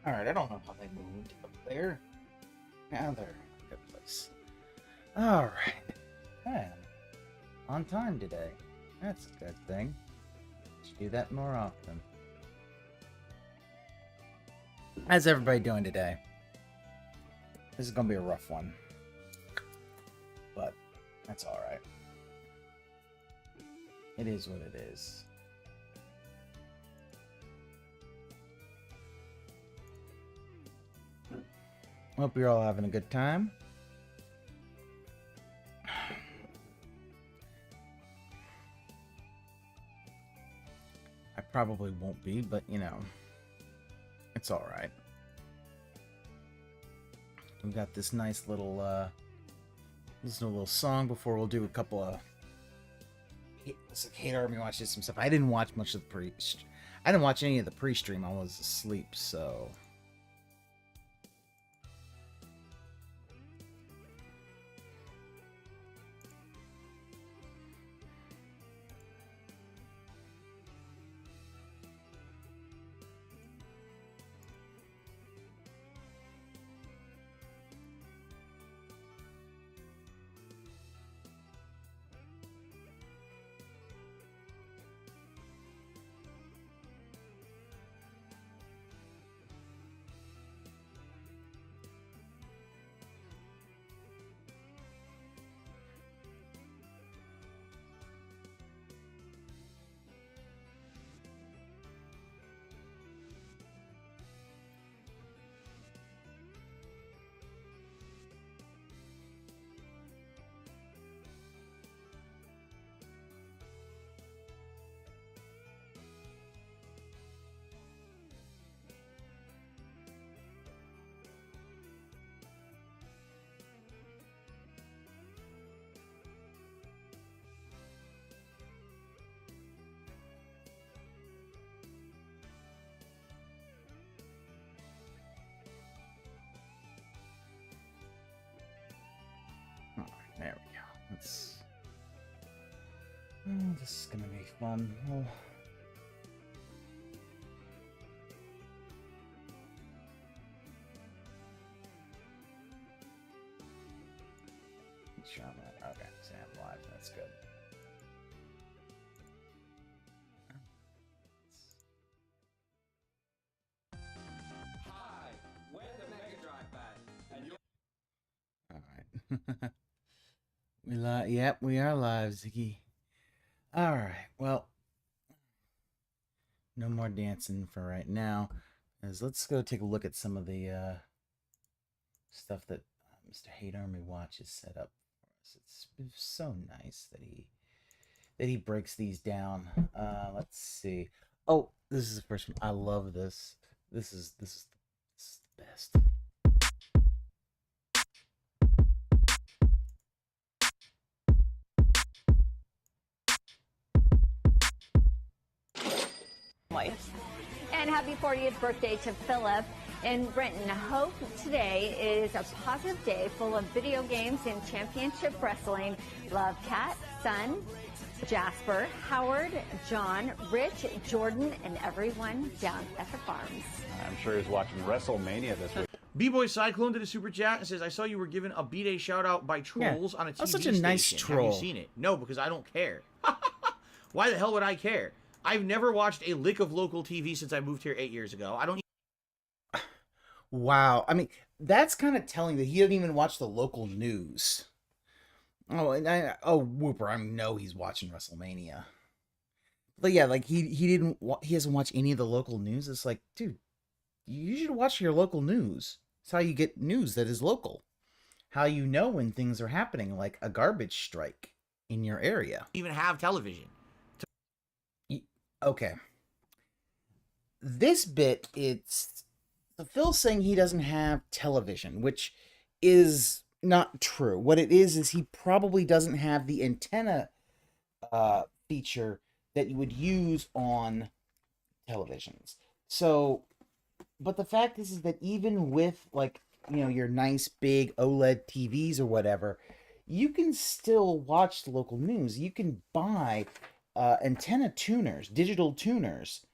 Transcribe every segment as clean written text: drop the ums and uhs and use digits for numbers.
Alright, I don't know how they moved up there. Now they're in a good place. Alright. Man, on time today. That's a good thing. Should do that more often. How's everybody doing today? This is gonna be a rough one. But that's alright. It is what it is. Hope you're all having a good time. I probably won't be, but you know, it's all right. We've got this nice little song before we'll do a couple of hate army watches some stuff. I didn't watch much of the I didn't watch any of the pre-stream. I was asleep, so. There we go. Let's. Oh, this is gonna be fun. Oh. Sure, I'm not. Okay, so I'm live. That's good. Hi, where's the Mega Drive back? And you're... All right. Yep, we are live, Ziggy. All right. Well, no more dancing for right now. Let's go take a look at some of the stuff that Mr. Hate Army Watch has set up for us. It's so nice that he breaks these down. Let's see. Oh, this is the first one. I love this. This is the best. And happy 40th birthday to Philip in Brenton. Hope today is a positive day full of video games and championship wrestling. Love Kat, Son, Jasper, Howard, John, Rich, Jordan, and everyone down at the farms. I'm sure he's watching WrestleMania this week. B-Boy Cyclone did a super chat and says, I saw you were given a B-Day shout-out by trolls on a TV That's such a nice station. troll. Have you seen it? No, because I don't care. Why the hell would I care? I've never watched a lick of local TV since I moved here 8 years ago. I don't. Wow. I mean, that's kind of telling that he didn't even watch the local news. Oh, and Whooper, I know he's watching WrestleMania. But yeah, like he hasn't watched any of the local news. It's like, dude, you should watch your local news. It's how you get news that is local. How you know when things are happening, like a garbage strike in your area. Even have television. Okay. This bit, it's Phil's saying he doesn't have television, which is not true. What it is he probably doesn't have the antenna feature that you would use on televisions. So, but the fact is that even with, like, you know, your nice big OLED TVs or whatever, you can still watch the local news. You can buy antenna tuners, digital tuners.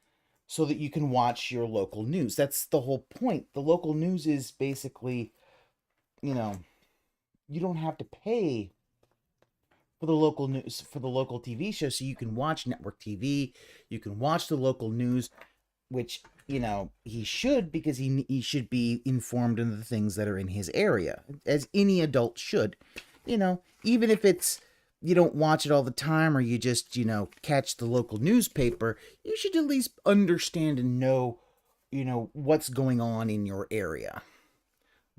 so that you can watch your local news. That's the whole point. The local news is basically, you know, you don't have to pay for the local news, for the local TV show, so you can watch network TV, you can watch the local news, which, you know, he should, because he should be informed of the things that are in his area, as any adult should. You know, even if it's, you don't watch it all the time, or you just, you know, catch the local newspaper, you should at least understand and know, you know, what's going on in your area.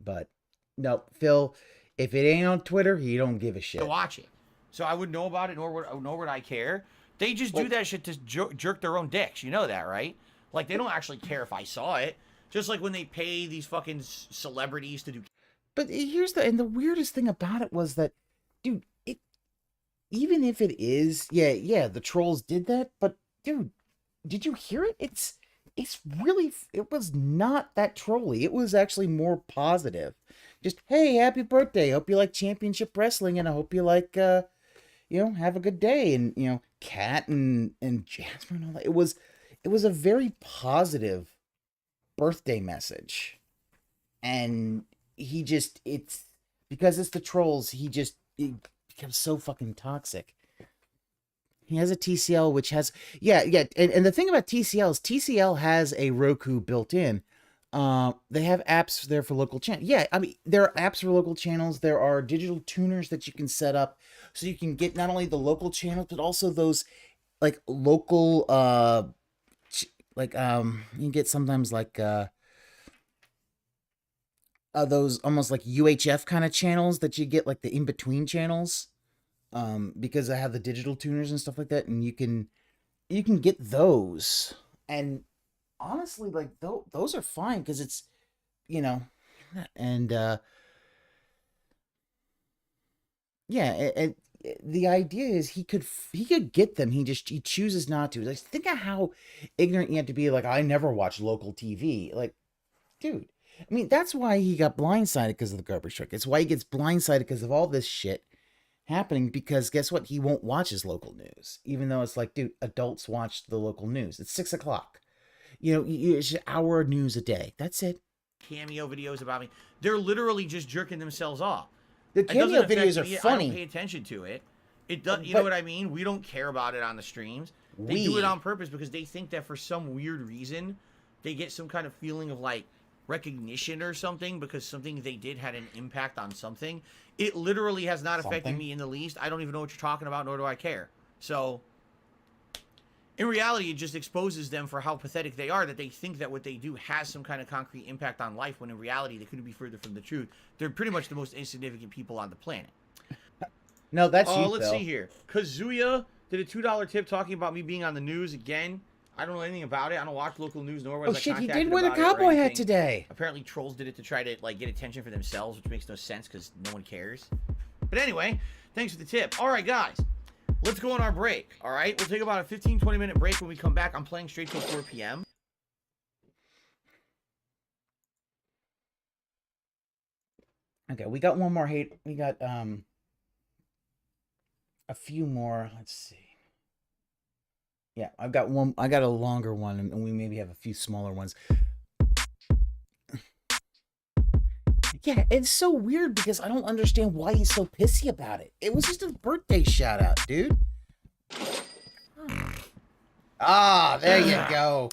But no, Phil, if it ain't on Twitter, he don't give a shit. To watch it. So I wouldn't know about it, nor would I care. They just do that shit to jerk their own dicks. You know that, right? Like, they don't actually care if I saw it. Just like when they pay these fucking celebrities to do. But here's the weirdest thing about it was that, dude, even if it is, yeah, the trolls did that, but dude, did you hear it? It's really, it was not that trolly. It was actually more positive. Just, hey, happy birthday. Hope you like championship wrestling, and I hope you like, you know, have a good day. And, you know, Kat and Jasper and all that. It was a very positive birthday message. And he just, it's because it's the trolls, it becomes so fucking toxic. He has a TCL, which has, and the thing about TCL is TCL has a Roku built in. They have apps there for local channels. Yeah, I mean, there are apps for local channels. There are digital tuners that you can set up, so you can get not only the local channels, but also those, like, local, you can get sometimes, like, those almost like UHF kind of channels that you get, like the in-between channels, because I have the digital tuners and stuff like that, and you can get those. And honestly, like, those are fine, because it's, you know, and and the idea is he could get them. He chooses not to. Like, think of how ignorant you have to be. Like, I never watch local TV. Like, dude, I mean, that's why he got blindsided, because of the garbage truck. It's why he gets blindsided, because of all this shit happening, because guess what? He won't watch his local news, even though it's like, dude, adults watch the local news. It's 6 o'clock. You know, it's an hour of news a day. That's it. Cameo videos about me. They're literally just jerking themselves off. The cameo videos are funny. I don't pay attention to it. It does. You know what I mean? We don't care about it on the streams. They do it on purpose because they think that for some weird reason, they get some kind of feeling of, like, recognition or something, because something they did had an impact on something. It literally has not affected me in the least. I don't even know what you're talking about, nor do I care. So, in reality, it just exposes them for how pathetic they are, that they think that what they do has some kind of concrete impact on life, when in reality, they couldn't be further from the truth. They're pretty much the most insignificant people on the planet. No, that's you, let's Phil. see here. Kazuya did a $2 tip talking about me being on the news again. I don't know anything about it. I don't watch local news, nor was I shit, he contacted did wear the about it or cowboy hat anything. today. Apparently, trolls did it to try to, like, get attention for themselves, which makes no sense because no one cares. But anyway, thanks for the tip. All right, guys, let's go on our break. All right, we'll take about a 15-20 minute break. When we come back, I'm playing straight till 4 p.m. Okay, we got one more hate. We got a few more. Let's see. Yeah, I've got one. I got a longer one, and we maybe have a few smaller ones. Yeah, it's so weird because I don't understand why he's so pissy about it. It was just a birthday shout out, dude. Ah, there you go.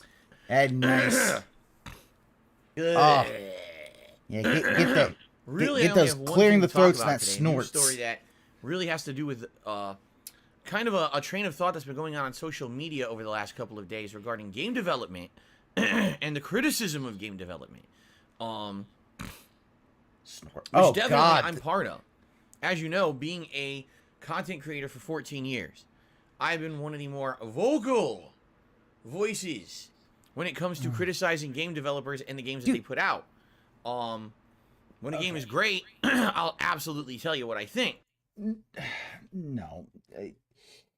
And nice. Good. Oh. Yeah, get that. Really, get I only those have one clearing thing the to talk throats about and that today. A news snorts. story that really has to do with kind of a train of thought that's been going on social media over the last couple of days regarding game development and the criticism of game development. Which definitely I'm part of. As you know, being a content creator for 14 years, I've been one of the more vocal voices when it comes to criticizing game developers and the games that they put out. When a game is great, I'll absolutely tell you what I think. No.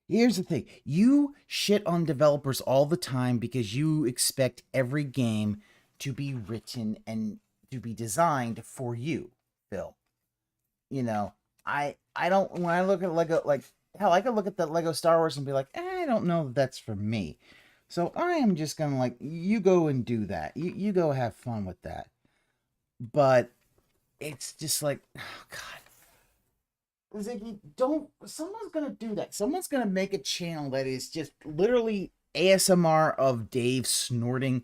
Here's the thing. You shit on developers all the time because you expect every game to be written and to be designed for you, Phil. You know, I don't, when I look at Lego, like, hell, I could look at the Lego Star Wars and be like, I don't know if that's for me. So I am just gonna like, you go and do that. You go have fun with that. But it's just like, oh God. Ziggy, someone's gonna do that. Someone's gonna make a channel that is just literally ASMR of Dave snorting,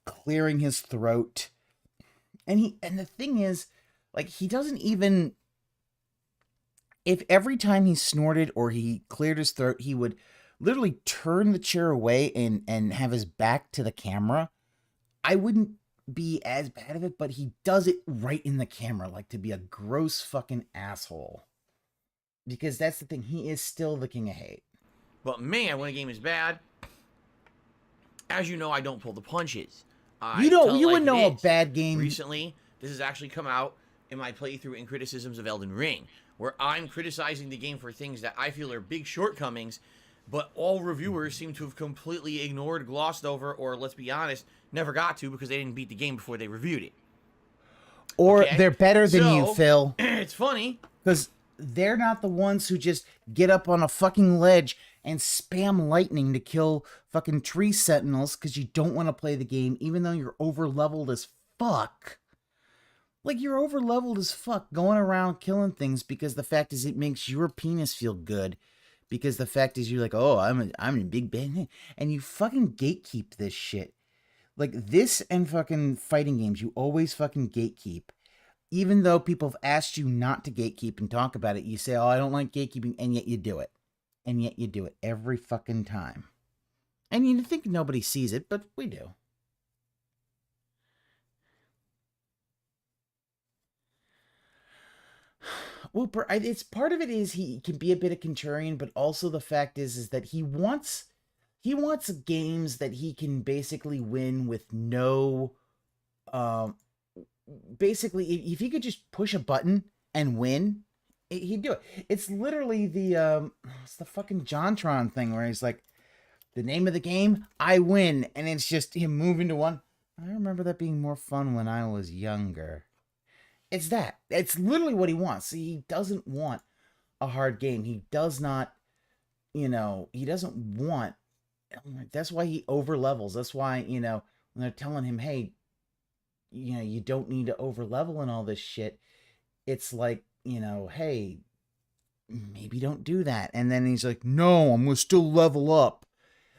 clearing his throat. And the thing is, like, he doesn't even, if every time he snorted or he cleared his throat, he would literally turn the chair away and have his back to the camera, I wouldn't be as bad of it, but he does it right in the camera, like to be a gross fucking asshole. Because that's the thing, he is still the king of hate. But man, when a game is bad, as you know, I don't pull the punches. You wouldn't know a bad game. Recently, this has actually come out in my playthrough and criticisms of Elden Ring, where I'm criticizing the game for things that I feel are big shortcomings, but all reviewers seem to have completely ignored, glossed over, or let's be honest, never got to because they didn't beat the game before they reviewed it. Or they're better than you, Phil. It's funny. Because they're not the ones who just get up on a fucking ledge and spam lightning to kill fucking tree sentinels because you don't want to play the game, even though you're over-leveled as fuck. Like, you're over-leveled as fuck going around killing things because the fact is it makes your penis feel good. Because the fact is you're like, oh, I'm in Big Bang. And you fucking gatekeep this shit. Like, this and fucking fighting games, you always fucking gatekeep. Even though people have asked you not to gatekeep and talk about it, you say, oh, I don't like gatekeeping, and yet you do it. And yet you do it every fucking time. And you think nobody sees it, but we do. Well, it's part of it is he can be a bit of contrarian, but also the fact is that he wants games that he can basically win with no, basically if he could just push a button and win, he'd do it. It's literally it's the fucking JonTron thing where he's like, the name of the game, I win, and it's just him moving to one. I remember that being more fun when I was younger. It's that. It's literally what he wants. He doesn't want a hard game. He does not, he doesn't want, that's why he over levels. That's why, when they're telling him, hey, you don't need to over level and all this shit. It's like, hey, maybe don't do that. And then he's like, no, I'm going to still level up.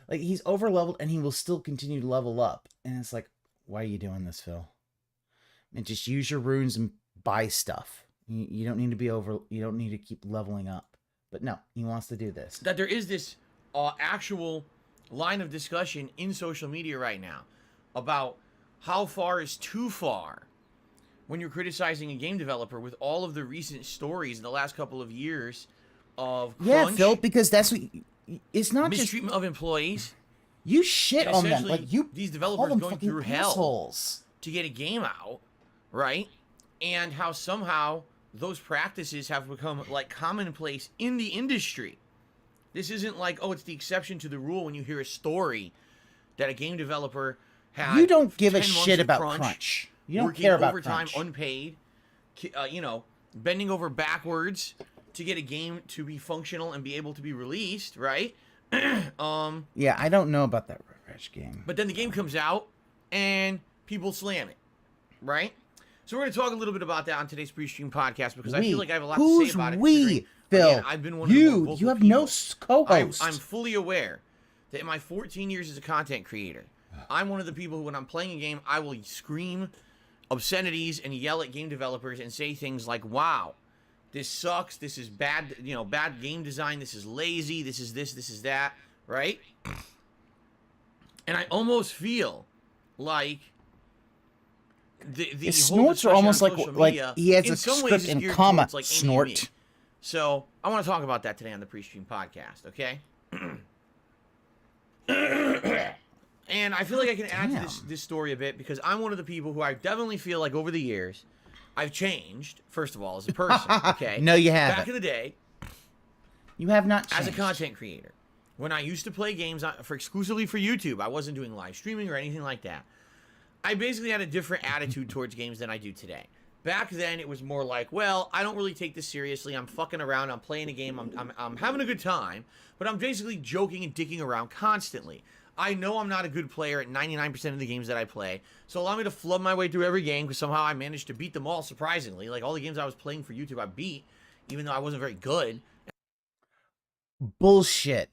Like, he's over leveled and he will still continue to level up. And it's like, why are you doing this, Phil? And just use your runes and buy stuff. You don't need to you don't need to keep leveling up. But no, he wants to do this. That there is this actual line of discussion in social media right now about how far is too far when you're criticizing a game developer with all of the recent stories in the last couple of years of crunch, yeah, Phil, because that's what it's not mistreatment just of employees. You shit on them, like these developers going through assholes. hell to get a game out, right? And how somehow those practices have become like commonplace in the industry. This isn't like, oh, it's the exception to the rule when you hear a story that a game developer had. You don't give a shit about crunch. You don't care about overtime, crunch. Unpaid, bending over backwards to get a game to be functional and be able to be released, right? Yeah, I don't know about that refresh game. But then the game comes out and people slam it, right? So we're going to talk a little bit about that on today's pre-stream podcast because I feel like I have a lot to say about it. We, Phil? Again, I've been one of the more vocal you have people. no co-host. I'm fully aware that in my 14 years as a content creator, I'm one of the people who, when I'm playing a game, I will scream obscenities and yell at game developers and say things like, wow, this sucks, this is bad, bad game design, this is lazy, this is this is that, right? And I almost feel like the snorts are almost like he has a script and comma like snort. So I want to talk about that today on the pre-stream podcast, okay? And I feel like I can add to this story a bit because I'm one of the people who I definitely feel like over the years I've changed, first of all, as a person, okay? No, you haven't. Back in the day, you have not changed. As a content creator, when I used to play games exclusively for YouTube, I wasn't doing live streaming or anything like that. I basically had a different attitude towards games than I do today. Back then, it was more like, well, I don't really take this seriously. I'm fucking around. I'm playing a game. I'm having a good time. But I'm basically joking and dicking around constantly. I know I'm not a good player at 99% of the games that I play. So allow me to flub my way through every game because somehow I managed to beat them all surprisingly. Like all the games I was playing for YouTube I beat, even though I wasn't very good. Bullshit.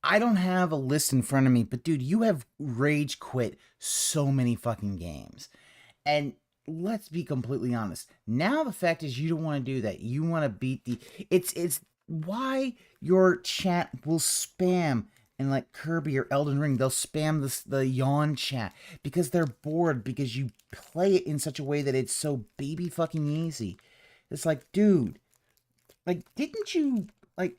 I don't have a list in front of me, but dude, you have rage quit so many fucking games. And let's be completely honest. Now the fact is you don't want to do that. You want to beat the... It's why your chat will spam, and like Kirby or Elden Ring, they'll spam the yawn chat because they're bored because you play it in such a way that it's so baby fucking easy. It's like, dude, like, didn't you, like,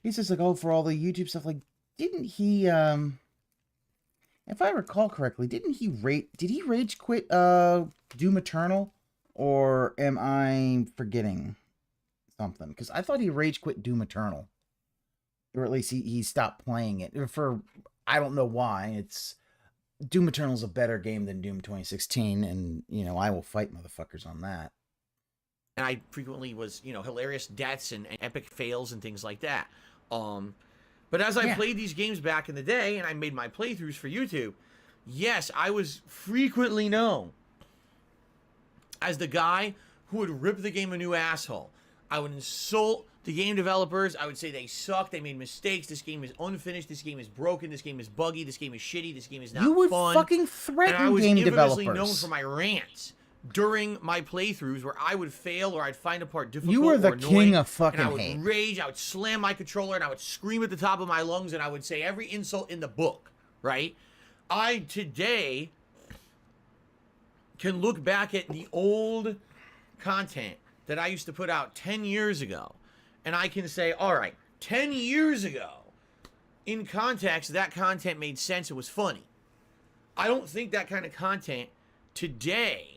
he's just like, oh, for all the YouTube stuff, like, didn't he, if I recall correctly, did he rage quit, Doom Eternal, or am I forgetting something? Because I thought he rage quit Doom Eternal, or at least he stopped playing it for, I don't know why. It's, Doom Eternal's a better game than Doom 2016, and, you know, I will fight motherfuckers on that. And I frequently was, you know, hilarious deaths and epic fails and things like that. But as I played these games back in the day and I made my playthroughs for YouTube, yes, I was frequently known as the guy who would rip the game a new asshole. I would insult the game developers. I would say they suck. They made mistakes. This game is unfinished. This game is broken. This game is buggy. This game is shitty. This game is not fun. You would fucking threaten game developers. And I was infamously known for my rants during my playthroughs where I would fail or I'd find a part difficult. You were the or annoying, king of fucking and I would hate. rage, I would slam my controller, and I would scream at the top of my lungs, and I would say every insult in the book, right? I today can look back at the old content that I used to put out 10 years ago, and I can say, all right, 10 years ago, in context, that content made sense, it was funny. I don't think that kind of content today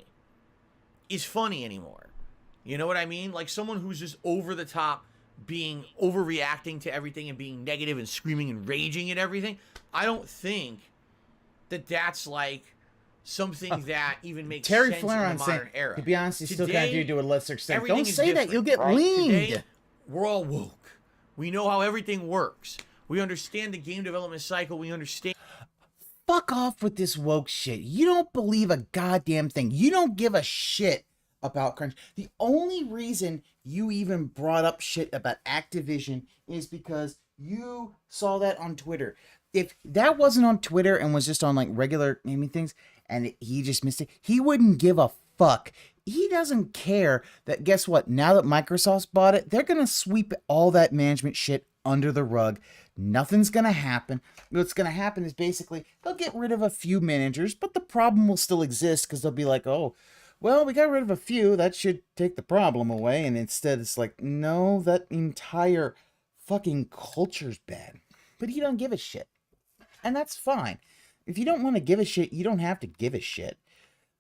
is funny anymore. You know what I mean? Like someone who's just over the top, being overreacting to everything and being negative and screaming and raging at everything. I don't think that that's like something that even makes Terry sense Fleur in on the modern saying, era. to be honest, you still gotta do to a lesser extent. Everything Don't is say that, different, you'll get right? leaned. Today, we're all woke. We know how everything works. We understand the game development cycle. We understand. Fuck off with this woke shit. You don't believe a goddamn thing. You don't give a shit about crunch. The only reason you even brought up shit about Activision is because you saw that on Twitter. If that wasn't on Twitter and was just on like regular gaming things and he just missed it, he wouldn't give a fuck. He doesn't care that, guess what, now that Microsoft's bought it, they're gonna sweep all that management shit under the rug. Nothing's gonna happen. What's gonna happen is basically they'll get rid of a few managers, but the problem will still exist because they'll be like, oh, well, we got rid of a few, that should take the problem away. And instead it's like, no, that entire fucking culture's bad. But he don't give a shit. And that's fine. If you don't want to give a shit, you don't have to give a shit.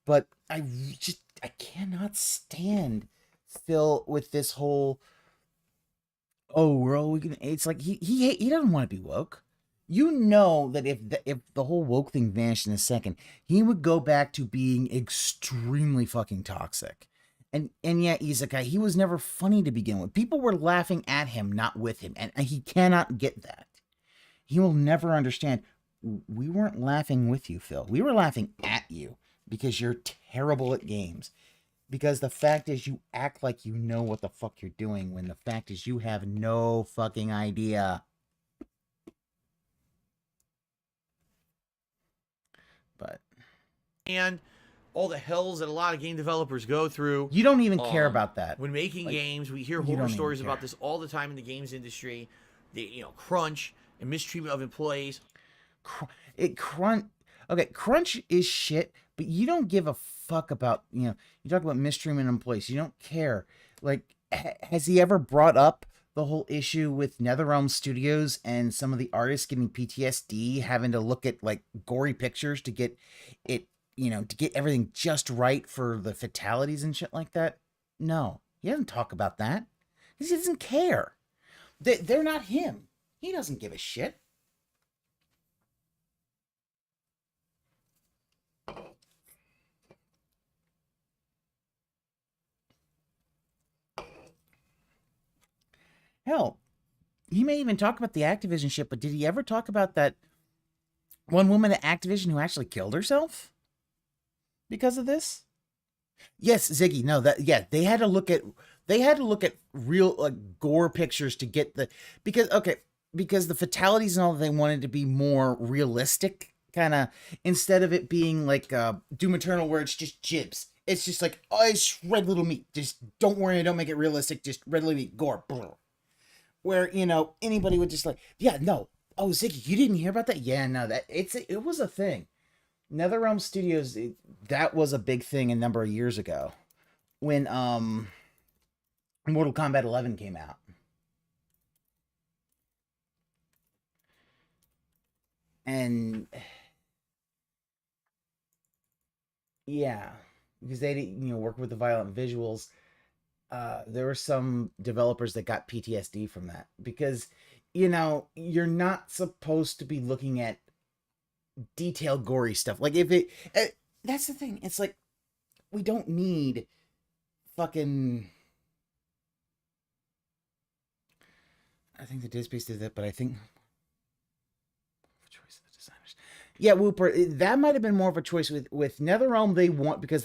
But I cannot stand Phil with this whole, oh, we're all we can. It's like he doesn't want to be woke. You know that if the whole woke thing vanished in a second, he would go back to being extremely fucking toxic. And yet he's a guy, he was never funny to begin with. People were laughing at him, not with him. And he cannot get that. He will never understand. We weren't laughing with you, Phil. We were laughing at you because you're terrible at games. Because the fact is you act like you know what the fuck you're doing when the fact is you have no fucking idea. But And all the hells that a lot of game developers go through. You don't even care about that. When making games, we hear you horror don't stories even about care. this all the time in the games industry. The crunch and mistreatment of employees. Crunch is shit, but you don't give a fuck about, you talk about mistreatment of employees. You don't care. Like, has he ever brought up the whole issue with NetherRealm Studios and some of the artists getting PTSD, having to look at like gory pictures to get it, to get everything just right for the fatalities and shit like that? No, he doesn't talk about that because he doesn't care. They're not him. He doesn't give a shit. Hell, he may even talk about the Activision shit, but did he ever talk about that one woman at Activision who actually killed herself because of this? Yes, Ziggy. No, they had to look at real gore pictures to get because the fatalities and all, they wanted to be more realistic, kind of, instead of it being like Doom Eternal where it's just jibs. It's just like, oh, it's red little meat. Just don't worry, don't make it realistic. Just red little meat, gore. Where, you know, anybody would just like, yeah, no. Oh, Ziggy, you didn't hear about that? Yeah, no, it was a thing. NetherRealm Studios, that was a big thing a number of years ago when Mortal Kombat 11 came out. And yeah, because they didn't, you know, work with the violent visuals. There were some developers that got PTSD from that because, you know, you're not supposed to be looking at detailed gory stuff. Like if it that's the thing, it's like we don't need fucking, I think the Dead Space did that, but I think choice of the designers, yeah, Wooper, that might have been more of a choice with NetherRealm. They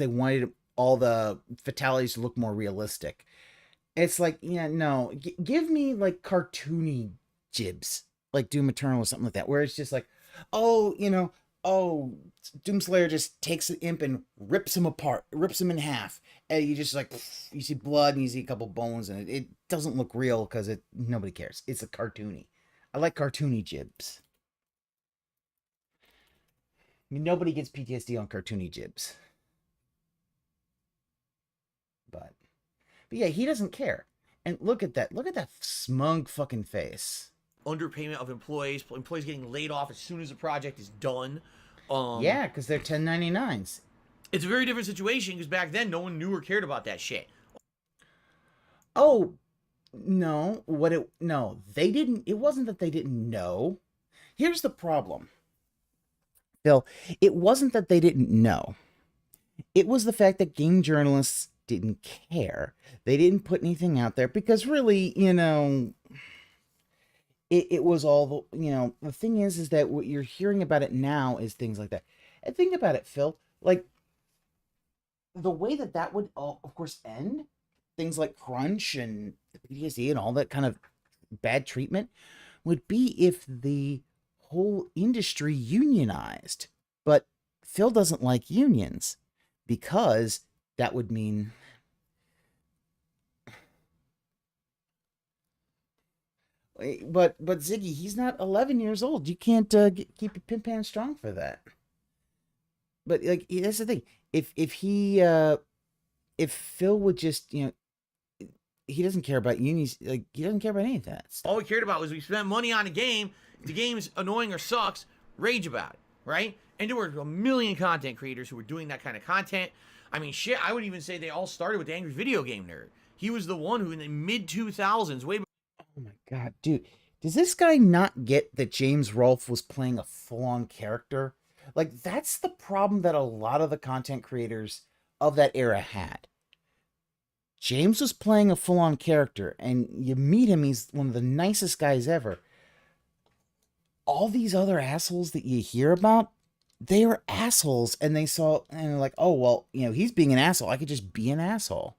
wanted all the fatalities to look more realistic. It's like, yeah, no, give me like cartoony jibs like Doom Eternal or something like that, where it's just like, oh, you know, oh, Doomslayer just takes an imp and rips him apart, rips him in half, and you just like, you see blood and you see a couple bones, and it doesn't look real because nobody cares. It's a cartoony. I like cartoony jibs. I mean, nobody gets PTSD on cartoony jibs. But yeah, he doesn't care. And look at that smug fucking face. Underpayment of employees getting laid off as soon as the project is done. Yeah, because they're 1099s. It's a very different situation because back then no one knew or cared about that shit. Oh, no. No, they didn't. It wasn't that they didn't know. Here's the problem, Phil. It wasn't that they didn't know. It was the fact that game journalists didn't care. They didn't put anything out there because really, you know, it was all the, you know, the thing is that what you're hearing about it now is things like that. And think about it, Phil, like the way that would all, of course, end, things like crunch and PTSD and all that kind of bad treatment would be if the whole industry unionized. But Phil doesn't like unions because that would mean but Ziggy, he's not 11 years old. You can't keep your pimp hand strong for that. But like, that's the thing. If Phil would just, you know, he doesn't care about unions. Like, he doesn't care about any of that stuff. All we cared about was we spent money on a game. If the game's annoying or sucks, rage about it, right? And there were a million content creators who were doing that kind of content. I mean, shit, I would even say they all started with the Angry Video Game Nerd. He was the one who, in the mid-2000s, way before... Oh my god, dude. Does this guy not get that James Rolfe was playing a full-on character? Like, that's the problem that a lot of the content creators of that era had. James was playing a full-on character, and you meet him, he's one of the nicest guys ever. All these other assholes that you hear about, they were assholes, and they saw, and they're like, oh, well, you know, he's being an asshole. I could just be an asshole.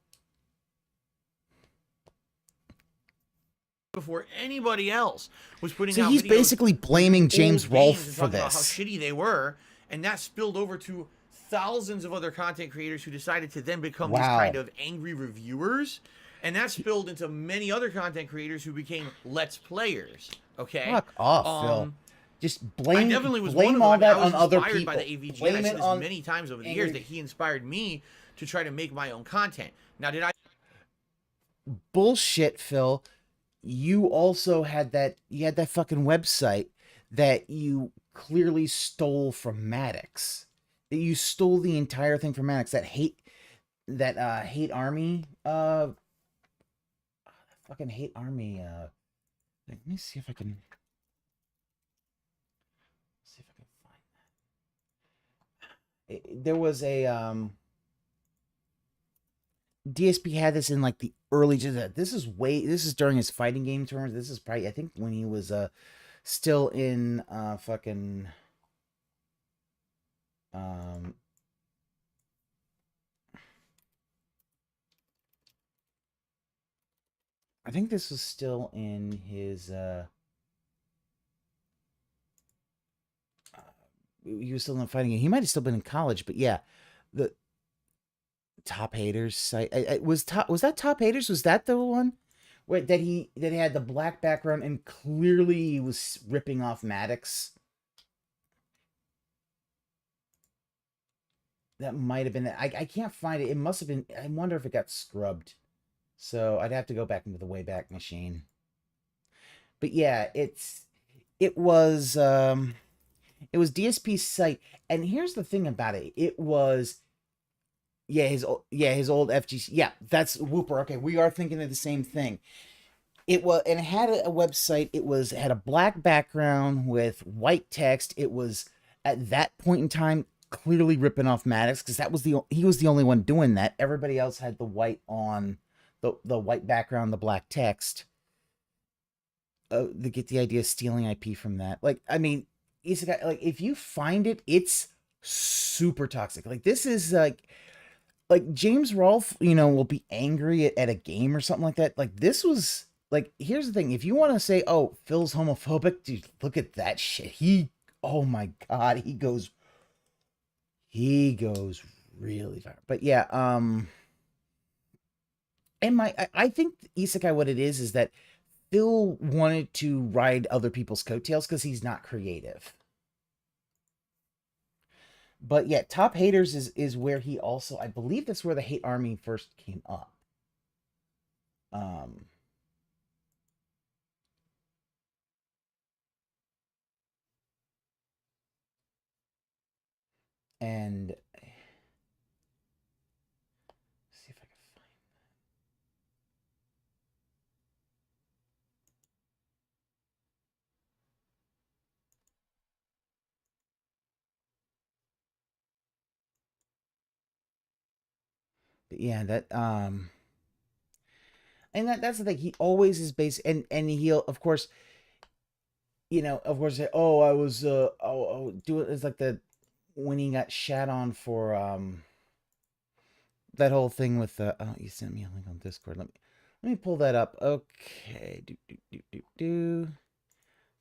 Before anybody else was putting out so he's basically blaming James Rolfe for this. About how shitty they were, and that spilled over to thousands of other content creators who decided to then become these kind of angry reviewers, and that spilled into many other content creators who became Let's Players. Okay, fuck off, Phil. Just blame. I definitely was blame one of all them. that I was on other inspired people. by the AVG. Blame I said it this on many times over the years that he inspired me to try to make my own content. Now, did I? Bullshit, Phil. You also had that. You had that fucking website that you clearly stole from Maddox. That you stole the entire thing from Maddox. That hate army. Fucking hate army. Let me see if I can. See if I can find that. There was a DSP had this in like the early. This is during his fighting game tournaments. This is probably, I think, when he was still in fucking I think this was still in his he was still in the fighting game. He might have still been in college, but yeah, the Top Haters site. Was that Top Haters? Was that the one where that he had the black background and clearly he was ripping off Maddox? That might have been it. I can't find it. It must have been. I wonder if it got scrubbed. So I'd have to go back into the Wayback Machine. But yeah, it was DSP's site, and here's the thing about it. It was his old FGC. Yeah, that's Whooper. Okay, we are thinking of the same thing. It was, and it had a website. It had a black background with white text. It was at that point in time clearly ripping off Maddox, because he was the only one doing that. Everybody else had the white on the white background, the black text. They get the idea of stealing IP from that. Like, I mean, Isekai, like, if you find it, it's super toxic. Like, this is like James Rolfe, will be angry at a game or something like that. Like, this was like, here's the thing. If you want to say, oh, Phil's homophobic, dude, look at that shit. Oh my God, he goes really far. But yeah, and I think Isekai, what it is that Phil wanted to ride other people's coattails because he's not creative. But yeah, Top Haters is where he also, I believe that's where the Hate Army first came up. And see if I can find that. But yeah, that and that's the thing. He always is based, and he'll, of course, say, oh, I was do it. It's like when he got shat on for that whole thing with oh, you sent me a link on Discord. Let me pull that up. Okay, do.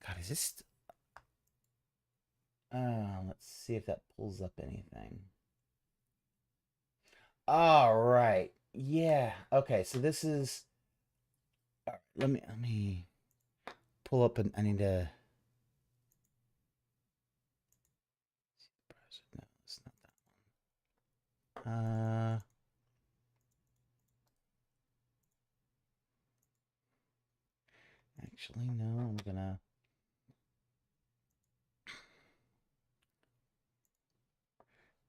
God, is this? Let's see if that pulls up anything. All right, yeah. Okay, so this is. Let me pull up, and I need to. No, it's not that one. Actually, no, I'm gonna.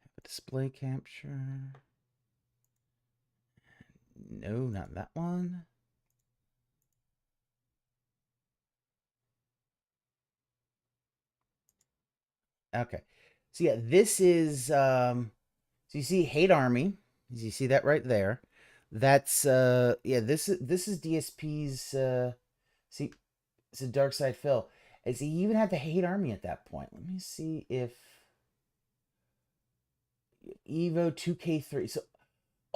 Have a display capture. No, not that one. Okay. So yeah, this is so you see Hate Army. You see that right there. That's yeah, this is DSP's see, it's a Dark Side Phil. And see, he even had the Hate Army at that point. Let me see if Evo 2K3. So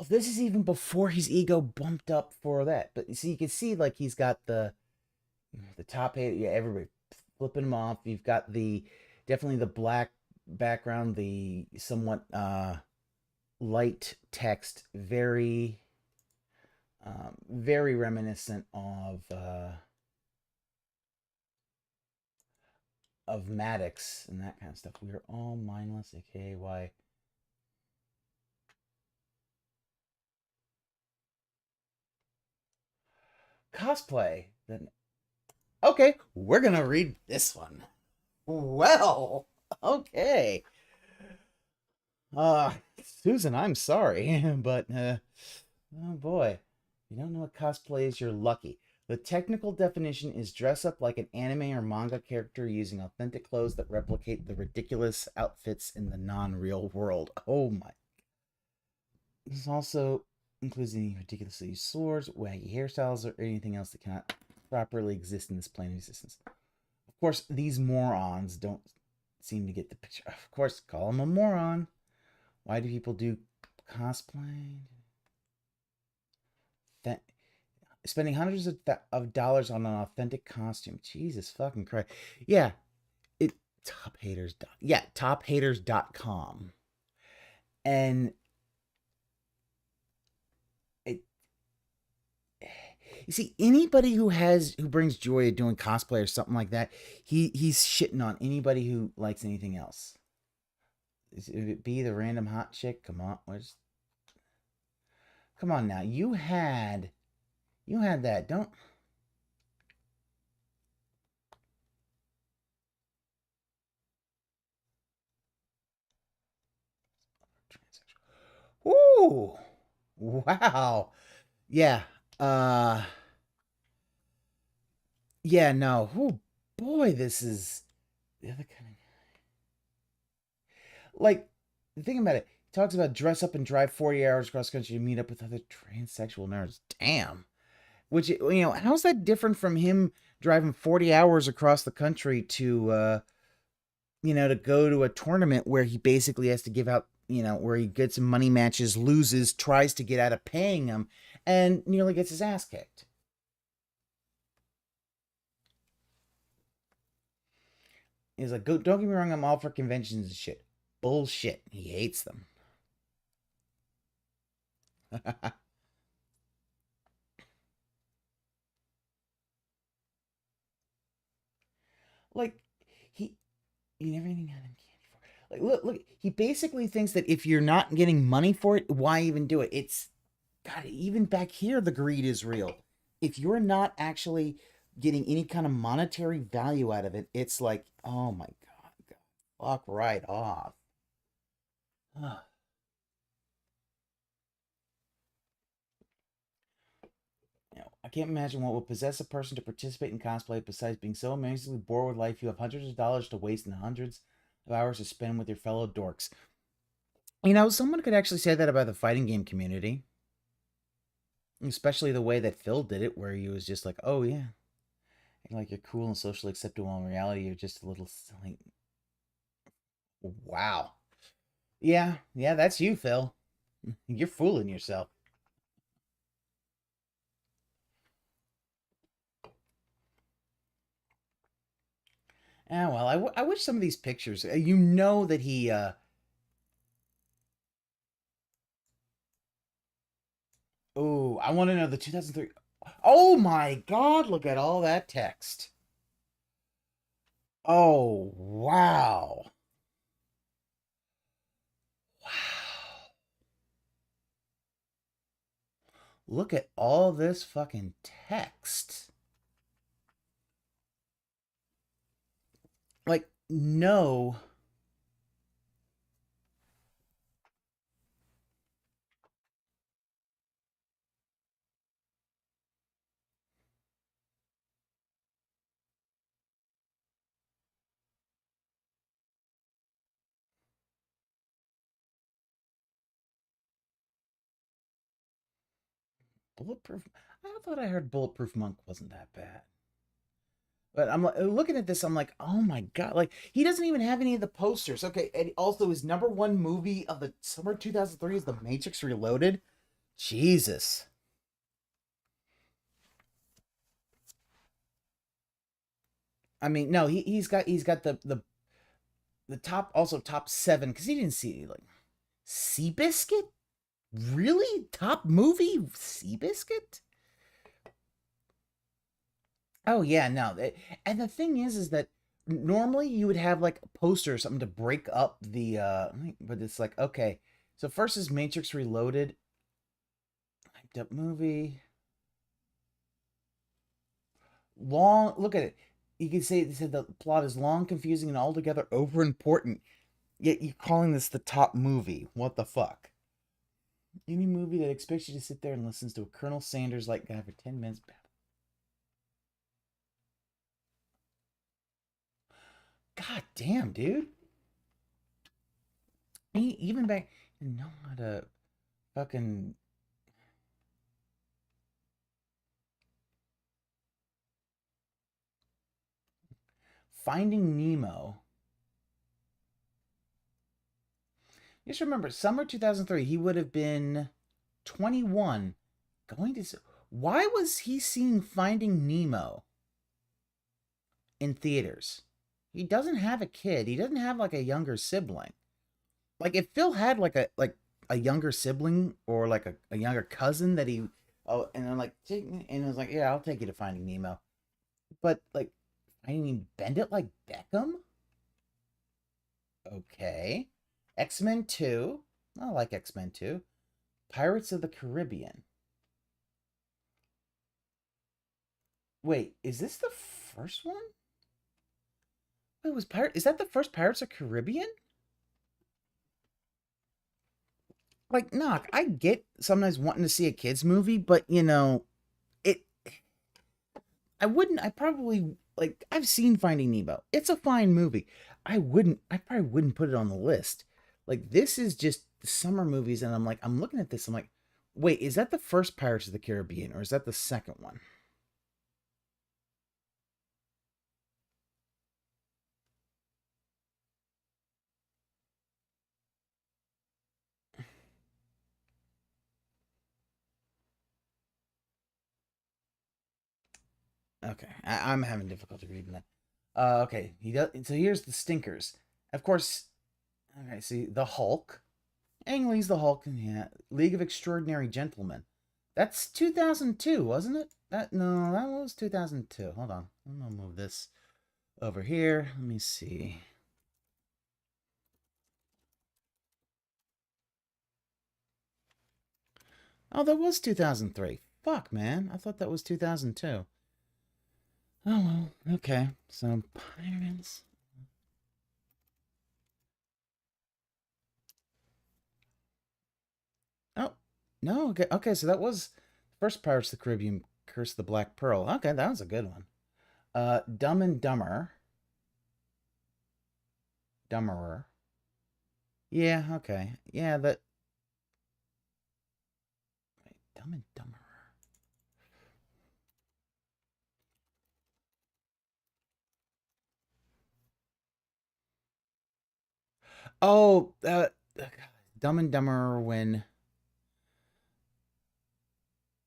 this is even before his ego bumped up for that. But you see, you can see like he's got the top hate. Yeah, everybody flipping him off. You've got definitely the black background, the somewhat light text, very reminiscent of Maddox and that kind of stuff. We are all mindless, aka why. Cosplay. Then okay, we're gonna read this one. Well, okay. Susan, I'm sorry, but oh boy, if you don't know what cosplay is, you're lucky. The technical definition is dress up like an anime or manga character using authentic clothes that replicate the ridiculous outfits in the non-real world. Oh my. This is also includes any ridiculously used swords, wacky hairstyles, or anything else that cannot properly exist in this plane of existence. Of course, these morons don't seem to get the picture. Of course, call him a moron. Why do people do cosplay? Spending hundreds of dollars on an authentic costume. Jesus fucking Christ. Yeah. Tophaters.com. And you see, anybody who brings joy at doing cosplay or something like that, he's shitting on anybody who likes anything else. Would it be the random hot chick? Come on, come on now. You had that. Don't. Ooh, wow. Yeah. Yeah, no. Oh boy, this is the other kind of like the thing about it. He talks about dress up and drive 40 hours across country to meet up with other transsexual nerds. Damn. Which, you know, how's that different from him driving 40 hours across the country to you know, to go to a tournament where he basically has to give out, you know, where he gets some money matches, loses, tries to get out of paying them, and nearly gets his ass kicked. He's like, don't get me wrong, I'm all for conventions and shit. Bullshit. He hates them. Like, you never even got him candy for it. Like, look, he basically thinks that if you're not getting money for it, why even do it? It's, God, even back here, the greed is real. If you're not actually getting any kind of monetary value out of it, it's like, oh my God, fuck right off. I can't imagine what would possess a person to participate in cosplay besides being so amazingly bored with life you have hundreds of dollars to waste and hundreds of hours to spend with your fellow dorks. You know, someone could actually say that about the fighting game community. Especially the way that Phil did it, where he was just like, oh yeah. Like, you're cool and socially acceptable. In reality, you're just a little silly. Wow. Yeah, that's you, Phil. You're fooling yourself. Ah, well, I wish some of these pictures, you know that he, oh, I want to know the 2003. Oh my God, look at all that text. Oh, wow. Wow. Look at all this fucking text. Like, no. Bulletproof. I thought I heard Bulletproof Monk wasn't that bad. But I'm looking at this, I'm like, oh my God. Like, he doesn't even have any of the posters. Okay, and also his #1 movie of the summer 2003 is The Matrix Reloaded. Jesus. I mean, no, he's got the top, also top 7, because he didn't see, like, Seabiscuit? Really? Top movie? Seabiscuit? Oh yeah, no. And the thing is that normally you would have like a poster or something to break up the but it's like, okay. So first is Matrix Reloaded. Hyped up movie. Long, look at it. You can say they said the plot is long, confusing, and altogether over important. Yet you're calling this the top movie. What the fuck? Any movie that expects you to sit there and listens to a Colonel Sanders like guy for 10 minutes. God damn, dude. Even back, you know how to fucking Finding Nemo. Just remember, summer 2003, he would have been 21. Going to... Why was he seeing Finding Nemo in theaters? He doesn't have a kid. He doesn't have, like, a younger sibling. Like, if Phil had, like a younger sibling or, like, a younger cousin that he... Oh, and I'm like... And I was like, yeah, I'll take you to Finding Nemo. But, like, Finding Bend It Like Beckham? Okay. X-Men 2. I like X-Men 2. Pirates of the Caribbean. Wait, is this the first one? Wait, is that the first Pirates of the Caribbean? Like, knock, I get sometimes wanting to see a kids movie, but you know, I probably, like, I've seen Finding Nemo. It's a fine movie. I probably wouldn't put it on the list. Like, this is just the summer movies, and I'm looking at this, I'm like, wait, is that the first Pirates of the Caribbean, or is that the second one? Okay, I'm having difficulty reading that. Okay, he does. So here's the stinkers. Of course, okay. See the Hulk. Ang Lee's the Hulk. Yeah, League of Extraordinary Gentlemen. That's 2002, wasn't it? That was 2002. Hold on, I'm gonna move this over here. Let me see. Oh, that was 2003. Fuck, man. I thought that was 2002. Oh, well, okay. So, Pirates. Oh, no. Okay, so that was first Pirates of the Caribbean, Curse of the Black Pearl. Okay, that was a good one. Dumb and Dumber. Dumberer. Yeah, okay. Yeah, that... Wait, Dumb and Dumberer. Oh, Dumb and Dumber when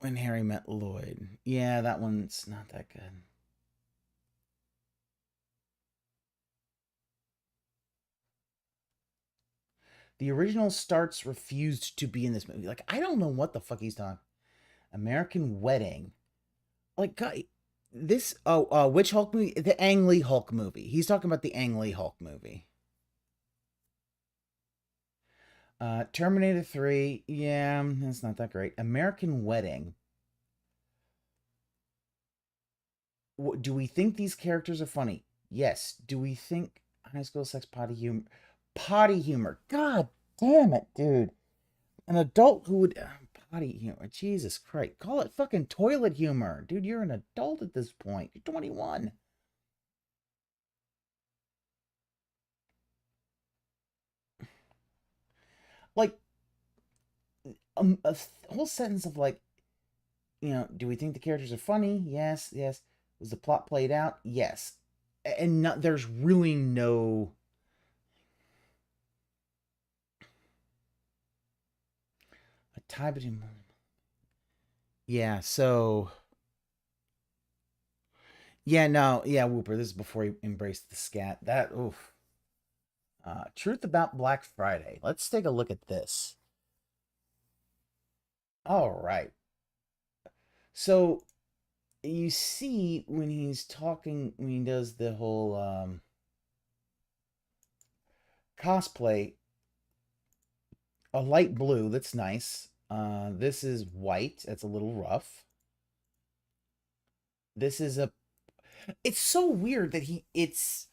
Harry met Lloyd. Yeah, that one's not that good. The original Starts refused to be in this movie. Like, I don't know what the fuck he's talking. American Wedding. Like, God, this... Oh, which Hulk movie? The Ang Lee Hulk movie. He's talking about the Ang Lee Hulk movie. Terminator 3. Yeah, that's not that great. American Wedding. Do we think these characters are funny? Yes. Do we think high school sex potty humor? Potty humor. God damn it, dude. An adult who would... potty humor. Jesus Christ. Call it fucking toilet humor. Dude, you're an adult at this point. You're 21. Like, a whole sentence of, like, you know, do we think the characters are funny? Yes, yes. Was the plot played out? Yes. And there's really no... A tie between... Yeah, so... Yeah, no, yeah, Whooper, this is before he embraced the scat. That, oof. Truth About Black Friday. Let's take a look at this. All right. So, you see when he's talking, when he does the whole cosplay, a light blue, that's nice. This is white, that's a little rough. This is a... It's so weird that it's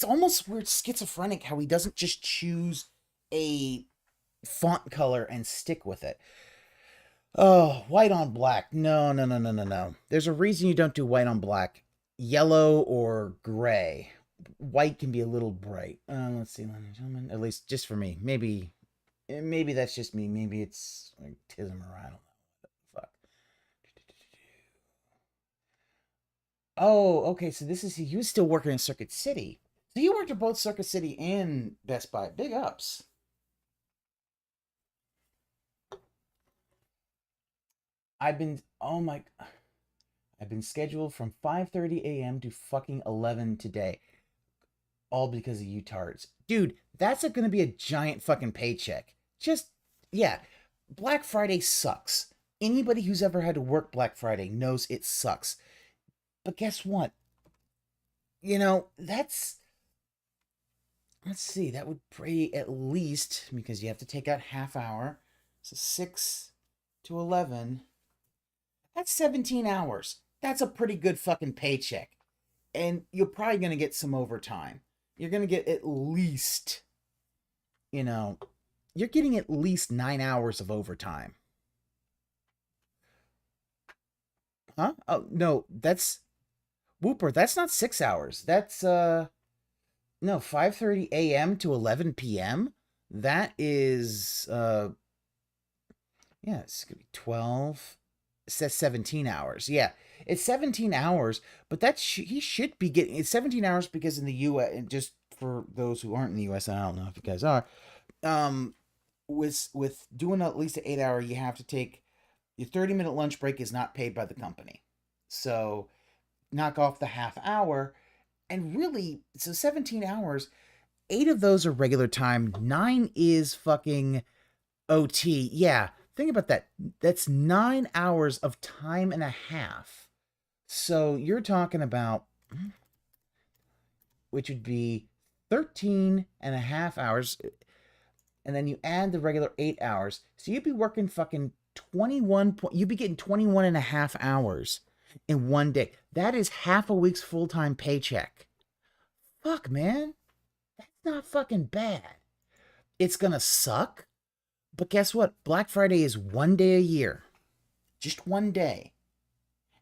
almost weird schizophrenic how he doesn't just choose a font color and stick with it. Oh, white on black. No, no, no, no, no, no. There's a reason you don't do white on black. Yellow or gray. White can be a little bright. Let's see, ladies and gentlemen. At least just for me. Maybe that's just me. Maybe it's like tism or I don't know. What the fuck. Oh, okay. So this is he was still working in Circuit City. So you worked at both Circuit City and Best Buy. Big ups. I've been oh my I've been scheduled from 5:30 a.m. to fucking 11 today. All because of you tards. Dude, that's going to be a giant fucking paycheck. Just yeah, Black Friday sucks. Anybody who's ever had to work Black Friday knows it sucks. But guess what? You know, let's see, that would pay at least, because you have to take out half hour. So 6 to 11. That's 17 hours. That's a pretty good fucking paycheck. And you're probably going to get some overtime. You're going to get at least, you know, you're getting at least 9 hours of overtime. Huh? Oh, no, that's Whooper. That's not 6 hours. That's, no, 5:30 a.m. to 11 p.m. That is, yeah, it's going to be 12. It says 17 hours. Yeah, it's 17 hours, but he should be getting, it's 17 hours because in the U.S., and just for those who aren't in the U.S., I don't know if you guys are, with doing at least an 8 hour, you have to take, your 30-minute lunch break is not paid by the company. So knock off the half hour, and really, so 17 hours, 8 of those are regular time, 9 is fucking OT. Yeah, think about that. That's 9 hours of time and a half. So you're talking about, which would be 13 and a half hours, and then you add the regular 8 hours. So you'd be working fucking 21, you'd be getting 21 and a half hours in one day. That is half a week's full-time paycheck. Fuck, man. That's not fucking bad. It's gonna suck, but guess what? Black Friday is one day a year. Just one day.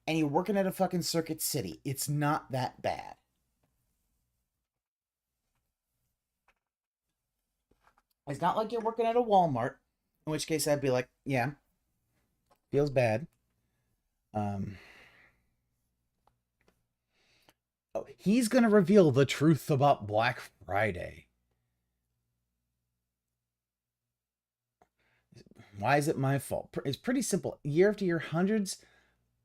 And you're working at a fucking Circuit City. It's not that bad. It's not like you're working at a Walmart, in which case I'd be like, yeah, feels bad. Oh, he's going to reveal the truth about Black Friday. Why is it my fault? It's pretty simple. Year after year,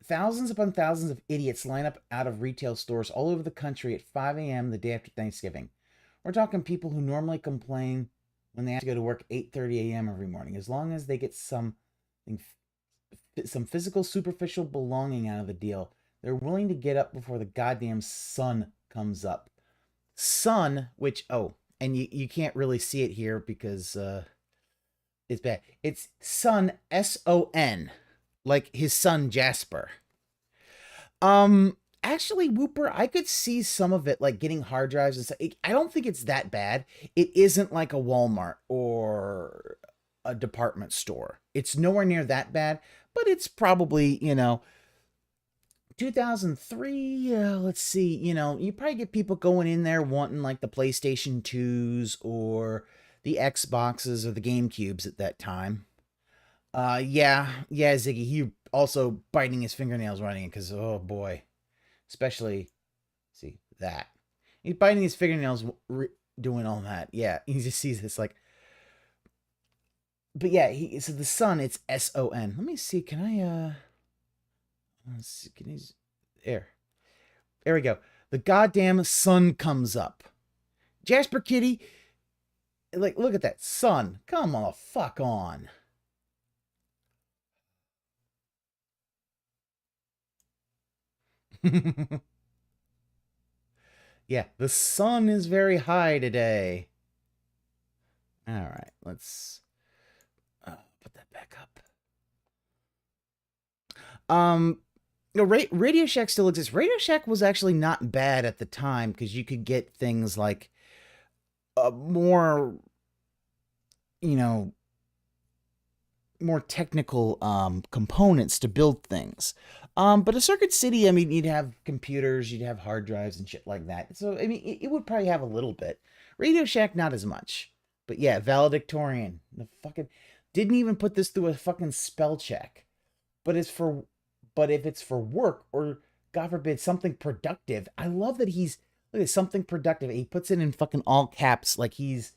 thousands upon thousands of idiots line up out of retail stores all over the country at 5 a.m. the day after Thanksgiving. We're talking people who normally complain when they have to go to work 8:30 a.m. every morning. As long as they get some physical, superficial belonging out of the deal, they're willing to get up before the goddamn sun comes up. Sun, which, oh, and you can't really see it here because it's bad. It's sun, S-O-N, like his son Jasper. Actually, Whooper, I could see some of it, like getting hard drives and stuff. I don't think it's that bad. It isn't like a Walmart or a department store. It's nowhere near that bad, but it's probably, 2003, let's see, you probably get people going in there wanting like the PlayStation 2s or the Xboxes or the GameCubes at that time. Yeah, Ziggy, he also biting his fingernails running it because, oh boy. Especially, see, that. He's biting his fingernails doing all that. Yeah, he just sees this like... But yeah, so the sun, it's S-O-N. Let me see, can I, let's see, can he... There we go. The goddamn sun comes up. Jasper Kitty, like, look at that. Sun, come on, fuck on. Yeah, the sun is very high today. All right, let's put that back up. Radio Shack still exists. Radio Shack was actually not bad at the time because you could get things like more, more technical components to build things. But a Circuit City, I mean, you'd have computers, you'd have hard drives and shit like that. So, I mean, it would probably have a little bit. Radio Shack, not as much. But yeah, valedictorian. The fucking didn't even put this through a fucking spell check. But if it's for work or God forbid, something productive. I love that he's, look at something productive. He puts it in fucking all caps like he's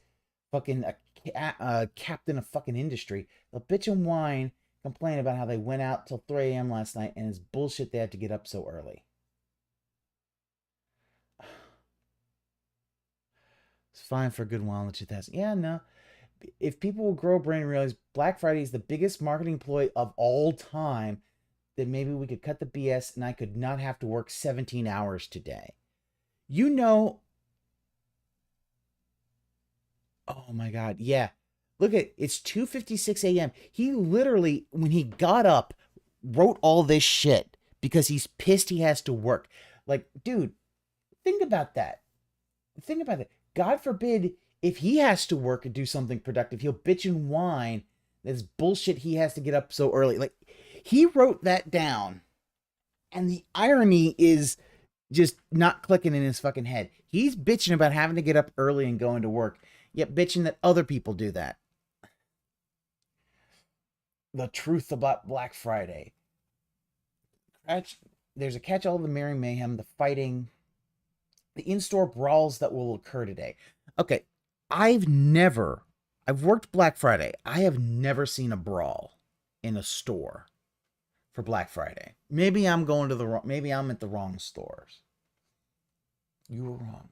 fucking a captain of fucking industry. They'll bitch and whine, complain about how they went out till 3 a.m. last night and it's bullshit they had to get up so early. It's fine for a good while in the 2000s. Yeah, no. If people will grow a brain and realize Black Friday is the biggest marketing ploy of all time, then maybe we could cut the BS and I could not have to work 17 hours today. You know, oh my God, yeah. Look at, it's 2:56 a.m. He literally, when he got up, wrote all this shit because he's pissed he has to work. Like, dude, think about that. Think about it. God forbid if he has to work and do something productive, he'll bitch and whine. This bullshit he has to get up so early. Like, he wrote that down. And the irony is just not clicking in his fucking head. He's bitching about having to get up early and going to work, yet bitching that other people do that. The truth about Black Friday. There's a catch-all of the merry mayhem, the fighting, the in-store brawls that will occur today. Okay, I've worked Black Friday. I have never seen a brawl in a store for Black Friday. Maybe I'm going to the wrong, maybe I'm at the wrong stores. You were wrong.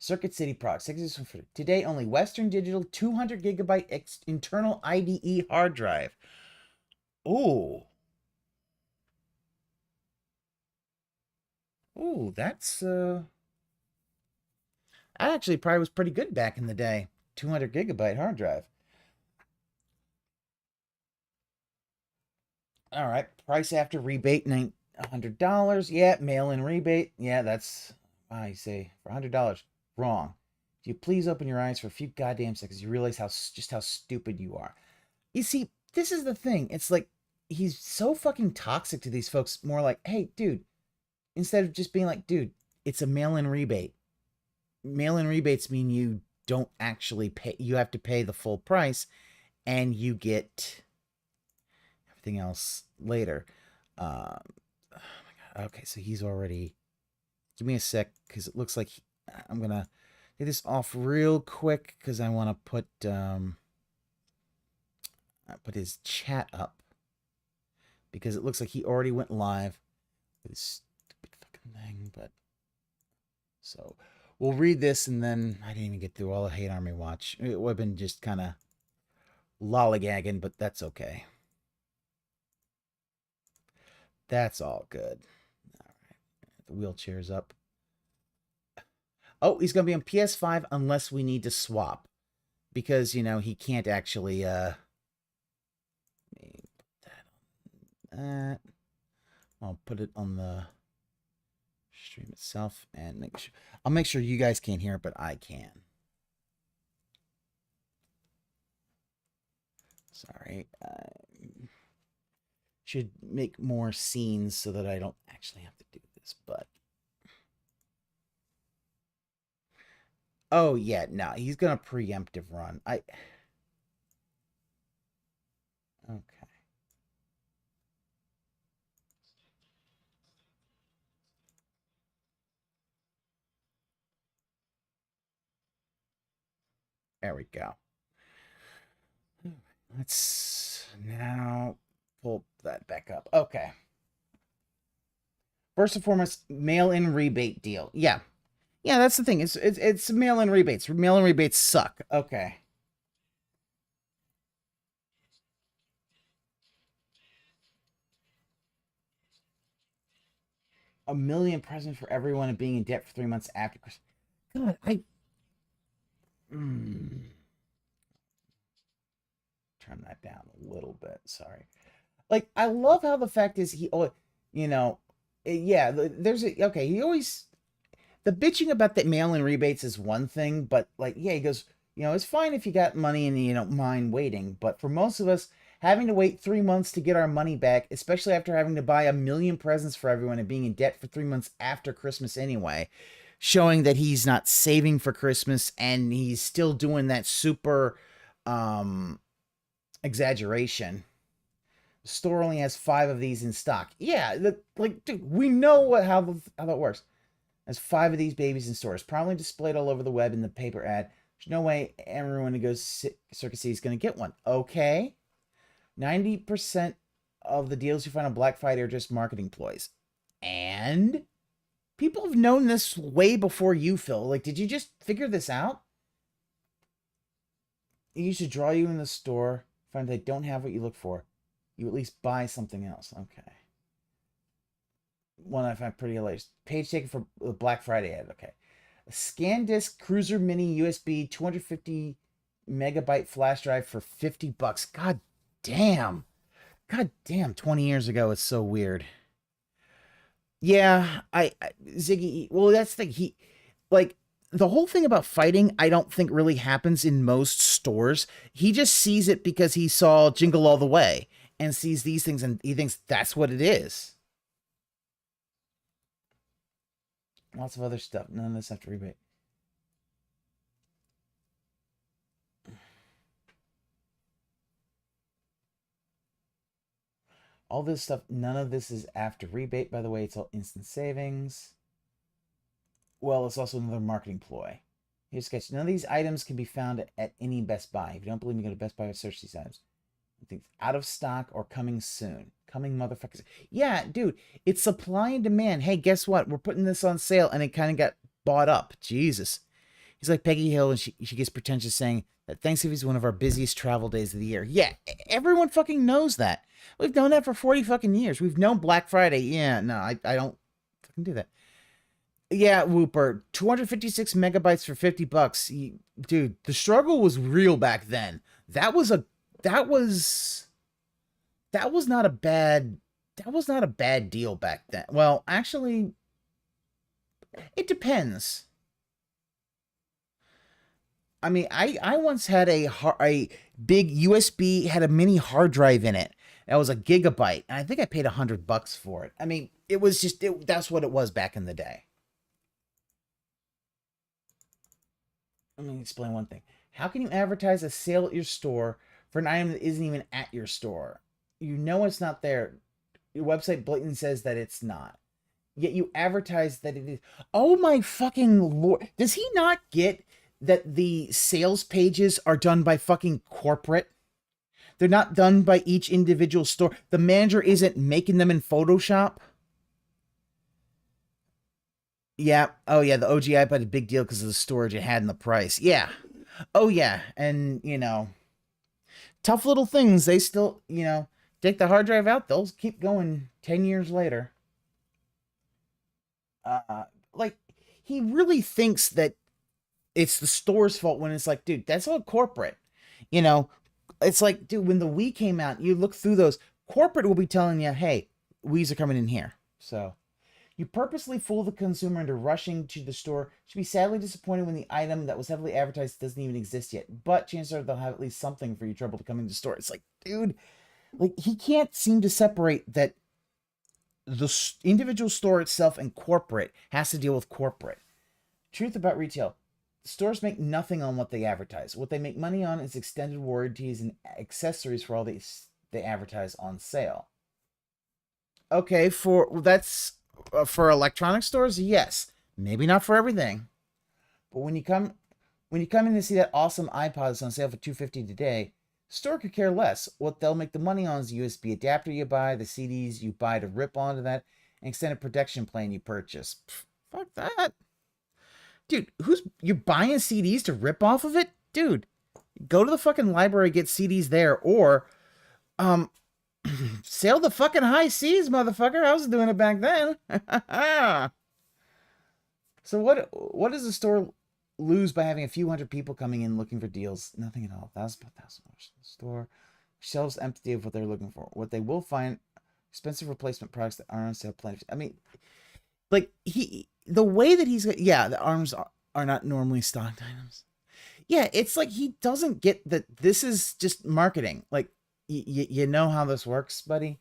Circuit City products. Today only Western Digital 200 gigabyte internal IDE hard drive. Ooh. Ooh, that's that actually probably was pretty good back in the day. 200 gigabyte hard drive. All right, price after rebate $100. Yeah, mail-in rebate. Yeah, that's I say for $100. Wrong. If you please open your eyes for a few goddamn seconds, you realize just how stupid you are. You see, this is the thing. It's like he's so fucking toxic to these folks. More like, hey, dude. Instead of just being like, dude, it's a mail-in rebate. Mail-in rebates mean you don't actually pay. You have to pay the full price, and you get everything else later. Oh my God. Okay, so he's already. Give me a sec, because it looks like I'm gonna get this off real quick because I want to put his chat up because it looks like he already went live with his stupid fucking thing. But so we'll read this, and then I didn't even get through all the Hate Army Watch. It would have been just kind of lollygagging, but that's okay. That's all good. All right, the wheelchair's up. Oh, he's going to be on PS5 unless we need to swap. Because, you know, he can't actually, let me put that on that. I'll put it on the stream itself and make sure. I'll make sure you guys can't hear it, but I can. Sorry. Should make more scenes so that I don't actually have to do this, but. Oh, yeah, no, he's going to preemptive run. Okay. There we go. Let's now pull that back up. Okay. First and foremost, mail-in rebate deal. Yeah. Yeah, that's the thing. It's mail-in rebates. Mail-in rebates suck. Okay. $1 million presents for everyone and being in debt for 3 months after Christmas. God, turn that down a little bit. Sorry. Like, I love how the fact is he, you know, yeah, there's a, okay, he always, the bitching about the mail-in rebates is one thing, but like, yeah, he goes, you know, it's fine if you got money and you don't mind waiting, but for most of us, having to wait 3 months to get our money back, especially after having to buy 1 million presents for everyone and being in debt for 3 months after Christmas anyway, showing that he's not saving for Christmas and he's still doing that super exaggeration. The store only has 5 of these in stock. Yeah, like, dude, we know how that works. There's 5 of these babies in stores, probably displayed all over the web in the paper ad. There's no way everyone who goes Circus C is going to get one. Okay. 90% of the deals you find on Black Friday are just marketing ploys. And people have known this way before you, Phil. Like, did you just figure this out? It used to draw you in the store, find they don't have what you look for. You at least buy something else. Okay. One I find pretty hilarious. Page taken for the Black Friday ad. Okay. A SanDisk Cruiser Mini USB 250 megabyte flash drive for $50. God damn. God damn, 20 years ago, it's so weird. Yeah, Ziggy, well, that's the thing. He, like, the whole thing about fighting, I don't think really happens in most stores. He just sees it because he saw Jingle All the Way and sees these things and he thinks that's what it is. Lots of other stuff. None of this after rebate. All this stuff, none of this is after rebate, by the way. It's all instant savings. Well, it's also another marketing ploy. Here's a sketch. None of these items can be found at any Best Buy. If you don't believe me, go to Best Buy and search these items. I think it's out of stock or coming soon. Coming motherfuckers. Yeah, dude, it's supply and demand. Hey, guess what? We're putting this on sale, and it kind of got bought up. Jesus. He's like Peggy Hill, and she gets pretentious saying that Thanksgiving is one of our busiest travel days of the year. Yeah, everyone fucking knows that. We've known that for 40 fucking years. We've known Black Friday. Yeah, no, I don't fucking do that. Yeah, Whooper, 256 megabytes for $50. Dude, the struggle was real back then. That was not a bad deal back then. Well, actually, it depends. I mean, I once had a big USB, had a mini hard drive in it. That was a gigabyte, and I think I paid $100 for it. I mean, it was just that's what it was back in the day. Let me explain one thing. How can you advertise a sale at your store for an item that isn't even at your store? You know it's not there. Your website blatantly says that it's not. Yet you advertise that it is. Oh my fucking Lord. Does he not get that the sales pages are done by fucking corporate? They're not done by each individual store. The manager isn't making them in Photoshop. Yeah. Oh, yeah. The OG iPad had a big deal because of the storage it had and the price. Yeah. Oh, yeah. And, you know, tough little things. They still, you know, take the hard drive out. They'll keep going 10 years later. Like, he really thinks that it's the store's fault when it's like, dude, that's all corporate. You know, it's like, dude, when the Wii came out, you look through those, corporate will be telling you, hey, Wii's are coming in here. So you purposely fool the consumer into rushing to the store. Should be sadly disappointed when the item that was heavily advertised doesn't even exist yet. But chances are they'll have at least something for you trouble to come into the store. It's like, dude, like he can't seem to separate that the individual store itself and corporate has to deal with corporate. Truth about retail. Stores make nothing on what they advertise. What they make money on is extended warranties and accessories for all they advertise on sale. Okay, that's for electronic stores, yes. Maybe not for everything. But when you come in to see that awesome iPod that's on sale for $250 today, the store could care less. What they'll make the money on is the USB adapter you buy, the CDs you buy to rip onto that, and extended protection plan you purchase. Pff, fuck that. Dude, you're buying CDs to rip off of it? Dude, go to the fucking library, get CDs there, or sail the fucking high seas, motherfucker. I was doing it back then. So what does the store lose by having a few hundred people coming in looking for deals? Nothing at all. $1,000 the store. Shelves empty of what they're looking for. What they will find, expensive replacement products that aren't on sale. Plenty. I mean, like the way that the arms are not normally stocked items. Yeah, it's like he doesn't get that this is just marketing. Like, you know how this works, buddy?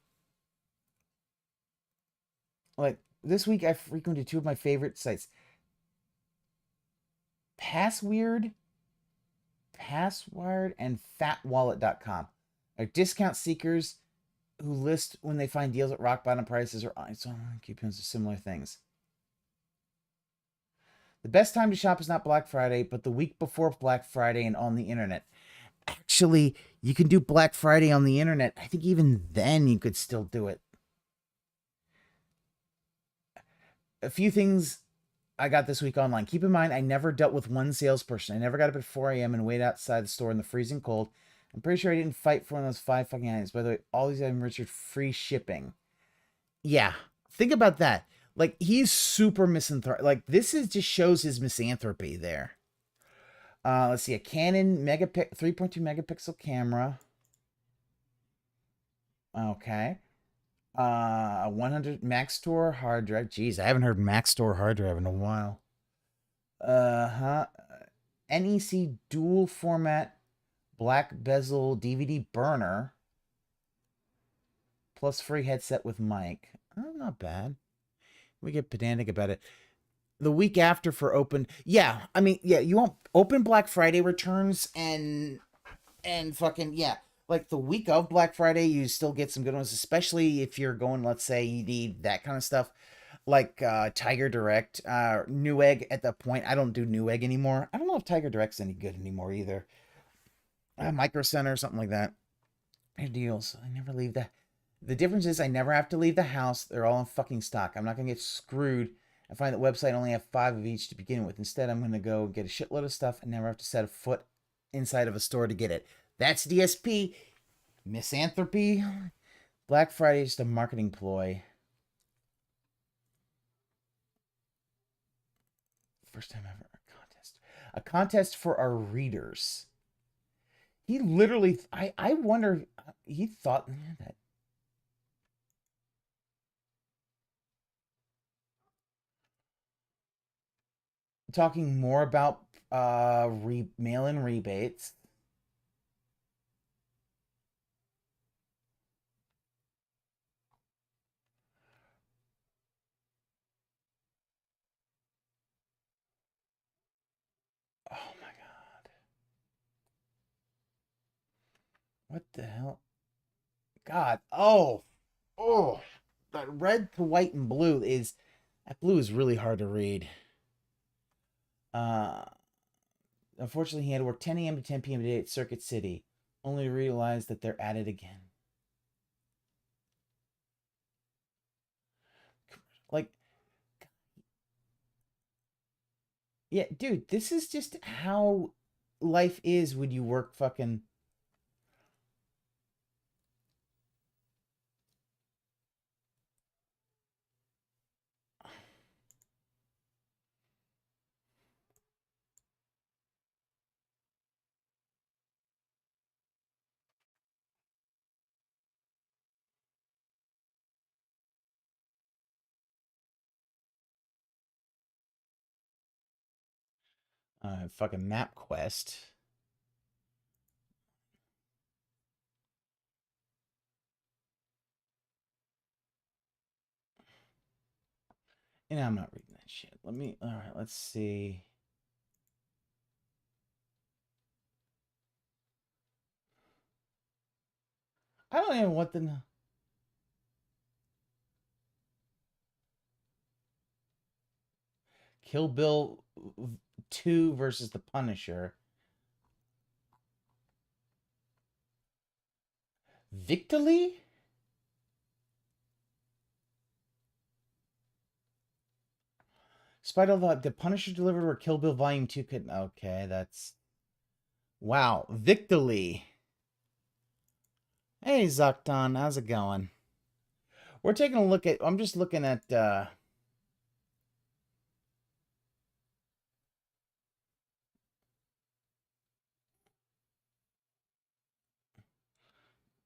Like, this week I frequented 2 of my favorite sites. Passwired, and fatwallet.com. They're discount seekers who list when they find deals at rock bottom prices or coupons or similar things. The best time to shop is not Black Friday, but the week before Black Friday and on the internet. Actually, you can do Black Friday on the internet. I think even then you could still do it. A few things I got this week online. Keep in mind, I never dealt with one salesperson. I never got up at 4 a.m. and wait outside the store in the freezing cold. I'm pretty sure I didn't fight for one of those 5 fucking items. By the way, all these items, Richard, free shipping. Yeah, think about that. Like, he's super misanthropic. Like, this is just shows his misanthropy there. Let's see, a Canon 3.2 megapixel camera. Okay. 100 Maxtor hard drive. Jeez, I haven't heard Maxtor hard drive in a while. NEC dual format black bezel DVD burner. Plus free headset with mic. Oh, not bad. We get pedantic about it. The week after for open, yeah, I mean, yeah, you won't open Black Friday returns and fucking, yeah, like the week of Black Friday, you still get some good ones, especially if you're going, let's say you need that kind of stuff, like Tiger Direct, Newegg at that point. I don't do Newegg anymore. I don't know if Tiger Direct's any good anymore either. Micro Center, something like that. Their deals. I never leave the difference is I never have to leave the house. They're all in fucking stock. I'm not going to get screwed and find that website only have 5 of each to begin with. Instead, I'm going to go get a shitload of stuff and never have to set a foot inside of a store to get it. That's DSP. Misanthropy. Black Friday is just a marketing ploy. First time ever. A contest. A contest for our readers. He literally, I wonder, he thought that. Talking more about mail-in rebates. Oh my god. What the hell? God. Oh. That red to white and blue is, that blue is really hard to read. Unfortunately, he had to work 10 a.m. to 10 p.m. today at Circuit City, only to realize that they're at it again. Like, yeah, dude, this is just how life is when you work fucking... fucking map quest. And I'm not reading that shit. All right, let's see. I don't even want the... Kill Bill 2 versus the Punisher. Victory? Despite all the Punisher delivered where Kill Bill Volume 2 could... Okay, that's... Wow. Victory. Hey, Zuckton. How's it going? We're taking a look at... I'm just looking at...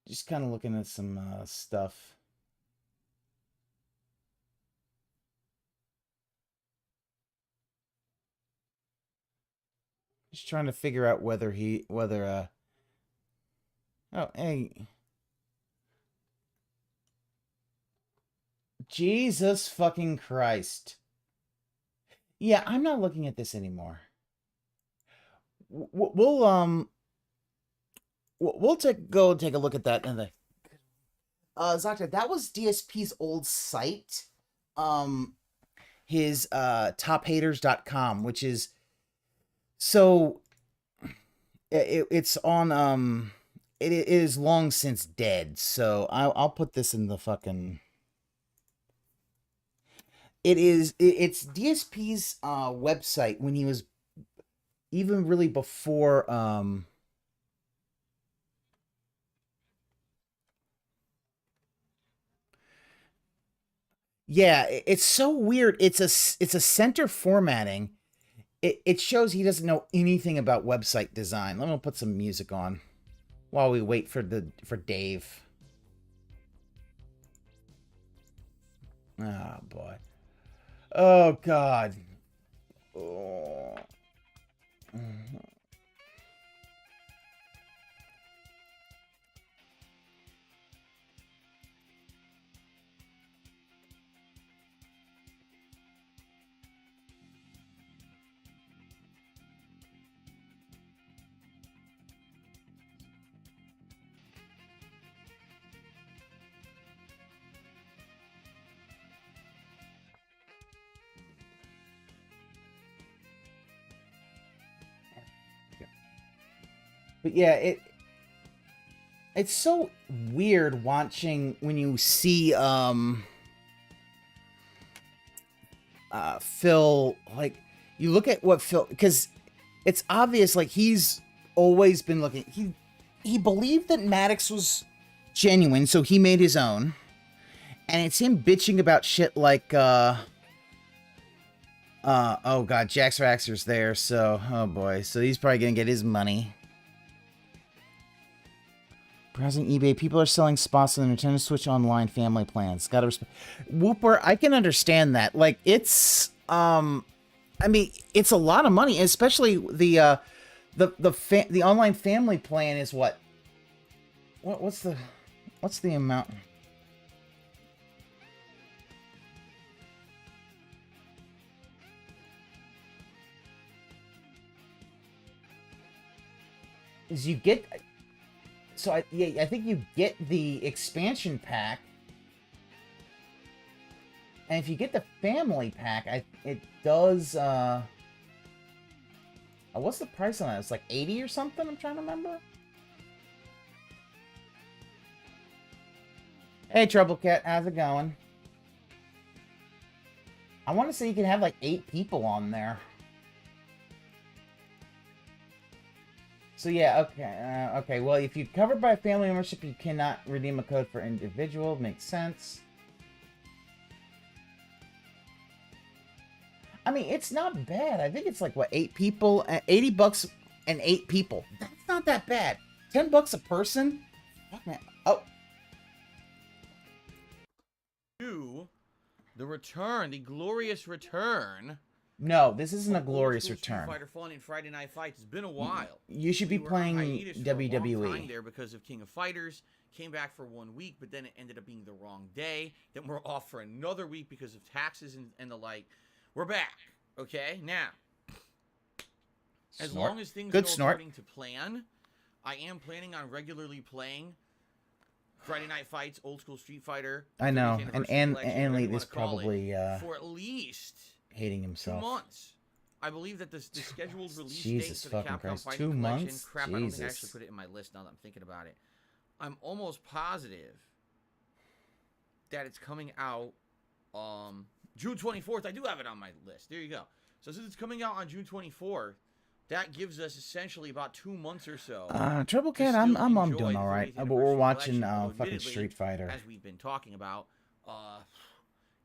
Just kind of looking at some stuff. Just trying to figure out whether oh, hey. Jesus fucking Christ. Yeah, I'm not looking at this anymore. We'll go take a look at that and Zacta, that was DSP's old site. His tophaters.com, which is so it's on it is long since dead. So I'll put this in the fucking. It's DSP's website when he was even really before yeah, it's so weird. It's a center formatting. It shows he doesn't know anything about website design. Let me put some music on while we wait for Dave. Oh boy. Oh god. Oh. But yeah, it's so weird watching when you see Phil, like you look at what Phil, because it's obvious like he's always been looking, he believed that Maddox was genuine, so he made his own. And it's him bitching about shit like oh god, Jax Raxer's there, so oh boy, so he's probably gonna get his money. Browsing eBay, people are selling spots on the Nintendo Switch Online family plans. Gotta respect. Whooper, I can understand that. Like, it's, I mean, it's a lot of money, especially the online family plan is what? What's the amount? Is you get. So I think you get the expansion pack, and if you get the family pack, it does. What's the price on that? It's like 80 or something. I'm trying to remember. Hey, Trouble Cat, how's it going? I want to say you can have like 8 people on there. So yeah, okay, okay. Well, if you're covered by family membership, you cannot redeem a code for individual. Makes sense. I mean, it's not bad. I think it's like what, 8 people, $80 and 8 people. That's not that bad. $10 a person. Fuck man. Oh. The return, the glorious return. No, this isn't a glorious return. Street Fighter Fallen in Friday Night Fights. It's been a while. You should be playing WWE. There because of King of Fighters. Came back for 1 week, but then it ended up being the wrong day. Then we're off for another week because of taxes and the like. We're back. Okay, now. As long as things go according to plan, I am planning on regularly playing Friday Night Fights, Old School Street Fighter. I know, and Anley is probably for at least hating himself. 2 months. I believe that the scheduled release Jesus date for the fucking Capcom Christ. Fighting 2 Collection. months? Crap, Jesus. I don't think I actually put it in my list now that I'm thinking about it. I'm almost positive that it's coming out June 24th. I do have it on my list. There you go. So since it's coming out on June 24th, that gives us essentially about 2 months or so. Trouble Cat, I'm doing all right. But we're watching fucking Street Fighter. As we've been talking about,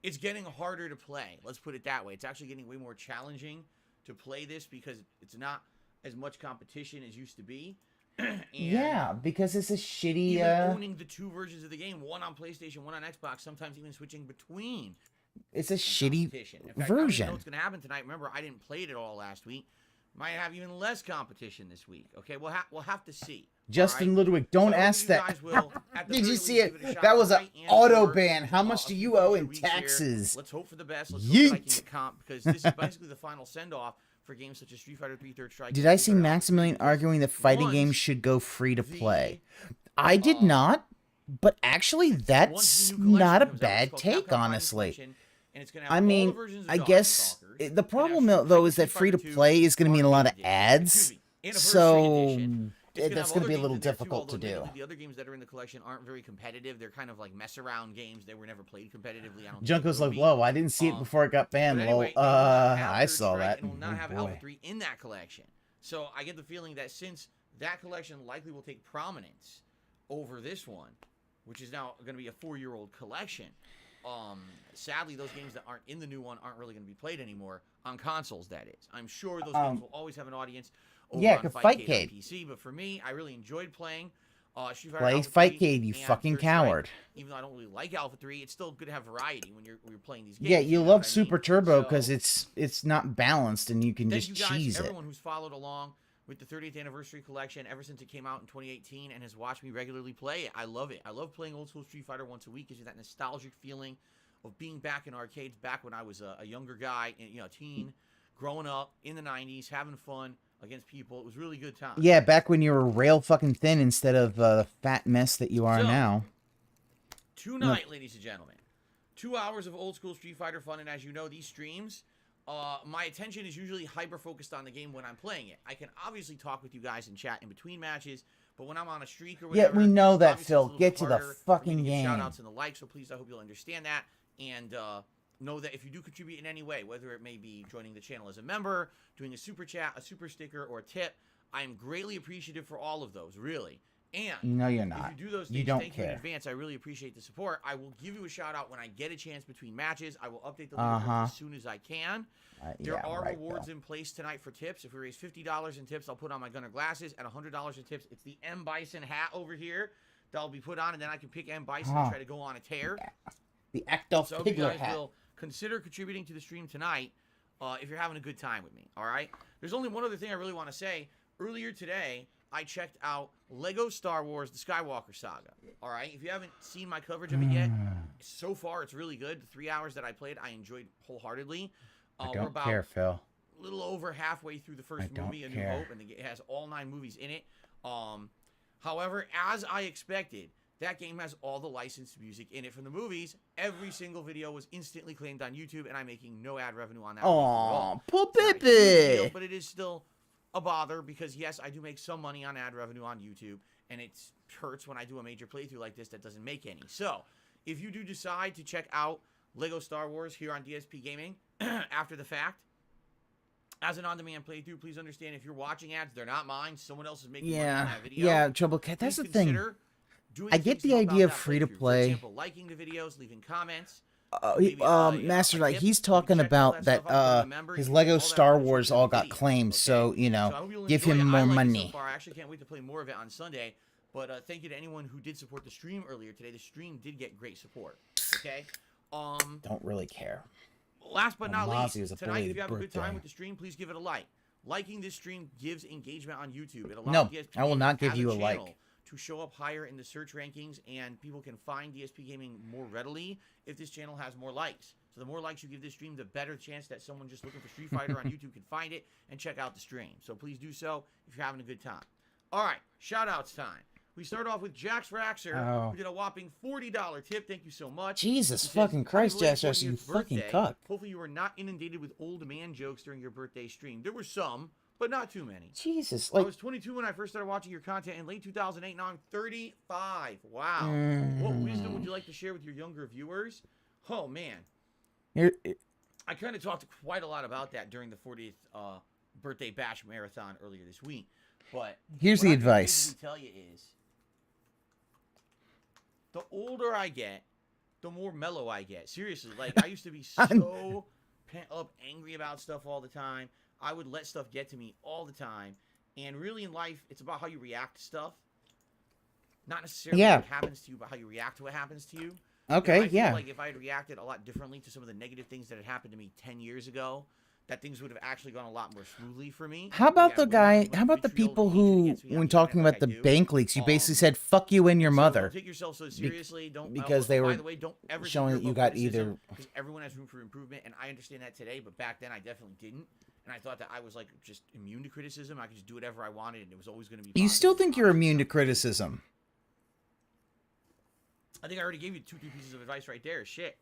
it's getting harder to play. Let's put it that way. It's actually getting way more challenging to play this because it's not as much competition as used to be. And yeah, because it's a shitty. Even owning the 2 versions of the game, one on PlayStation, one on Xbox, sometimes even switching between. It's a shitty version. I don't know what's going to happen tonight. Remember, I didn't play it at all last week. Might have even less competition this week. Okay, we'll have to see. Justin Ludwig, don't ask that. Did you see it? That was an auto ban. How much do you owe in taxes? Let's hope for the best. Let's hope that I can get comp because this is basically the final send-off for games such as Street Fighter 3 Third Strike. Did I see Maximilian arguing that fighting games should go free to play? I did not. But actually, Once that's the new collection not a comes out, it's bad called take, Capcom Prime honestly. Collection, and it's gonna have I all the mean, versions of I Dog guess Stalkers. the It's gonna have problem Street though Fighter is that 2, free to Fighter 2, play is going to mean a lot of Arcade Edition. ads, Anniversary so Edition. It's gonna that's have going to other be a games little in there, too, difficult although to do. admittedly, the other games that are in the collection aren't very competitive. They're kind of like mess around games. They were never played competitively. I don't think Junko's they will like, be. whoa, I didn't see it before it got banned. But anyway, Lol. it will not have I Third saw Strike that. and will not Oh, have boy. Alpha 3 in that collection. So I get the feeling that since that collection likely will take prominence over this one, which is now going to be a 4-year-old collection, sadly, those games that aren't in the new one aren't really going to be played anymore on consoles, that is. I'm sure those games will always have an audience over yeah, on Fightcade on PC, but for me, I really enjoyed playing Street Fighter Play Alpha 3 Fightcade, you and fucking Third Strike. coward. Even though I don't really like Alpha 3, it's still good to have variety when you're playing these games. Yeah, you know love what I Super mean? Turbo because So, it's not balanced and you can thank just you guys, cheese it. everyone who's followed along with the 30th anniversary collection ever since it came out in 2018 and has watched me regularly play it. I love it. I love playing old school Street Fighter once a week. Gives you that nostalgic feeling of being back in arcades, back when I was a younger guy, a teen, growing up in the 90s, having fun against people. It was really good time. Yeah, back when you were rail fucking thin instead of the fat mess that you are So, now. Tonight, ladies and gentlemen, 2 hours of old school Street Fighter fun, and as you know, these streams, my attention is usually hyper-focused on the game when I'm playing it. I can obviously talk with you guys in chat in between matches, but when I'm on a streak or whatever... Yeah, we know that, obviously it's a Phil. little Get to the harder for me fucking to get game. shout-outs and the like, so please, I hope you'll understand that, and know that if you do contribute in any way, whether it may be joining the channel as a member, doing a super chat, a super sticker, or a tip, I am greatly appreciative for all of those, really. And No, you're not. if you do those You things, don't thank you in care. advance. I really appreciate the support. I will give you a shout out when I get a chance between matches. I will update the leaderboard as soon as I can. There yeah, are right, rewards Phil. in place tonight for tips. If we raise $50 in tips, I'll put on my Gunner glasses. At $100 in tips, it's the M Bison hat over here that'll be put on, and then I can pick M Bison and try to go on a tear. The Acto So I hope you Piglet guys hat. will consider contributing to the stream tonight if you're having a good time with me, all right? There's only one other thing I really want to say. Earlier today, I checked out Lego Star Wars The Skywalker Saga, all right? If you haven't seen my coverage of it yet, so far it's really good. The 3 hours that I played, I enjoyed wholeheartedly. I We're don't about care, Phil. a little over halfway through the first don't movie, A New care. Hope, and it has all 9 movies in it. However, as I expected, that game has all the licensed music in it from the movies. Every single video was instantly claimed on YouTube, and I'm making no ad revenue on that. at Aw, all. poor It's not a huge deal, baby. but it is still a bother because, yes, I do make some money on ad revenue on YouTube, and it hurts when I do a major playthrough like this that doesn't make any. So, if you do decide to check out Lego Star Wars here on DSP Gaming after the fact, as an on-demand playthrough, please understand if you're watching ads, they're not mine. Someone else is making money on Yeah, that video. yeah, Trouble Cat. That's Please the thing. consider doing I get things to the help out idea of that free to playthrough. For play. example, liking the videos, leaving comments. Master, like, he's talking check all about that stuff out, that, become a member, his you can Lego do all that Star on the Wars social all got media, claimed, okay? so, you So I know, hope you'll give enjoy him it. more I like it money. So far. I actually can't wait to play more of it on Sunday. But thank you to anyone who did support the stream earlier today. The stream did get great support. Okay. Don't really care. Last but not Mozzie least, was a tonight, if belated you have a good time birthday. with the stream, please give it a like. Liking this stream gives engagement on YouTube. It allows No, DSP I will not Gaming give as you a channel like. to show up higher in the search rankings, and people can find DSP Gaming more readily if this channel has more likes. So the more likes you give this stream, the better chance that someone just looking for Street Fighter on YouTube can find it and check out the stream. So please do so if you're having a good time. All right, shout-outs time. We start off with Jax Raxer, who did a whopping $40 tip. Thank you so much. Jesus He says, fucking Christ, "Happy Jax late Raxer, you 40th fucking birthday. cuck." Hopefully you were not inundated with old man jokes during your birthday stream. There were some, but not too many. Jesus, I like, was 22 when I first started watching your content in late 2008. Now I'm 35. Wow. What wisdom would you like to share with your younger viewers? Oh, man. you're, I kind of talked quite a lot about that during the 40th birthday bash marathon earlier this week. But Here's what the I can advice. basically tell you is, the older I get, the more mellow I get. Seriously, like, I used to be so pent up, angry about stuff all the time. I would let stuff get to me all the time. And really in life, it's about how you react to stuff. Not necessarily Yeah. what happens to you, but how you react to what happens to you. okay, I feel yeah. like if I had reacted a lot differently to some of the negative things that had happened to me 10 years ago, that things would have actually gone a lot more smoothly for me. How about Yeah, the without guy, as much how about the vitriol people and hatred who, against me on when the talking internet about the like I do. bank leaks, you basically said, fuck you and your So mother. don't take yourself so seriously. Don't because they by were the way, don't ever think showing you're that you above got criticism, either- because everyone has room for improvement, and I understand that today, but back then I definitely didn't, and I thought that I was like just immune to criticism. I could just do whatever I wanted, and it was always going to be. You still positive, think you're positive immune to stuff. criticism? I think I already gave you 2-3 pieces of advice right there. Shit.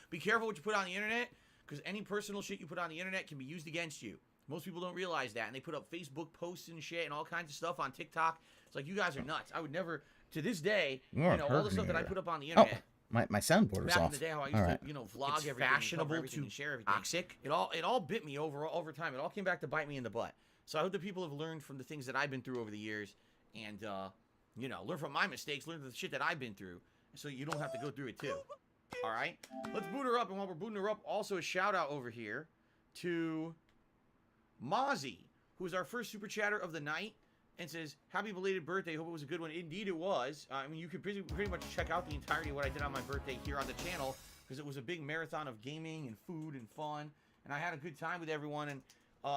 Be careful what you put on the internet, because any personal shit you put on the internet can be used against you. Most people don't realize that, and they put up Facebook posts and shit and all kinds of stuff on TikTok. It's like, you guys are nuts. I would never, to this day, all the stuff that I put up on the internet. My soundboard was back off. in the day, how I used to, vlog everything, fashionable to share everything. Toxic. It all bit me over time. It all came back to bite me in the butt. So I hope that people have learned from the things that I've been through over the years, and learn from my mistakes, learn from the shit that I've been through, so you don't have to go through it too. All right, let's boot her up, and while we're booting her up, also a shout out over here to Mozzie, who is our first super chatter of the night, and says, happy belated birthday, hope it was a good one. Indeed it was. I mean, you could pretty much check out the entirety of what I did on my birthday here on the channel, because it was a big marathon of gaming and food and fun, and I had a good time with everyone, and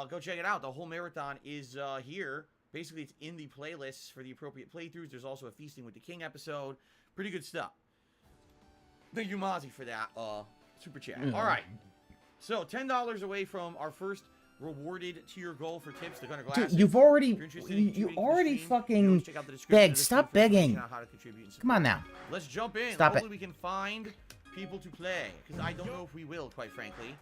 go check it out. The whole marathon is here. Basically, it's in the playlists for the appropriate playthroughs. There's also a Feasting with the King episode. Pretty good stuff. Thank you, Mozzie, for that super chat. All right. So, $10 away from our first rewarded tier goal for tips, the Gunner Glasses. Dude, you already fucking begged. Stop begging. Come on now. Let's jump in. Stop Hopefully it. we can find people to play, because I don't know if we will, quite frankly.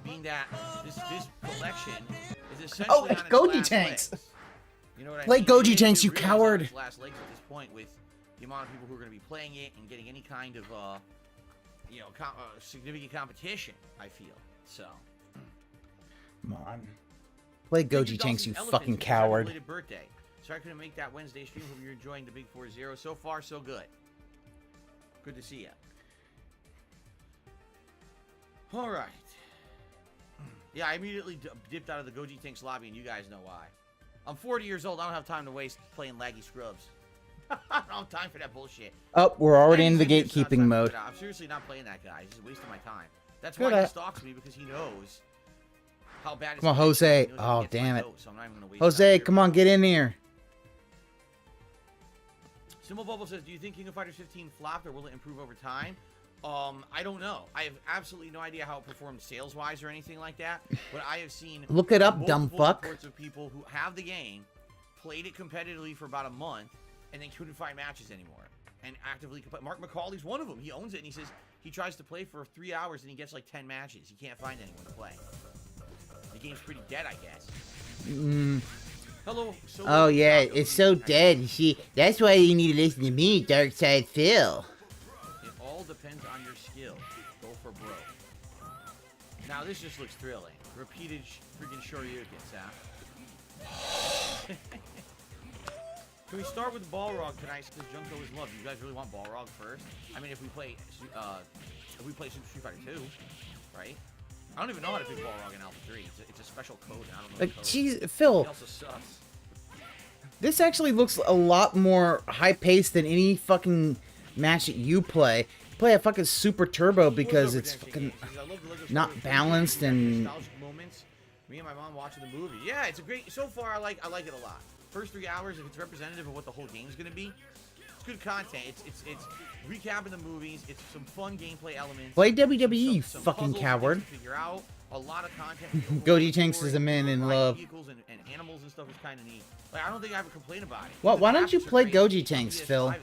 Being that this collection is essentially Oh, it's on its last Gojitenks. legs. You know what I Play mean? Gojitenks, you It really is on coward. its last legs at this point, with the amount of people who are going to be playing it and getting any kind of significant competition, I feel. So Come on. Play Gojitenks, you fucking coward. Birthday. Sorry I couldn't make that Wednesday stream. Hope you're enjoying the Big 4-0. So far, so good. Good to see you. All right. Yeah, I immediately dipped out of the Gojitenks lobby, and you guys know why. I'm 40 years old. I don't have time to waste playing laggy scrubs. I don't have time for that bullshit. Oh, we're already in the It's not gatekeeping time mode. for that. I'm seriously not playing that guy. He's just wasting my time. That's why he stalks me, because he knows how bad. Come on, Jose. Oh, damn it. Jose, come on, get in here. Symbol Bubble says, do you think King of Fighters 15 flopped, or will it improve over time? I don't know. I have absolutely no idea how it performed sales-wise or anything like that. But I have seen Look it up, dumb fuck. reports of people who have the game, played it competitively for about a month, and then couldn't find matches anymore. And actively, Mark McCauley's one of them. He owns it, and he says he tries to play for 3 hours, and he gets like 10 matches. He can't find anyone to play. The game's pretty dead, I guess. Hello. Oh yeah, it's so dead. You see, that's why you need to listen to me, Dark Side Phil. It all depends on your skill. Go for broke. Now this just looks thrilling. Repeated freaking shoryukens, huh? Can we start with Balrog tonight? Because Junko is loved. You guys really want Balrog first? I mean, if we play Super Street Fighter 2, right? I don't even know how to pick Balrog in Alpha 3. It's a special code, and I don't know the Like, code. jeez, Phil. It also sucks. This actually looks a lot more high-paced than any fucking match that you play. You play a fucking Super Turbo because it's fucking not balanced and... Nostalgic moments. Me and my mom watching the movie. Yeah, it's a great... So far, I like it a lot. First 3 hours, if it's representative of what the whole game's going to be, it's good content. It's recapping the movies. It's some fun gameplay elements. Play WWE, you some fucking puzzles coward. to figure out. A lot of content. Gojitenks is a man in love. Vehicles and animals and stuff is kind of neat. Like, I don't think I have a complaint about it. Well, why don't you The graphics are play great. Gojitenks, PS5 Phil? is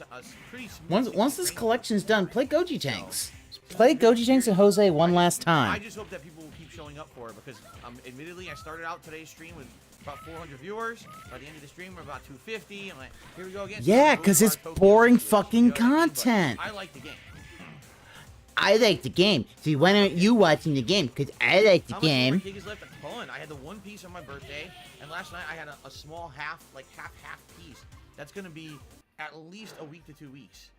a pretty smooth Once this game. collection's done, play Gojitenks. Play Gojitenks and Jose one last I time. just hope that people will keep showing up for it, because admittedly I started out today's stream with about 400 viewers. By the end of the stream we're about 250. I'm like, here we go again. Yeah, because it's boring fucking You know what I mean? But content. I like the game. I like the game. See, why aren't you watching the game? Because I like the How much more game. cake is left? A ton. I had the one piece on my birthday, and last night I had a small half piece. That's gonna be at least a week to 2 weeks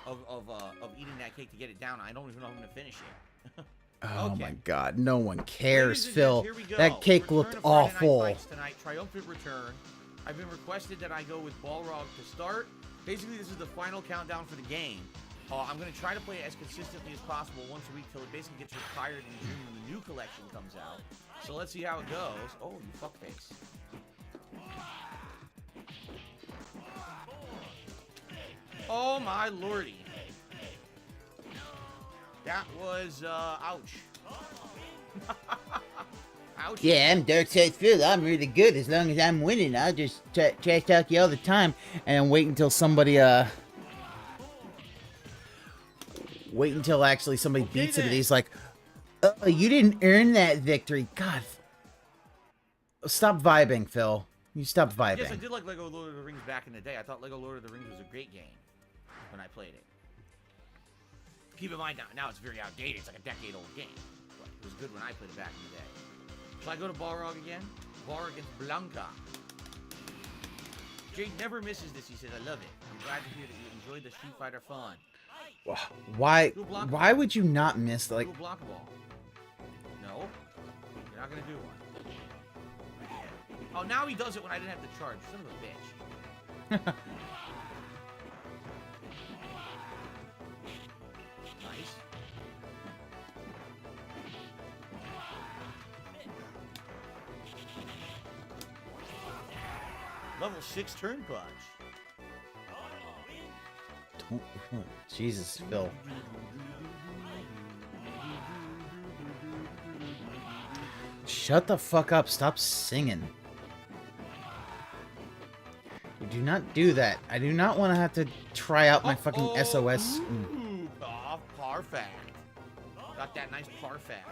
of eating that cake to get it down. I don't even know if I'm gonna finish it. Oh Okay. my god, no one cares, Ladies and Phil. gents, here we go. That cake Return looked of Friday Night awful. Fights tonight, triumphant return. I've been requested that I go with Balrog to start. Basically, this is the final countdown for the game. I'm going to try to play it as consistently as possible once a week till it basically gets retired in June when the new collection comes out. So let's see how it goes. Oh, you fuckface. Oh my lordy. That was, ouch. Ouch. Yeah, I'm Dark Side Phil. I'm really good. As long as I'm winning, I'll just trash talk you all the time and wait until somebody wait until actually somebody beats him and he's like, "Oh, you didn't earn that victory." God. Stop vibing, Phil. You stop vibing. Yes, I did like Lego Lord of the Rings back in the day. I thought Lego Lord of the Rings was a great game when I played it. Keep in mind now it's very outdated. It's like a decade-old game. But it was good when I played it back in the day. Shall I go to Balrog again? Balrog against Blanca. Jade never misses this. He says, "I love it. I'm glad to hear that you enjoyed the Street Fighter fun." Why would you not miss, like... Do a Blanca ball. No. You're not going to do one. Oh, now he does it when I didn't have to charge. Son of a bitch. Nice. Level 6 turn punch. Jesus, Phil. Shut the fuck up. Stop singing. You do not do that. I do not want to have to try out my fucking SOS. Ooh, perfect. Got that nice perfect.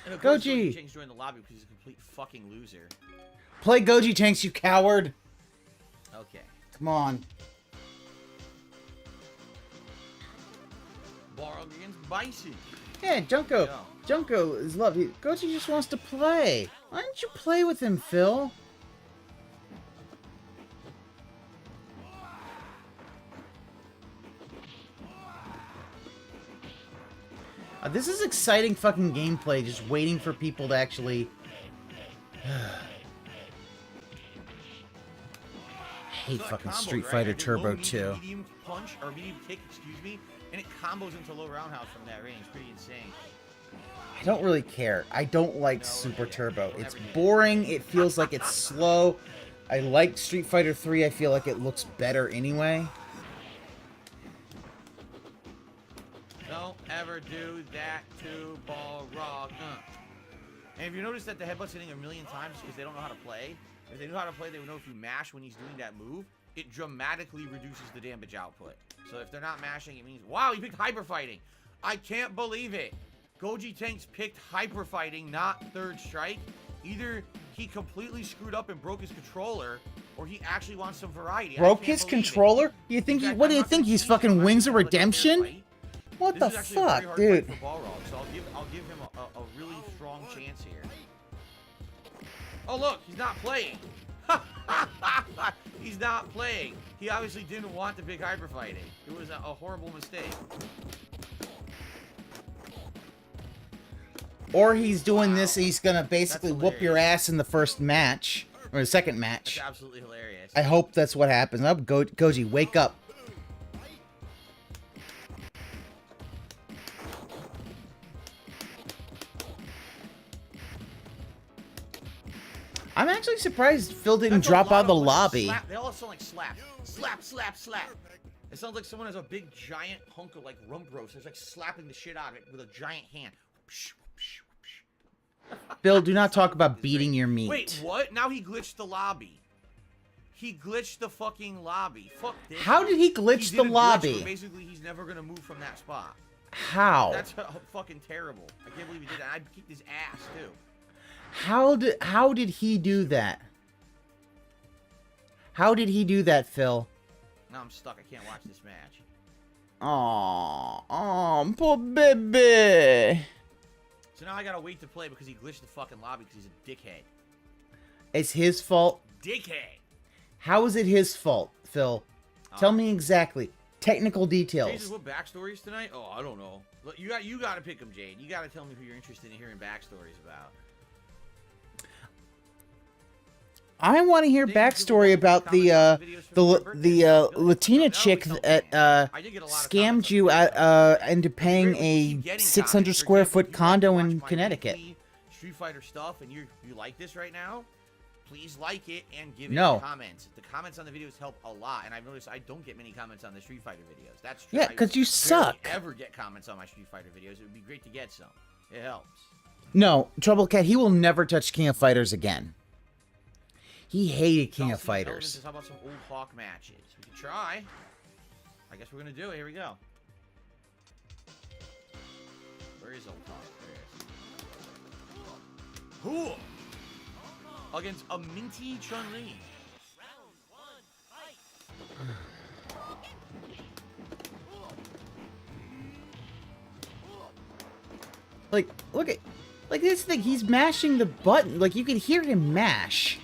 And of course, Goji! Gojitenks joined the lobby because he's a complete fucking loser. Play Gojitenks, you coward! Okay. Come on. Balrog against Bison. Yeah, Junko. Yo. Junko is lovely. Goji just wants to play. Why don't you play with him, Phil? This is exciting fucking gameplay, just waiting for people to actually... I hate So that fucking combo, Street right? Fighter I did Turbo low, 2. medium punch, or medium kick, excuse me, and it combos into low roundhouse from that range. Pretty insane. I don't really care. I don't like No, Super yeah, Turbo. don't It's ever get it. boring. It feels like it's slow. I like Street Fighter 3. I feel like it looks better anyway. Don't ever do that to Balrog. And if you notice that the headbutt's hitting a million times because they don't know how to play, if they knew how to play, they would know if you mash when he's doing that move, it dramatically reduces the damage output. So if they're not mashing, it means, wow, he picked Hyper Fighting. I can't believe it. Gojitenks picked Hyper Fighting, not Third Strike. Either he completely screwed up and broke his controller, or he actually wants some variety. Broke his controller? You think? What do you think? He's fucking Wings of Redemption? What the fuck, dude? For Balrog, so I'll give him a really strong chance here. Oh look, he's not playing. He's not playing. He obviously didn't want the big hyper fighting. It was a horrible mistake. Or he's doing this, he's gonna basically That's whoop your ass in the first match. Or the second match. That's absolutely hilarious. I hope that's what happens. Up, Goji, wake up. I'm actually surprised Phil didn't That's a drop lot out of the of lobby. slap. They all sound like slap. Slap, slap, slap. It sounds like someone has a big giant hunk of like rump roast. It's like slapping the shit out of it with a giant hand. Phil, do not talk about beating your meat. Wait, what? Now he glitched the lobby. He glitched the fucking lobby. Fuck this. How did he glitch He the did a glitch lobby? where basically, he's never gonna move from that spot. How? That's fucking terrible. I can't believe he did that. I'd kick his ass too. How did he do that? How did he do that, Phil? Now I'm stuck. I can't watch this match. Aw, poor baby. So now I gotta wait to play because he glitched the fucking lobby because he's a dickhead. It's his fault. Dickhead. How is it his fault, Phil? Tell me exactly. Technical details. Jesus, what backstories tonight? Oh, I don't know. Look, you got to pick them, Jade. You got to tell me who you're interested in hearing backstories about. I want to hear backstory about the Latina chick that scammed you into paying a 600 square foot condo in Connecticut. Street Fighter stuff, and you like this right now? please like it and give No. it comments. The comments on the videos help a lot, and I've noticed I don't get many comments on the Street Fighter videos. That's true. Yeah, because you suck. I ever get comments on my Street Fighter videos. It would be great to get some. It helps. No, Trouble Cat, he will never touch King of Fighters again. He hated King of Says, Fighters. how about some old Hawk matches? We can try. I guess we're gonna do it. Here we go. Where is old Hawk? There he is. Who? Against a minty Chun-Li. Like, look at, like this thing. He's mashing the button. Like you can hear him mash,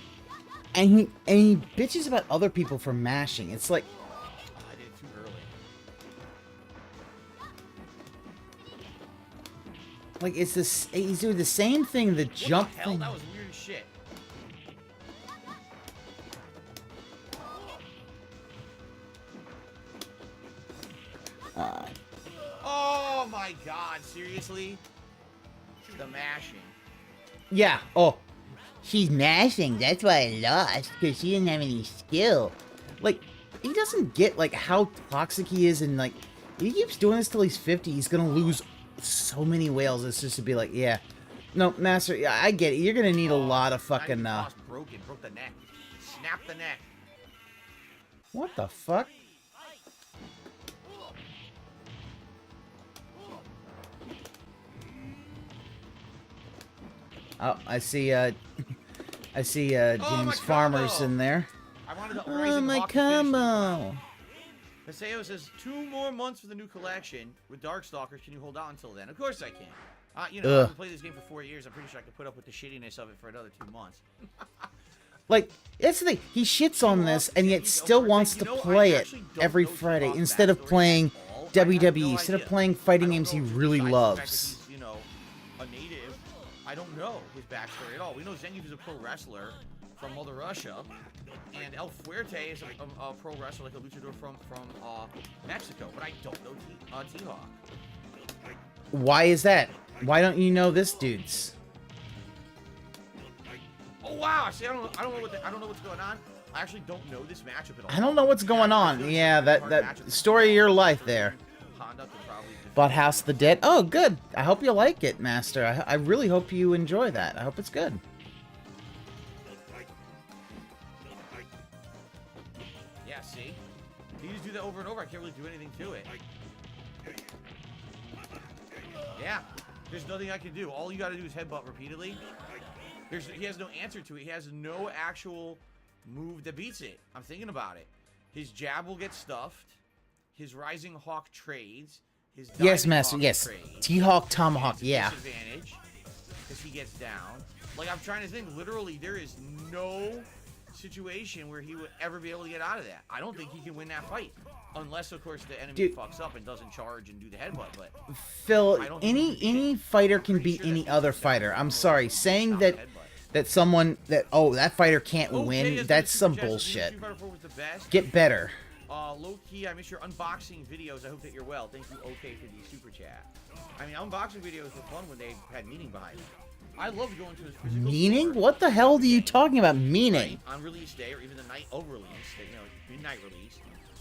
and he bitches about other people for mashing. It's like, I did it too early. like it's this. He's doing the same thing. The jump What the hell? thing. That was weird as shit. Oh my god, seriously? The mashing. Yeah. Oh, she's mashing. That's why I lost, because she didn't have any skill. Like, he doesn't get like how toxic he is, and like if he keeps doing this till he's 50, he's gonna lose so many whales. It's just to be like, yeah, no, Master. Yeah, I get it. You're gonna need a lot of fucking. Broke the neck. Snapped the neck. What the fuck? Oh, I see. I see. James Farmer's combo! in there. I wanted to Oh, Rising my Hawk to finish this combo. round. Paseo says 2 more months for the new collection with Darkstalkers. Can you hold out until then? Of course I can. You know, I've played this game for 4 years. I'm pretty sure I could put up with the shittiness of it for another 2 months. Like, that's the thing. He shits on this, and yet still wants to play it every Friday instead of playing WWE, instead of playing fighting games he really loves. He's, you know, a native. I don't know his backstory at all. We know Zangief is a pro wrestler from Mother Russia, and El Fuerte is a pro wrestler, like a luchador from Mexico. But I don't know T-Hawk. Why is that? Why don't you know this dude's? Oh wow! See, I don't know what's going on. I actually don't know this matchup at all. I don't know what's going on. Yeah, that story of your life there. Bought House of the Dead. Oh, good. I hope you like it, Master. I really hope you enjoy that. I hope it's good. Yeah, see? You just do that over and over. I can't really do anything to it. Yeah. There's nothing I can do. All you gotta do is headbutt repeatedly. He has no answer to it. He has no actual move that beats it. I'm thinking about it. His jab will get stuffed. His Rising Hawk trades. His Yes, Diving Master. Hawk Yes. trades. T-Hawk, Tomahawk. It's a Yeah. disadvantage because he gets down. Like, I'm trying to think. Literally, there is no situation where he would ever be able to get out of that. I don't think he can win that fight. Unless, of course, the enemy Dude. fucks up and doesn't charge and do the headbutt. But Phil, I don't think he can. any fighter can Pretty beat sure any that other he's fighter. down I'm for sorry. a Saying solid that headbutt. someone that fighter can't Okay, win, yes, that's Mr. some Jess, bullshit. Street Fighter 4 was the best. Get better. Low key, I miss your unboxing videos. I hope that you're well. Thank you, OK, for the super chat. I mean, unboxing videos were fun when they had meaning behind them. I loved going to the physical Meaning? store, What the hell are you game, talking about? Meaning? right, on release day or even the night of release, you know, midnight release.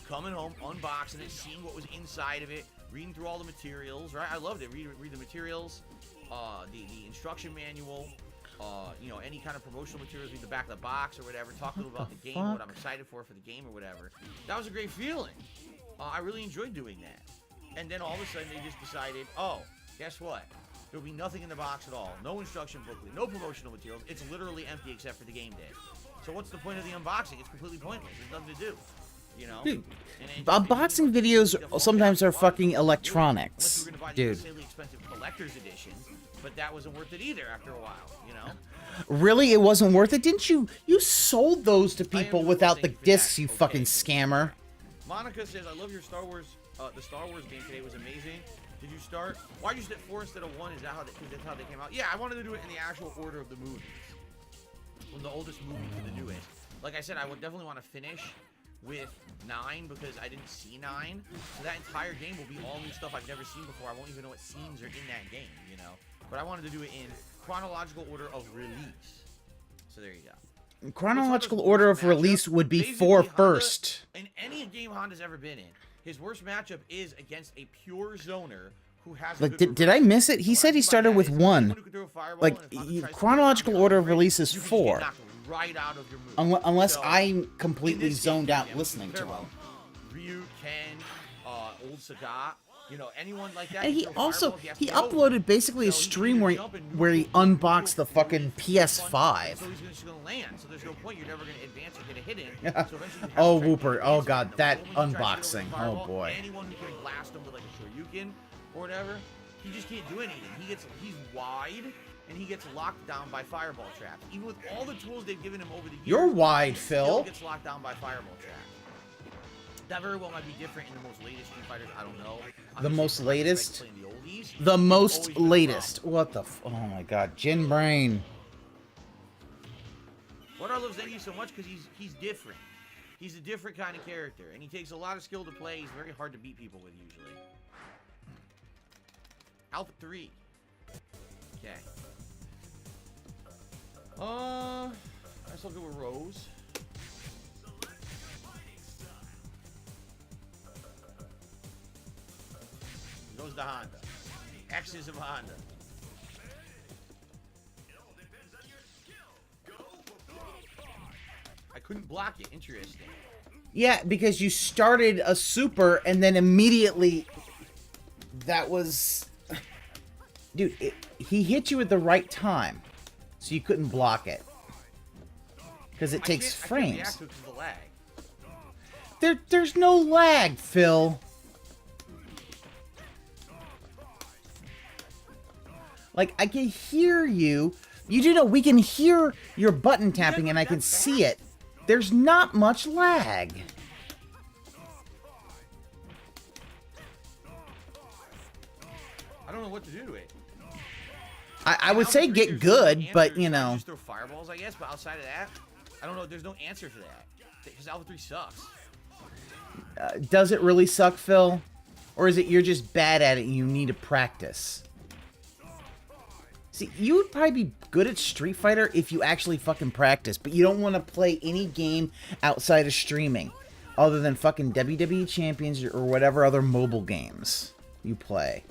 Coming home, unboxing it, seeing what was inside of it, reading through all the materials. Right, I loved it. Read the materials, the instruction manual. You know, any kind of promotional materials, read the back of the box or whatever, talk a little about the game, what I'm excited for the game or whatever. That was a great feeling. I really enjoyed doing that. And then all of a sudden they just decided, oh, guess what? There'll be nothing in the box at all. No instruction booklet, no promotional materials. It's literally empty except for the game day. So what's the point of the unboxing? It's completely pointless. There's nothing to do. You know? Dude, And it just- unboxing videos sometimes are fucking electronics, Unless you were gonna buy dude. the insanely expensive collector's edition, but that wasn't worth it either after a while, you know? Really, it wasn't worth it? Didn't you? You sold those to I am people doing without the things for discs, that. you Okay. fucking scammer. Monica says, I love your Star Wars, the Star Wars game today was amazing. Did you start? Why'd you start 4 instead of 1? Is that how that's how they came out? Yeah, I wanted to do it in the actual order of the movies. From the oldest movie to the newest. Like I said, I would definitely want to finish with 9 because I didn't see 9. So that entire game will be all new stuff I've never seen before. I won't even know what scenes are in that game, you know? But I wanted to do it in chronological order of release. So there you go. chronological order of release would be Basically, 4 Honda, first. In any game Honda's ever been in, his worst matchup is against a pure zoner who has a Like, good did I reverse. miss it? He What I said he mean by started that with is 1. anyone who can throw a fireball, Like, and if Honda tries to chronological throw it order of down, release is you can 4. get knocked right out of your move. Unless So, I'm in completely this game, zoned for out example, listening to him. farewell. Ryu, Ken, Old Sagat, you know, anyone like that. And you he throw also fireballs, has he to go. uploaded basically a So he can stream either where jump and where he neutral, unboxed the neutral, fucking punch, PS5. So he's just gonna land. So there's no point. You're never gonna advance or get a hit in. Yeah. So eventually you have Oh, to try to Whooper. get Oh, advance God, on him. that The moment he tries to unboxing. hit him with a Oh, fireball, boy. Anyone who can blast him with like a Shoryuken or whatever, he just can't do anything. He's wide and he gets locked down by fireball traps. Even with all the tools they've given him over the years, You're wide, he still Phil. gets locked down by fireball traps. That very well might be different in the most latest Street Fighters. I don't know. The most latest? Playing the oldies, The it's most always been a latest. problem. What the oh my god, Jin Brain. What I love Zengi so much because he's different. He's a different kind of character, and he takes a lot of skill to play. He's very hard to beat people with usually. Alpha 3. Okay. Let's look at Rose. Goes to Honda. X's of Honda. I couldn't block it. Interesting. Yeah, because you started a super and then immediately that was dude, he hit you at the right time. So you couldn't block it. Because it takes I can't frames. react to it 'cause of the lag. There's no lag, Phil. Like, I can hear you. You do know we can hear your button tapping and I can see it. There's not much lag. I don't know what to do to it. I would Alpha say 3, get there's good, no but answer. you know. Just throw fireballs, I guess. But outside of that, I don't know. There's no answer for that because Alpha 3 sucks. Does it really suck, Phil? Or is it you're just bad at it and you need to practice? See, you would probably be good at Street Fighter if you actually fucking practice, but you don't want to play any game outside of streaming, other than fucking WWE Champions or whatever other mobile games you play.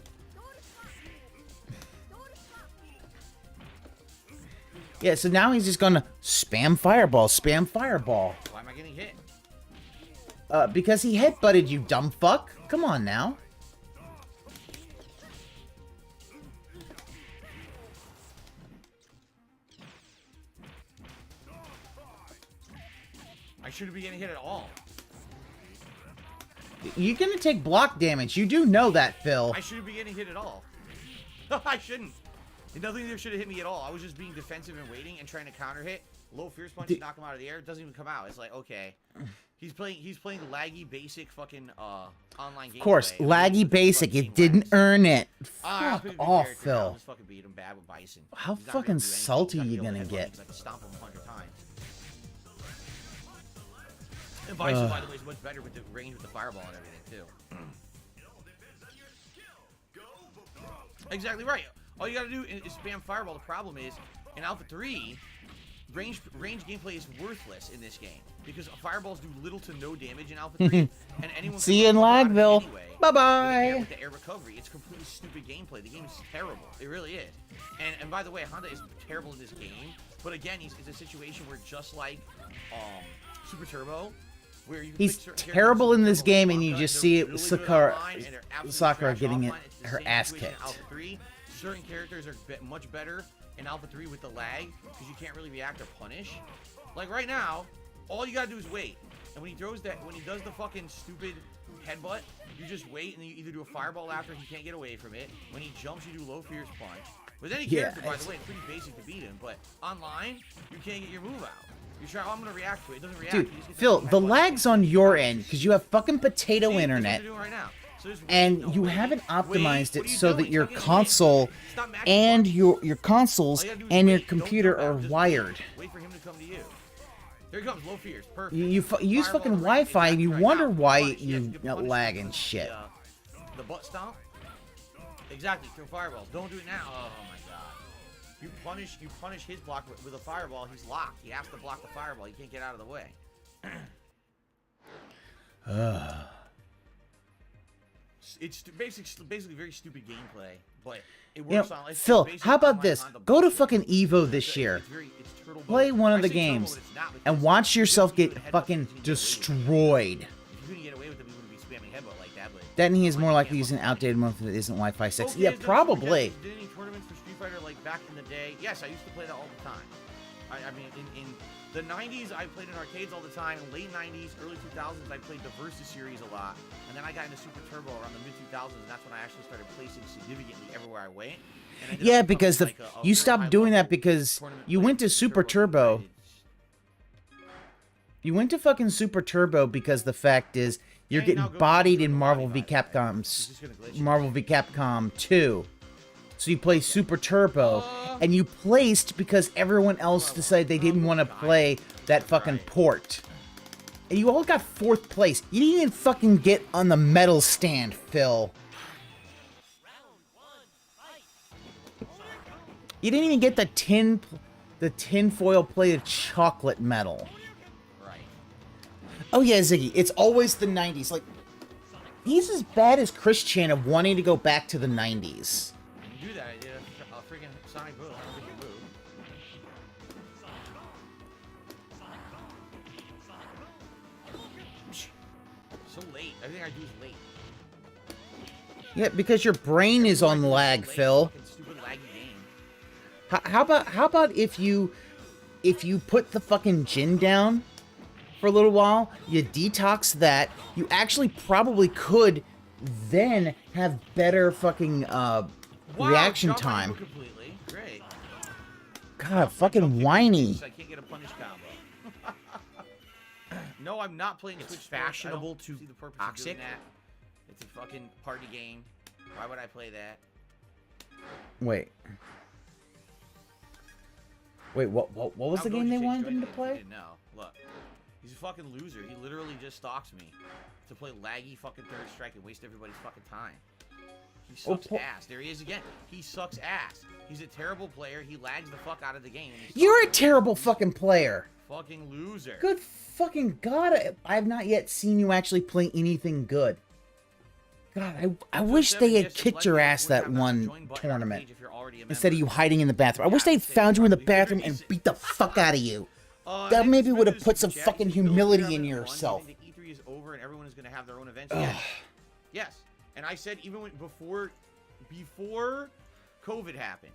Yeah, so now he's just gonna spam fireball, spam fireball. Why am I getting hit? Because he headbutted you, dumb fuck. Come on now. I shouldn't be getting hit at all. You're gonna take block damage. You do know that, Phil. I shouldn't be getting hit at all. I shouldn't. Nothing there should have hit me at all. I was just being defensive and waiting and trying to counter hit. Low fierce punch, knock him out of the air. It doesn't even come out. It's like, okay. He's playing laggy basic fucking online game. Of course, laggy basic. It didn't earn it. Fuck off, Phil. Just fucking beat him bad with Bison. How He's not fucking gonna do anything. salty He's you gotta gonna be able to get? headbutt him 'cause I can stomp him 100 times. And Bison, by the way, is much better with the range with the fireball and everything too. Exactly right. All you gotta do is spam fireball. The problem is, in Alpha 3, range gameplay is worthless in this game because fireballs do little to no damage in Alpha 3, and anyone See you in can throw them Lagville. anyway. Bye-bye. With the air recovery, it's completely stupid gameplay. The game is terrible. It really is. And by the way, Honda is terrible in this game. But again, it's a situation where just like Super Turbo, where you can He's pick certain characters terrible like in this Turbo game, and and you Blanca, just they're see it really good Sakura, online, and they're absolutely Sakura trash getting offline. It's the her same ass situation in kicked. Alpha 3. Certain characters are much better in Alpha 3 with the lag because you can't really react or punish. Like right now, all you gotta do is wait. And when he does the fucking stupid headbutt, you just wait and you either do a fireball after he can't get away from it. When he jumps, you do low fierce punch. With any character, by the way, it's pretty basic to beat him. But online, you can't get your move out. You try, oh, I'm gonna react to it. It doesn't react. Dude, You just get Phil, fucking the headbutt. lag's on your end because you have fucking potato See, that's what internet. they're doing right now. So just wait. And No, you wait. haven't Wait. optimized What it are you so doing? that your Stop getting console wait. Stop matching and buttons. your consoles All you gotta do is and your wait. Don't computer jump out, are just wired. Wait for him to come to you. Here he comes, low fierce, perfect. You use Fireball fucking range, Wi-Fi and you exactly wonder right now. why Punish, yes, you get punished lag with and shit. The butt stomp. Exactly, throw fireballs. Don't do it now. Oh my god. You punish his block with a fireball. He's locked. He has to block the fireball. He can't get out of the way. It's basically very stupid gameplay, but it works on. It's Phil, basically how about online this? Honda Go to bullshit. fucking Evo this year. It's turtle Play mode. one of I the say turtle games mode, it's not, because and watch you yourself couldn't get do the headbutt, fucking you couldn't get away with it. destroyed. If you couldn't get away with it, we wouldn't be spamming headbutt like that. But Then he is more likely to use an outdated mode that isn't Wi-Fi 6. Okay, Yeah, is there probably. Did any tournaments for Street Fighter like back in the day? Yes, I used to play that all the time. I mean, in the 90s, I played in arcades all the time. In late 90s, early 2000s, I played the Versus series a lot. And then I got into Super Turbo around the mid-2000s, and that's when I actually started placing significantly everywhere I went. And I ended Yeah, up becoming, because like, a you very stopped doing that high-level because tournament you player went to in Super Turbo. United. You went to fucking Super Turbo because the fact is you're Hey, now getting go to bodied Super in Turbo Marvel body, v. by the way. Capcom's It's just gonna glitch. Marvel v. Capcom 2. So you play Super Turbo, and you placed because everyone else decided they didn't want to play that fucking port. And you all got 4th place. You didn't even fucking get on the medal stand, Phil. You didn't even get the tinfoil plated chocolate medal. Right. Oh yeah, Ziggy, it's always the 90s. Like, he's as bad as Christian of wanting to go back to the 90s. You do that, I did a freaking Sonic Boom. I don't think you move. So late. Everything I do is late. Yeah, because your brain is on lag, Late, Phil. fucking stupid laggy game. How about if you put the fucking gin down for a little while, you detox that, you actually probably could then have better fucking Wow, reaction dropped my time. input completely. Great. God, fucking whiny. I can't get a punish combo. No, I'm not playing Switch. Fashionable to see the purpose of doing that. It's a fucking party game. Why would I play that? Wait, what was the game they wanted him to play? No, look, he's a fucking loser. He literally just stalks me to play laggy fucking third strike and waste everybody's fucking time. He sucks ass. There he is again. He sucks ass. He's a terrible player. He lags the fuck out of the game. And You're a terrible fucking player. fucking loser. Good fucking God, I've not yet seen you actually play anything good. God, I wish they had kicked your ass that one tournament instead of you hiding in the bathroom. I wish they'd found you in the bathroom and beat the fuck out of you. That maybe would have put some fucking humility in yourself. The E3 is over and everyone is going to have their own events. Yes. Yes. And I said even when before COVID happened,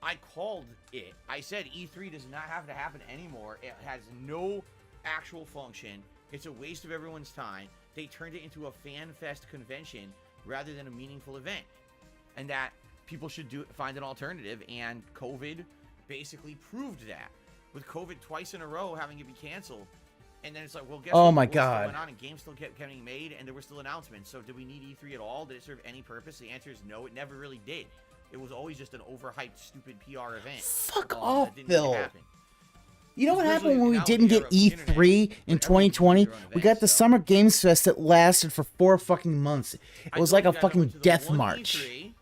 I called it. I said E3 does not have to happen anymore. It has no actual function. It's a waste of everyone's time. They turned it into a fan fest convention rather than a meaningful event. And that people should find an alternative, and COVID basically proved that. With COVID twice in a row having it be canceled, and then it's like, well, guess Oh what? my What was God. going on, and games still kept getting made, and there were still announcements. So did we need E3 at all? Did it serve any purpose? The answer is no, it never really did. It was always just an overhyped, stupid PR event. Fuck off, that didn't need to Phil. happen. You know what Especially happened when we now didn't with get the era of E3 in internet, when 2020? everyone can do We their own got the events, so. Summer Games Fest that lasted for 4 fucking months. It I was told like you a guys I fucking went to the death one march. E3,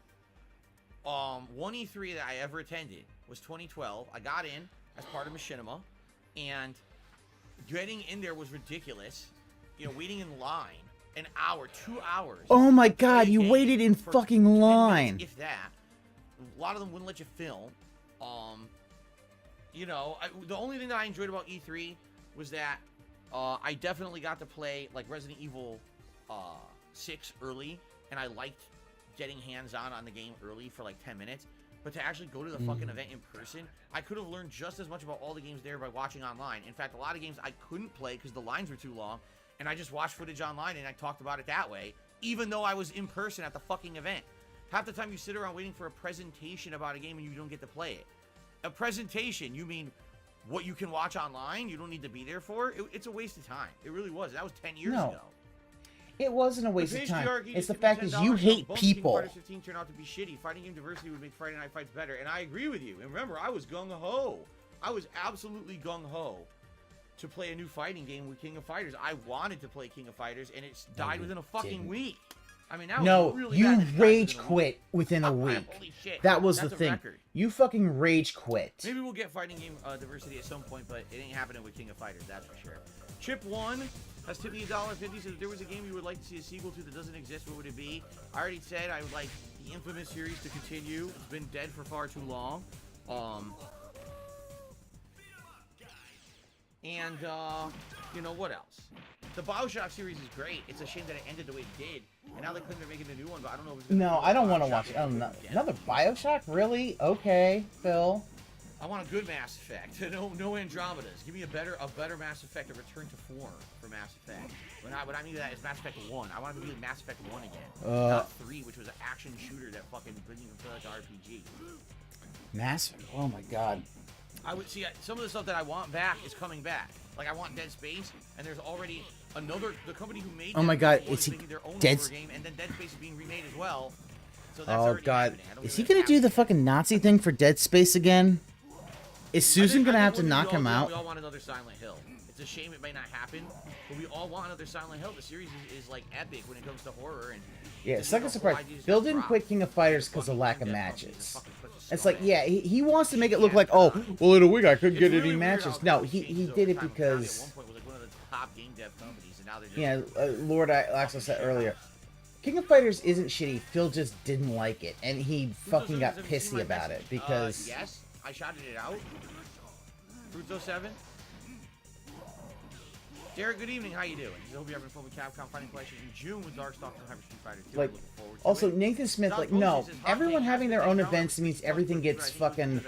one E3 that I ever attended was 2012. I got in as part of Machinima, and getting in there was ridiculous. You know, waiting in line an hour, 2 hours. Oh my to play God, a you game waited in for fucking 10 minutes, line. if that. A lot of them wouldn't let you film. You know, the only thing that I enjoyed about E3 was that I definitely got to play like Resident Evil 6 early, and I liked getting hands-on on the game early for like 10 minutes. But to actually go to the fucking event in person, I could have learned just as much about all the games there by watching online. In fact, a lot of games I couldn't play because the lines were too long, and I just watched footage online and I talked about it that way, even though I was in person at the fucking event. Half the time you sit around waiting for a presentation about a game and you don't get to play it. A presentation, you mean what you can watch online? You don't need to be there for? It's a waste of time. It really was. That was 10 years ago. It wasn't a waste The of time. patriarchy It's just the gives me fact is $10 you so hate both King people. Fighters 15 turned out to be shitty. Fighting game diversity would make Friday Night Fights better, and I agree with you. And remember, I was gung-ho. I was absolutely gung-ho to play a new fighting game with King of Fighters. I wanted to play King of Fighters, and it died within a fucking week. I mean, that was No, really you bad that rage in a week. quit within a week. Holy shit. That was That's the a thing. record. You fucking rage quit. Maybe we'll get fighting game diversity at some point, but it ain't happening with King of Fighters, that's for sure. Chip 1 has tipped me $1.50, says if there was a game you would like to see a sequel to that doesn't exist, what would it be? I already said I would like the Infamous series to continue. It's been dead for far too long. And, you know, what else? The BioShock series is great. It's a shame that it ended the way it did. And now they claim they're making a new one, but I don't know if it's No, I don't want to watch it. Another Bioshock? Really? Okay, Phil. I want a good Mass Effect. No Andromedas. Give me a better Mass Effect, a return to form for Mass Effect. What I mean by that is Mass Effect 1. I want it to be like Mass Effect 1 again. Not 3, which was an action shooter that fucking didn't even feel like an RPG. Mass? Oh my god. I would see some of the stuff that I want back is coming back. Like I want Dead Space, and there's already the company who made. Oh my god, is he making their own Dead? horror game, and then Dead Space is being remade as well. So that's Oh already god, happening. is he gonna do the fucking Nazi thing for Dead Space again? Is Susan gonna have to knock him out? We all want another Silent Hill. It's a shame it may not happen, but we all want another Silent Hill. The series is like epic when it comes to horror and. Yeah, it's like a surprise. Bill didn't quit King of Fighters because of lack of matches. It's like, yeah, he wants to make it look like, oh, well, in a week I couldn't get any matches. No, he did it because, yeah, Lord Axel said earlier, King of Fighters isn't shitty. Phil just didn't like it, and he fucking got pissy about it because. Yes, I shouted it out. Fruito 7. Derek, good evening. How you doing? I hope you're having fun with Capcom Fighting Collection in June with Darkstalkers and Hyper Street Fighter 2. Like, also Nathan Smith, like, no, everyone having their own events means everything gets fucking.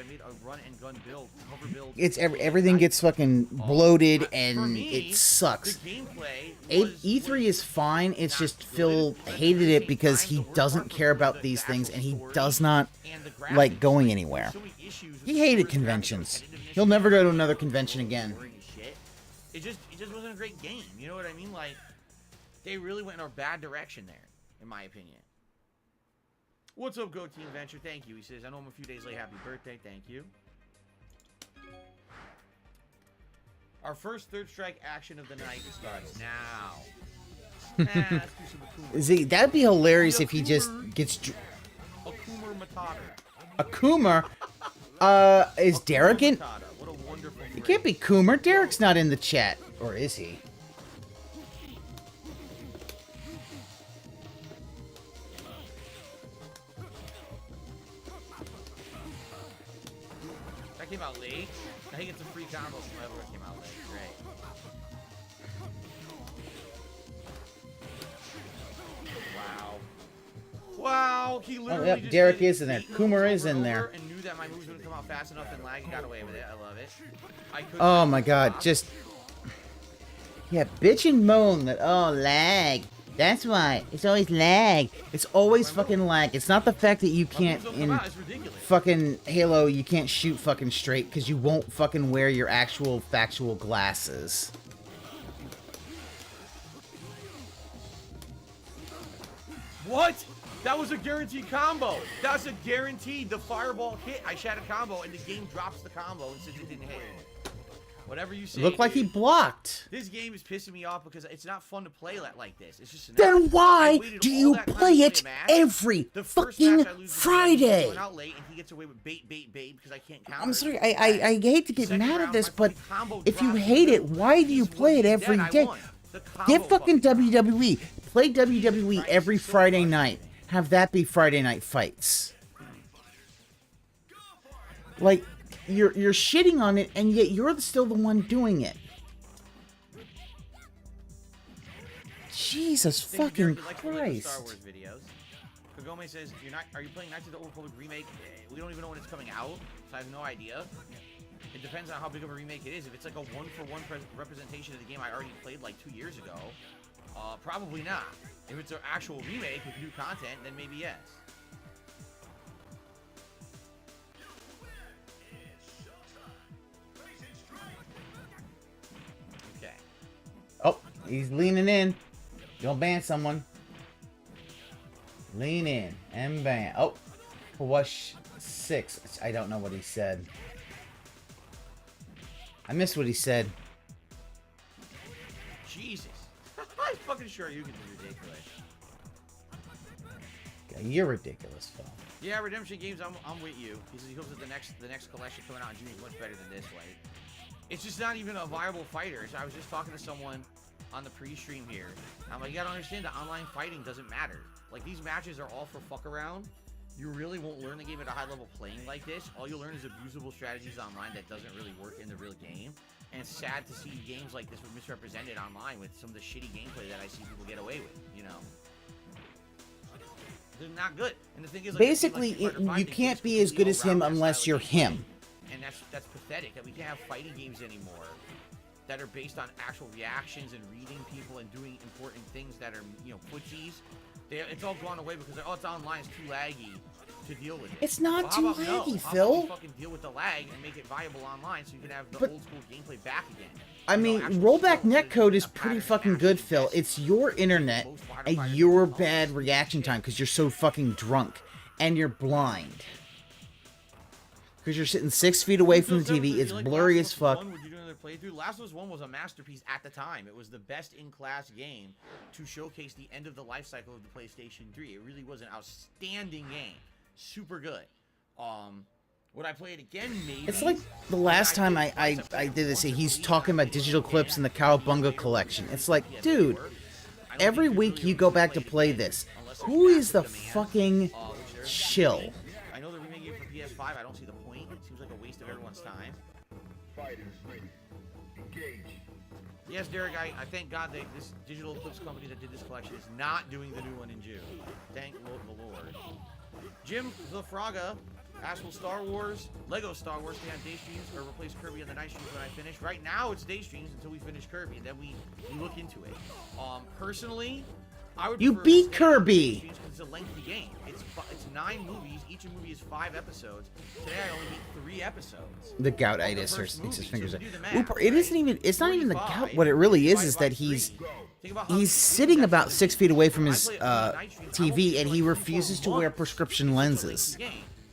It's everything gets fucking bloated and it sucks. E3 is fine. It's just Phil hated it because he doesn't care about these things and he does not like going anywhere. He hated conventions. He'll never go to another convention again. It just wasn't a great game. You know what I mean? Like, they really went in a bad direction there, in my opinion. What's up, Go Team Venture? Thank you. He says, I know I'm a few days late. Happy birthday. Thank you. Our first Third Strike action of the night starts now. Let's do some Akuma. That'd be hilarious if he just gets. Akuma Matata. Akuma? Is Derek in? What a wonderful It can't be Coomer. Derek's not in the chat. Or is he? That came out late. I think it's a free combo from whoever it came out late. Great. Wow, he literally yep, just Derek did is in there. eight Coomer moves is in over there. and knew that my moves wouldn't come out fast enough and lag and got away with it. I love it. I couldn't Oh my god, just. Yeah, bitch and moan that, oh, lag. That's why. It's always lag. It's always fucking lag. It's not the fact that you can't, in fucking Halo, you can't shoot fucking straight because you won't fucking wear your actual factual glasses. What? That was a guaranteed combo. That's a guaranteed. The fireball hit. I shot a combo, and the game drops the combo and says it didn't hit. Whatever you say. Looked like he blocked. This game is pissing me off because it's not fun to play like this. It's just. Then why do you play it every fucking Friday? Out late and he gets away with bait because I can't counter. I'm sorry, I hate to get mad at this, but if you hate it, why do you play it every day? Get fucking WWE. Play WWE every Friday night. Have that be Friday night fights. Like, you're shitting on it, and yet you're still the one doing it. Jesus fucking Christ. Star Wars videos. Kagome says, are you playing Knights of the Old Republic remake? We don't even know when it's coming out, so I have no idea. It depends on how big of a remake it is. If it's like a one-for-one representation of the game I already played like 2 years ago, probably not. If it's an actual remake with new content, then maybe yes. Okay. Oh, he's leaning in. Don't ban someone. Lean in and ban. Oh, Wash 6. I don't know what he said. I missed what he said. Jesus. I'm fucking sure you can be ridiculous. You're ridiculous, Phil. Yeah, Redemption Games, I'm with you. He hopes that the next collection coming out in June is much better than this. Like, it's just not even a viable fighter. So I was just talking to someone on the pre-stream here. I'm like, you gotta understand that online fighting doesn't matter. Like, these matches are all for fuck around. You really won't learn the game at a high level playing like this. All you'll learn is abusable strategies online that doesn't really work in the real game. And it's sad to see games like this were misrepresented online with some of the shitty gameplay that I see people get away with, you know? They're not good. And the thing is, like, basically, you can't be as good as him unless you're him. And that's pathetic that we can't have fighting games anymore that are based on actual reactions and reading people and doing important things that are, you know, footsies. It's all gone away because, oh, it's online, it's too laggy to deal with it. It's not too laggy, How Phil. about we fucking deal with the lag and make it viable online so you can have the old school gameplay back again? I mean, rollback netcode is pretty fucking good, Phil. It's your internet and your bad reaction time because you're so fucking drunk and you're blind. Because you're sitting 6 feet away from the TV, it's blurry as fuck. Would you do another playthrough? Last of Us 1 was a masterpiece at the time. It was the best in-class game to showcase the end of the life cycle of the PlayStation 3. It really was an outstanding game. Super good. Would I play it again? Maybe. It's like the last time I did this, he's talking about digital clips in the Cowabunga collection. It's like, dude, every week you go back to play this. Who is the fucking shill? I know they're remaking it for PS5. I don't see the point. It seems like a waste of everyone's time. Yes, Derek, I thank God that this digital clips company that did this collection is not doing the new one in June. Thank the Lord. Jim the Frogga asked, will Star Wars, Lego Star Wars stay on day streams or replace Kirby on the night streams when I finish? Right now, it's day streams until we finish Kirby, and then we look into it. Personally, I would. You beat Kirby. It's a lengthy game. It's 9 movies. Each movie is 5 episodes. Today I only beat 3 episodes. The goutitis or sticks his fingers in. Math, It isn't even. It's not even the gout. What it really is that he's sitting about 6 feet away from his TV and he refuses to wear prescription lenses.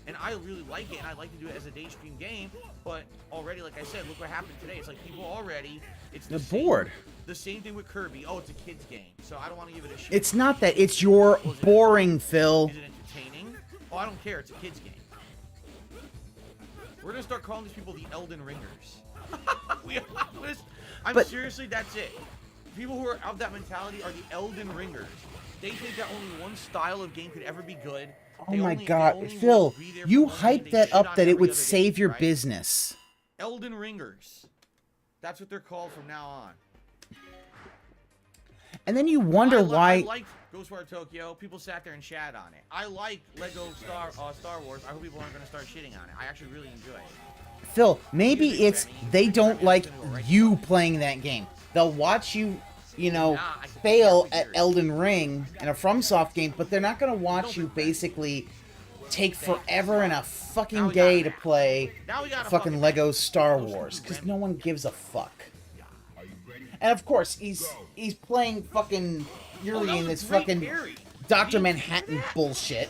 And I really like it, and I like to do it as a day stream game. But already, like I said, look what happened today. It's like people already. They're bored. The same thing with Kirby. Oh, it's a kid's game, so I don't want to give it a shit. It's not that. It's your boring, Phil. Is it entertaining? Oh, I don't care. It's a kid's game. We're gonna start calling these people the Elden Ringers. Seriously, that's it. People who are of that mentality are the Elden Ringers. They think that only one style of game could ever be good. Oh my God, Phil, you hyped that up that it would save your business. Elden Ringers. That's what they're called from now on. And then you wonder why. I liked Ghostwire Tokyo. People sat there and chat on it. I like Lego Star Wars. I hope people aren't going to start shitting on it. I actually really enjoy it. Phil, maybe it's they don't like you playing that game. They'll watch you, you know, fail at Elden Ring and a FromSoft game, but they're not going to watch you basically take forever and a fucking day to play fucking Lego Star Wars, because no one gives a fuck. And of course, he's playing fucking Yuri in this fucking Dr. Manhattan bullshit.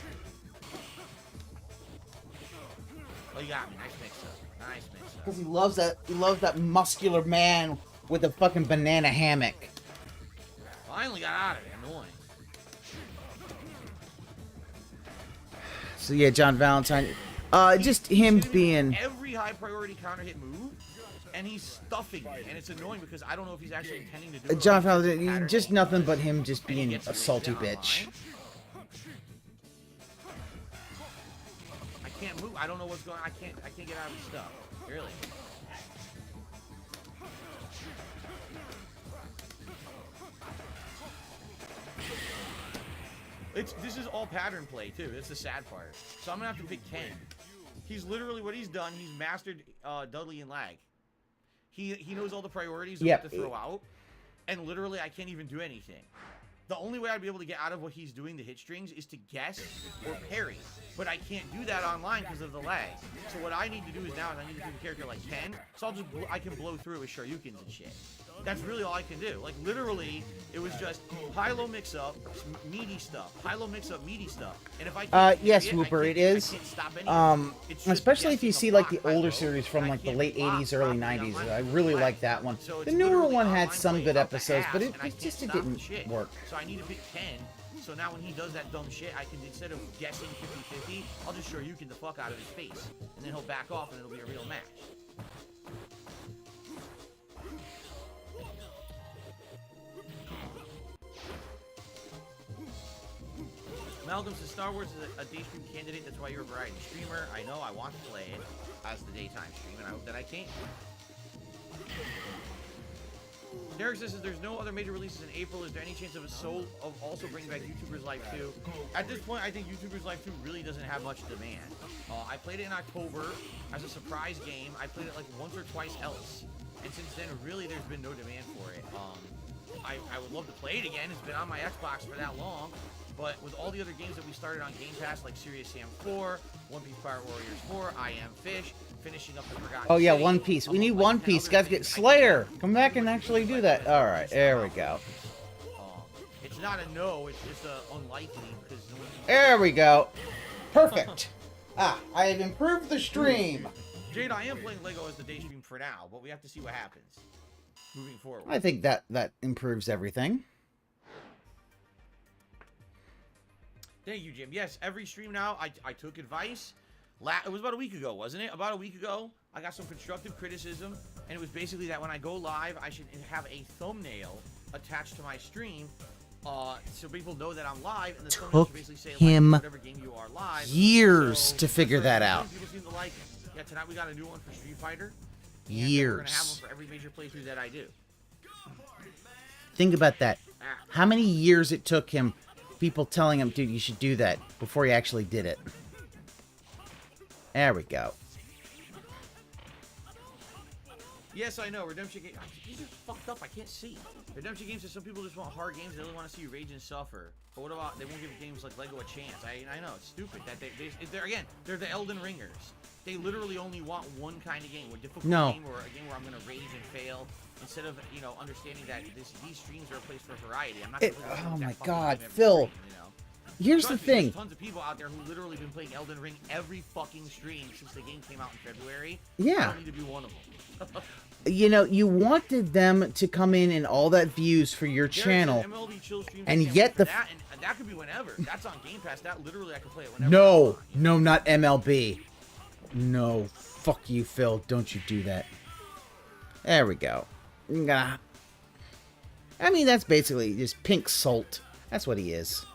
Oh, you got me. Nice mix-up. Nice mix-up. Because he loves that muscular man with a fucking banana hammock. Finally got out of it. Annoying. So yeah, John Valentine, just him being every high priority counter hit move, and he's stuffing me, and it's annoying because I don't know if he's actually intending to do it. John Valentine, just nothing but him just being a salty bitch. I can't move. I don't know what's going on. I can't get out of the stuff. Really. This is all pattern play too. That's the sad part. So I'm gonna have to pick Ken. He's literally what he's done. He's mastered Dudley and Lag. He knows all the priorities of what to throw out, and literally I can't even do anything. The only way I'd be able to get out of what he's doing, the hit strings, is to guess or parry. But I can't do that online because of the lag. So what I need to do is now I need to do a character like Ken. So I can blow through with Shoryukens and shit. That's really all I can do. Like, literally, it was just high-low mix-up, meaty stuff. High-low mix-up, meaty stuff. And if I can't yes, Blooper, it is. Especially if you see, like, the older series from, like, the late 80s, early 90s. I really like that one. The newer one had some good episodes, but it just didn't work. So I need to pick Ken So now when he does that dumb shit, I can, instead of guessing 50-50, I'll just Shoryuken the fuck out of his face. And then he'll back off and it'll be a real match. Malcolm says Star Wars is a day stream candidate. That's why you're a variety streamer. I know. I want to play it as the daytime stream, and I hope that I can. Derek says there's no other major releases in April. Is there any chance of also bringing back YouTubers Live 2? At this point, I think YouTubers Live 2 really doesn't have much demand. I played it in October as a surprise game. I played it like once or twice else, and since then, really, there's been no demand for it. I would love to play it again. It's been on my Xbox for that long. But with all the other games that we started on Game Pass, like Serious Sam 4, One Piece Fire Warriors 4, I Am Fish, finishing up the Forgotten Oh yeah, City, One Piece. We need like One 10 Piece. other Guys, get things, Slayer. Come back and actually do that. All right, there we go. It's not a no. It's just unlikely because no one. There we go. Perfect. I have improved the stream. Jade, I am playing Lego as the day stream for now, but we have to see what happens moving forward. I think that improves everything. Thank you, Jim. Yes, every stream now, I took advice. It was about a week ago, wasn't it? About a week ago, I got some constructive criticism, and it was basically that when I go live, I should have a thumbnail attached to my stream, so people know that I'm live, and the thumbnail should basically say, him like, whatever game you are live. years to figure that out. People seem to like it. Yeah, tonight we got a new one for Street Fighter. And Years. we're gonna have one for every major playthrough that I do. Think about that. How many years it took him, people telling him, dude, you should do that, before he actually did it. There we go. Yes, I know. Redemption games. These are fucked up. I can't see. Redemption games. Some people just want hard games. They really want to see you rage and suffer. But what about they won't give games like Lego a chance? I know it's stupid that they're the Elden Ringers. They literally only want one kind of game, a difficult game or a game where I'm gonna rage and fail. Instead of understanding that these streams are a place for variety. I'm not. Oh my God, Phil. Here's the thing. There's tons of people out there who literally been playing Elden Ring every fucking stream since the game came out in February. Yeah. I don't need to be one of them. You wanted them to come in and all that views for your channel, and yet that could be whenever. That's on Game Pass. That literally I can play it whenever. No, not MLB. No, fuck you, Phil. Don't you do that. There we go. I mean, that's basically just pink salt. That's what he is.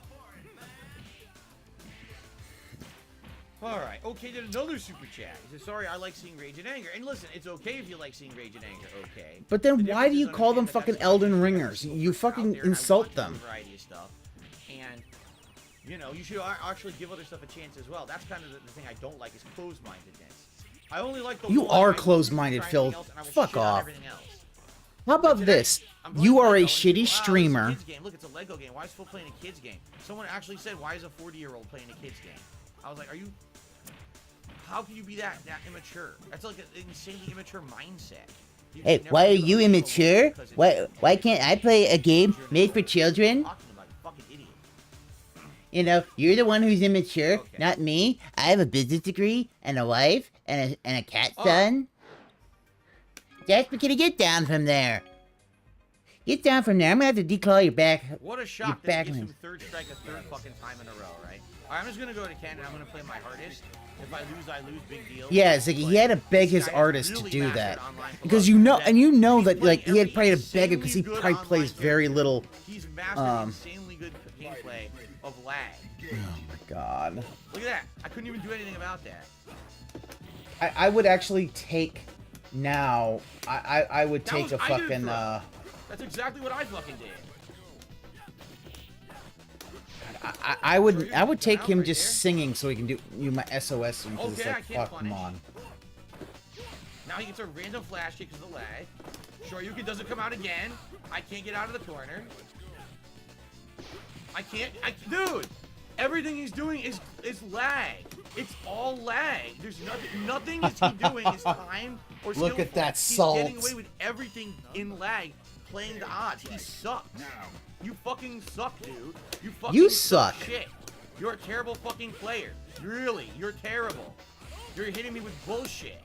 Alright, okay, did another super chat. He says, sorry, I like seeing rage and anger. And listen, it's okay if you like seeing rage and anger, okay? But then why do you call them fucking Elden Ringers? You fucking insult them. Variety of stuff. And, you should actually give other stuff a chance as well. That's kind of the thing I don't like is closed-mindedness. I only like the You are closed-minded, Phil. Fuck off. How about this? You are a shitty streamer. Look, it's a Lego game. Why is Phil playing a kid's game? Someone actually said, why is a 40-year-old playing a kid's game? I was like, how can you be that immature? That's like an insanely immature mindset. Hey, why are you immature? Why can't I play a game made for children? You're the one who's immature, not me. I have a business degree and a wife and a cat son. Jasper, can you get down from there? Get down from there. I'm gonna have to declaw your back. What a shock that he gives him third strike a third fucking time in a row, right? Alright, I'm just gonna go to Ken and I'm gonna play my hardest. If I lose, big deal. Yeah, it's like he had to beg his artist to do that. Because you know that like he had probably to beg him because he probably plays very little. He's mastered insanely good gameplay of lag. Oh my God. Look at that. I couldn't even do anything about that. I would actually take now. I would take a fucking That's exactly what I fucking did. I would take him just singing so he can do my SOS and Okay, it's like, fuck, come on. Now he gets a random flash kick because of the lag. Shoryuken doesn't come out again. I can't get out of the corner. Dude, everything he's doing is lag. It's all lag. There's nothing is he doing is time or skill. Look at that He's salt. getting away with everything in lag, playing the odds. He sucks. You fucking suck, dude. You suck. Shit. You're a terrible fucking player. Really, you're terrible. You're hitting me with bullshit.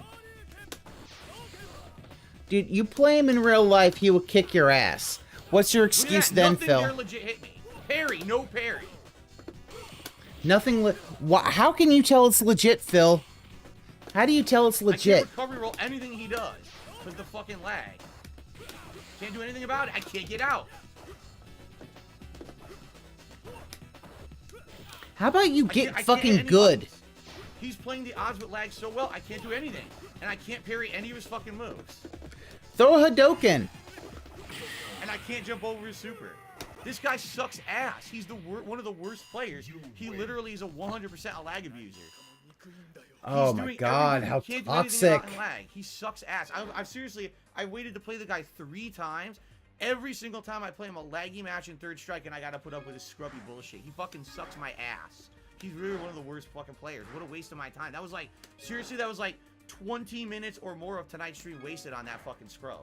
Dude, you play him in real life, he will kick your ass. What's your excuse then, Nothing Phil? there legit hit me. Parry, no parry. Nothing. How can you tell it's legit, Phil? How do you tell it's legit? I can't recovery roll anything he does with the fucking lag. Can't do anything about it. I can't get out. How about you get I can't fucking hit good? odds. He's playing the odds with lag so well, I can't do anything. And I can't parry any of his fucking moves. Throw a Hadoken. And I can't jump over his super. This guy sucks ass. He's the one of the worst players. He literally is a 100% a lag abuser. Oh my god, how toxic. He sucks ass. I seriously, I waited to play the guy 3 times. Every single time I play him a laggy match in third strike, and I gotta put up with his scrubby bullshit. He fucking sucks my ass. He's really one of the worst fucking players. What a waste of my time. That was like, seriously, that was like 20 minutes or more of tonight's stream wasted on that fucking scrub.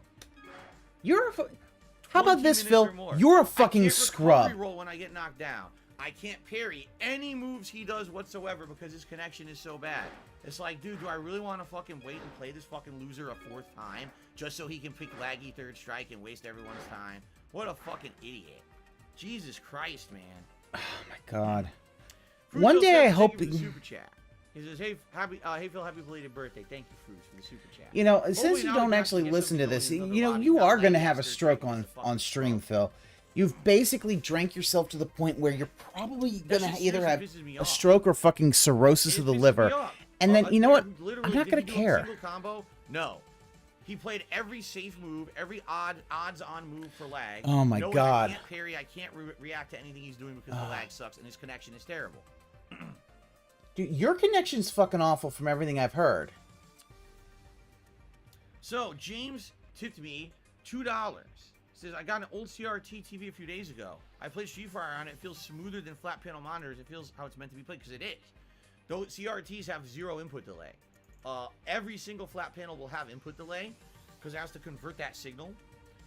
How about this, Phil? You're a fucking scrub. Roll when I get knocked down. I can't parry any moves he does whatsoever because his connection is so bad. It's like, dude, do I really want to fucking wait and play this fucking loser a 4th time just so he can pick laggy third strike and waste everyone's time? What a fucking idiot. Jesus Christ, man. Oh my god. Fruit One Phil day I says, hope... thank you for the super chat. He says, hey Phil, happy belated birthday. Thank you, Fruits, for the super chat. You know, since Hopefully you now don't we can actually get listen to some this, feelings of the you know, body. you Not are like going to this, have a they're stroke taking on the fucking stream, scrub. Phil. You've basically drank yourself to the point where you're probably going That to shit either have seriously pisses me a off. stroke or fucking cirrhosis of the It pisses me liver. off. And then, A you know player what? who literally I'm not going didn't to do a care. single combo? No. He played every safe move, every odds-on move for lag. Oh my knowing god. I can't parry, I can't react to anything he's doing because the lag sucks and his connection is terrible. Dude, your connection's fucking awful from everything I've heard. So, James tipped me $2. Says, I got an old CRT TV a few days ago. I played Street Fighter on it. It feels smoother than flat panel monitors. It feels how it's meant to be played, because it is. Though CRTs have 0 input delay. Every single flat panel will have input delay, because it has to convert that signal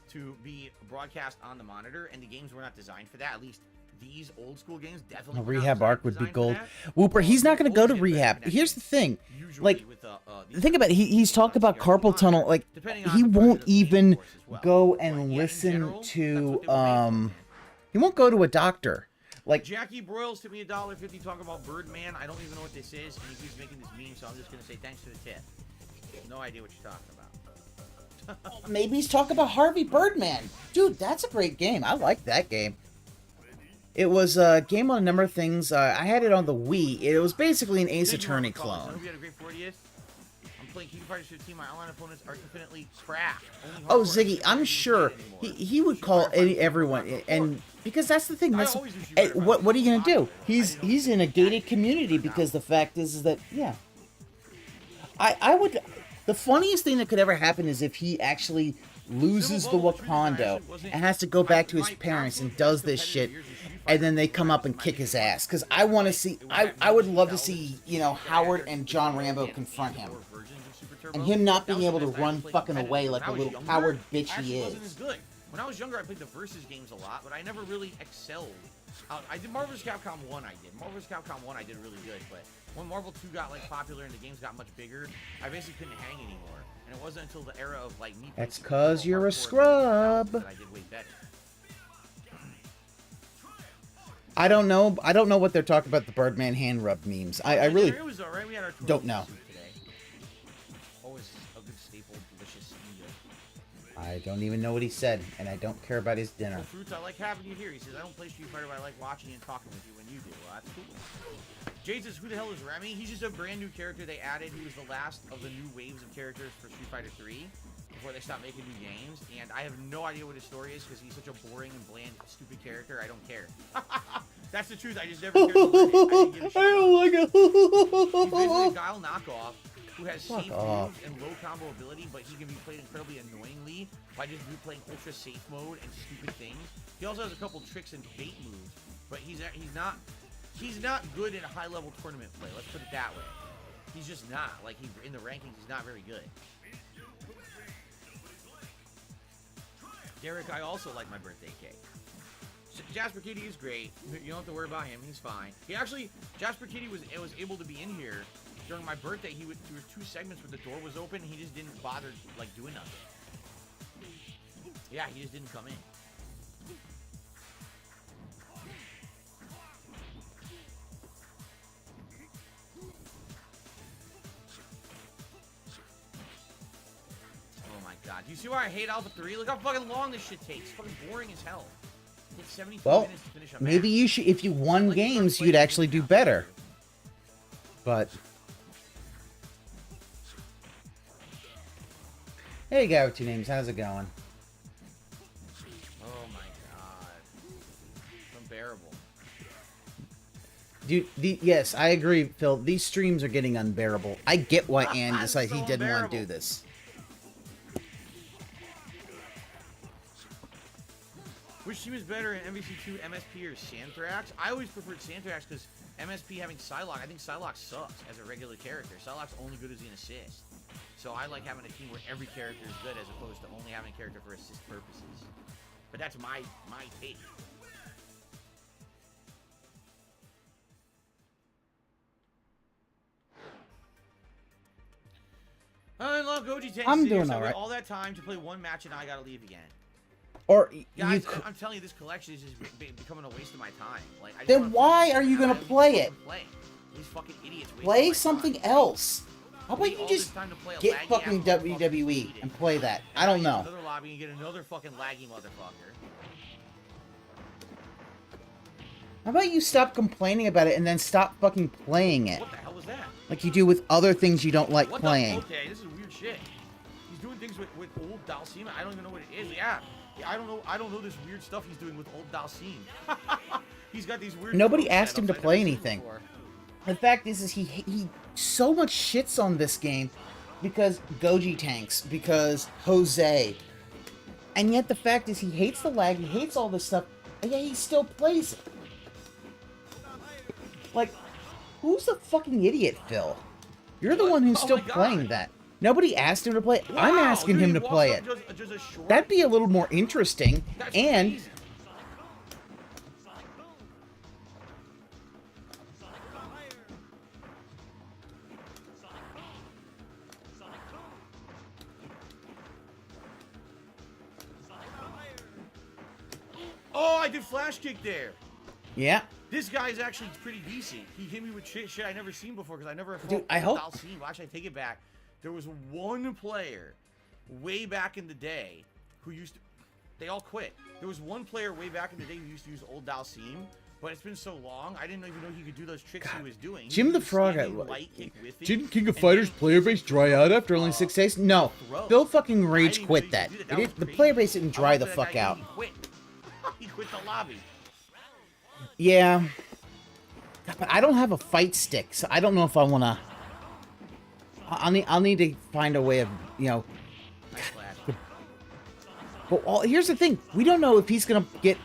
to be broadcast on the monitor, and the games were not designed for that. At least these old school games definitely A were not rehab arc would be designed for gold. that. Whooper, he's not going to go to Always get better rehab. Here's the thing. Usually Like, with, these think about it. He's talked about CRT carpal tunnel. Like, depending on he the version won't of the game, even of course, as well. go But, and yeah, in listen general, that's to, what they were made for, man. he won't go to a doctor. Like, Jackie Broyles tipped me $1.50 talking about Birdman. I don't even know what this is, and he keeps making this meme, so I'm just gonna say thanks for the tip. No idea what you're talking about. maybe he's talking about Harvey Birdman. Dude, that's a great game. I like that game. It was a game on a number of things. I had it on the Wii. It was basically an Ace Thank you, Attorney Mark Collins. I clone. hope you had a great 40th. I'm playing King of Fighters 15. My online opponents are infinitely cracked. Only Oh, hardcore Ziggy, experts I'm can sure play it anymore. he would Street call Fighter Fighter everyone, Fighter and because that's the thing. I That's always do Street Fighter what Fighter are you gonna do? I didn't know He's in a gated community because the fact is that yeah. I would. The funniest thing that could ever happen is if he actually loses the Civil War, Wakanda wasn't- and has to go back to his my parents and absolute does best this shit, competitive years of Street and then Fighter they come up and kick his ass. Because I want to see. I would love to see Howard and John Rambo confront him. And him not being able to run fucking away like the little coward bitch he is. Wasn't as good. When I was younger, I played the Versus games a lot, but I never really excelled. I did Marvel vs. Capcom 1, Marvel vs. Capcom 1, I did really good, but when Marvel 2 got, like, popular and the games got much bigger, I basically couldn't hang anymore. And it wasn't until the era of, like, me... That's 'cause you're a hardcore scrub. that I did way better. I don't know what they're talking about, the Birdman hand rub memes. I really It was alright. We had our don't know. soup today. Always a good staple, delicious meal. I don't even know what he said, and I don't care about his dinner. Well, Fruits, I like having you here. He says, I don't play Street Fighter, but I like watching and talking with you when you do. Well, that's cool. Jade says, who the hell is Remy? He's just a brand new character they added. He was the last of the new waves of characters for Street Fighter 3 before they stopped making new games. And I have no idea what his story is because he's such a boring and bland, stupid character. I don't care. That's the truth. I just never cared. I didn't give a shit. I don't like He's basically a it. Guile knockoff who has Fuck safe off. moves and low combo ability, but he can be played incredibly annoyingly by just playing ultra safe mode and stupid things. He also has a couple tricks and bait moves, but he's not good in high level tournament play. Let's put it that way. He's just not. Like in the rankings, he's not very good. Derek, I also like my birthday cake. Jasper Kitty is great. You don't have to worry about him. He's fine. Jasper Kitty was able to be in here during my birthday. There were 2 segments where the door was open. And he just didn't bother like doing nothing. Yeah, he just didn't come in. god. Do you see why I hate Alpha 3? Look how fucking long this shit takes. It's fucking boring as hell. It takes 74 Well, minutes to finish a match. maybe you should, if you won Like, games, you'd actually do better. But hey, guy with two names, how's it going? Oh my god. It's unbearable. Dude, yes, I agree, Phil. These streams are getting unbearable. I get why Ann decided so he didn't want to unbearable. do this. Which team is better in MVC2, MSP, or Santhrax? I always preferred Santhrax because MSP having Psylocke, I think Psylocke sucks as a regular character. Psylocke's only good as an assist. So I like having a team where every character is good as opposed to only having a character for assist purposes. But that's my take. I love Gojitenks. I'm doing all right. All that time to play one match and I gotta leave again. Or Guys, I'm telling you, this collection is just becoming a waste of my time. Like, I just then wanna why play- are you I gonna don't play fucking it? play. These fucking idiots wasting play my something time. else. How about Wait you all just this time to play a get laggy fucking ass motherfucker WWE defeated. and play that? And I now don't you know. Another lobby and get another fucking laggy motherfucker. How about you stop complaining about it and then stop fucking playing it? What the hell was that? Like you do with other things you don't like What playing. Okay, this is weird shit. He's doing things with old Dalcima. I don't even know what it is. Yeah, I don't know this weird stuff he's doing with old Dalcine. He's got these weird. Nobody throw asked him setups to I've play never seen anything. before. The fact is he so much shits on this game because Gojitenks, because Jose, and yet the fact is he hates the lag, he hates all this stuff, and yet he still plays it. Like, who's the fucking idiot, Phil? You're the one who's Oh still my God. playing that. Nobody asked him to play it. I'm Wow, asking dude, him he to walks play up it. and does a short- That'd be a little more interesting, That's and crazy. Oh, I did flash kick there. yeah. This guy's actually pretty decent. He hit me with shit I never seen before because I never fought Dude, I hope- Dalcine. Well, actually, I take it back. There was one player way back in the day who used to... They all quit. There was one player way back in the day who used to use old Dalcine, but it's been so long, I didn't even know he could do those tricks he was doing. Jim He the was Frog, standing light kick with it, didn't King of and Fighters then player base dry out after only 6 days? No. throw. Phil fucking I rage didn't quit know that. you could It do that. is, That the was player crazy. base didn't I dry went the to that fuck guy, out. He quit. He quit the lobby. Yeah. But I don't have a fight stick, so I don't know if I want to... I'll need to find a way of, you know... Nice flash. But here's the thing. We don't know if he's going to get...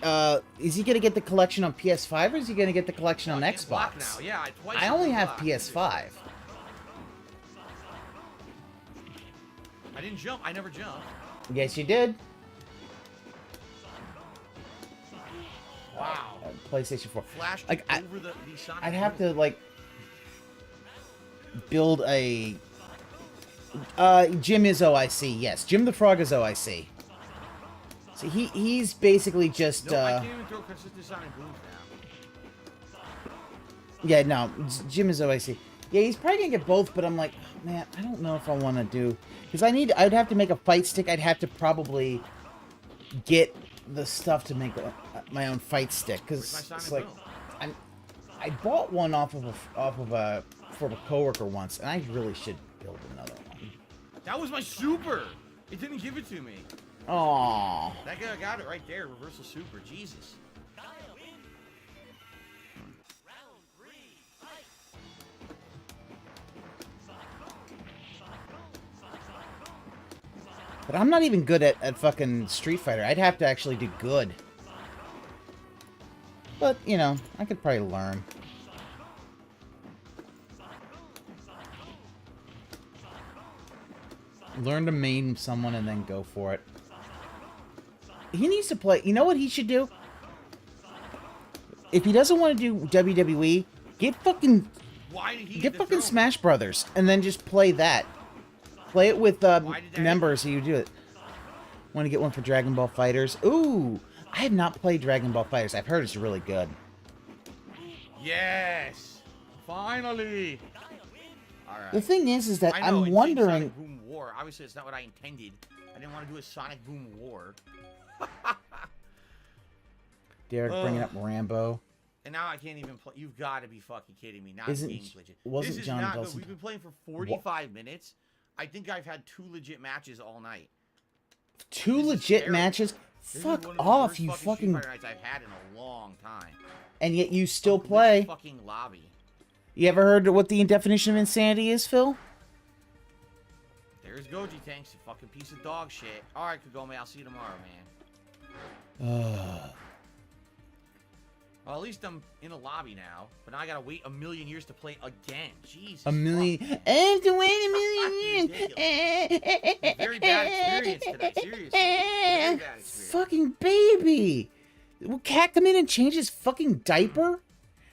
is he going to get the collection on PS5 or is he going to get the collection on Can't block Xbox? now. Yeah, twice I only can't have block. PS5. I didn't jump. I never jumped. Yes, you did. Wow. PlayStation 4. Flash Like, over the Sonic I'd have Boom. to, like... build a... Jim is OIC, yes. Jim the Frog is OIC. So he's basically just... No, I can't even throw consistent Sonic Booms now. Yeah, no, Jim is OIC. Yeah, he's probably gonna get both, but I'm like, oh, man, I don't know if I want to do... Because I'd have to make a fight stick. I'd have to probably get the stuff to make my own fight stick. Because Where's my it's Sonic like... Boom? I bought one from a coworker once, and I really should build another one. That was my super. It didn't give it to me. Aww. That guy got it right there. Reversal super. Jesus. But I'm not even good at fucking Street Fighter. I'd have to actually do good. But, you know, I could probably learn. Learn to main someone and then go for it. He needs to play... You know what he should do? If he doesn't want to do WWE, get fucking... Why did he Get the fucking throw? Smash Brothers and then just play that. Play it with Why did that members so you do it. Want to get one for Dragon Ball Fighters? Ooh, I have not played Dragon Ball Fighters. I've heard it's really good. Yes. Finally. All right. The thing is that I know, I'm insane wondering. Sonic Boom War. Obviously, it's not what I intended. I didn't want to do a Sonic Boom War. Derek bringing up Rambo. And now I can't even play. You've got to be fucking kidding me. Not Isn't- game's legit. wasn't This is John not good. Dawson- We've been playing for 45 minutes. I think I've had 2 legit matches all night. 2 This is legit terrible. matches? This is Fuck one of the off, worst you Street fucking. Fighter nights I've had in a long time. And yet you still Glitch play. Fucking lobby. You ever heard what the definition of insanity is, Phil? There's Gojitenks, you fucking piece of dog shit. All right, Kagome, I'll see you tomorrow, man. Well, at least I'm in a lobby now, but now I gotta wait a million years to play again. Jesus. A million. fuck. I have to wait a million years. Very bad experience tonight, seriously. Very bad experience. Fucking baby. Will Cat come in and change his fucking diaper?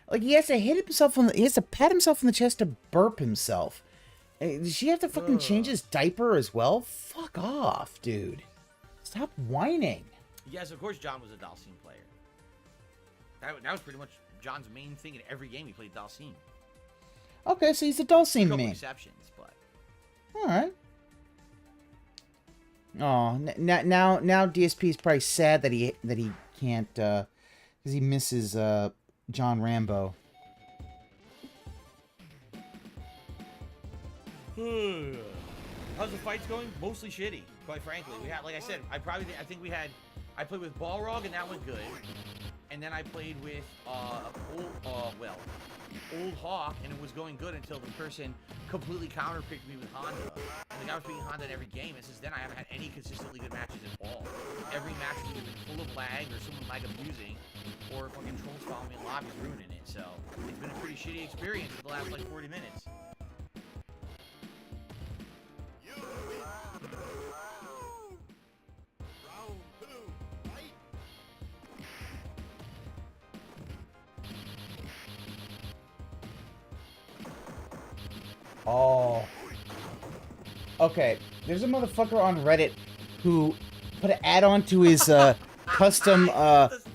Like he has to hit himself on the. He has to pat himself on the chest to burp himself. Does she have to fucking change his diaper as well? Fuck off, dude. Stop whining. Yes, of course, John was a Dalsim player. That was pretty much John's main thing in every game he played Dalsim. Okay, so he's a Dulcine Couple man. exceptions, but All right. Oh, now DSP is probably sad that he can't because he misses John Rambo. How's the fights going? Mostly shitty, quite frankly. We had, like I said, I played with Balrog and that went good, and then I played with Old Hawk and it was going good until the person completely counterpicked me with Honda. And the guy was beating Honda in every game, and since then I haven't had any consistently good matches at all. Every match has either been full of lag or someone lag abusing, or fucking trolls following me in lobbies ruining it. So it's been a pretty shitty experience for the last like 40 minutes. Oh. Okay, there's a motherfucker on Reddit who put an add-on to his custom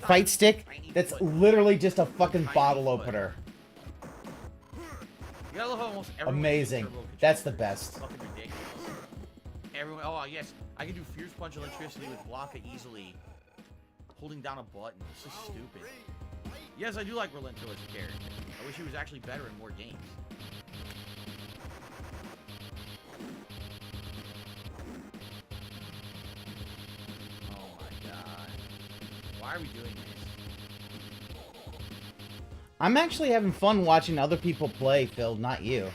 fight stick that's literally just a fucking bottle opener. You gotta love how almost everyone Amazing. uses turbo That's the controllers. best. It's fucking ridiculous. Everyone, oh yes, I can do Fierce Punch Electricity with Blanca easily, holding down a button. It's just stupid. Yes, I do like Rolento as a character. I wish he was actually better in more games. Oh my god. Why are we doing this? I'm actually having fun watching other people play, Phil, not you.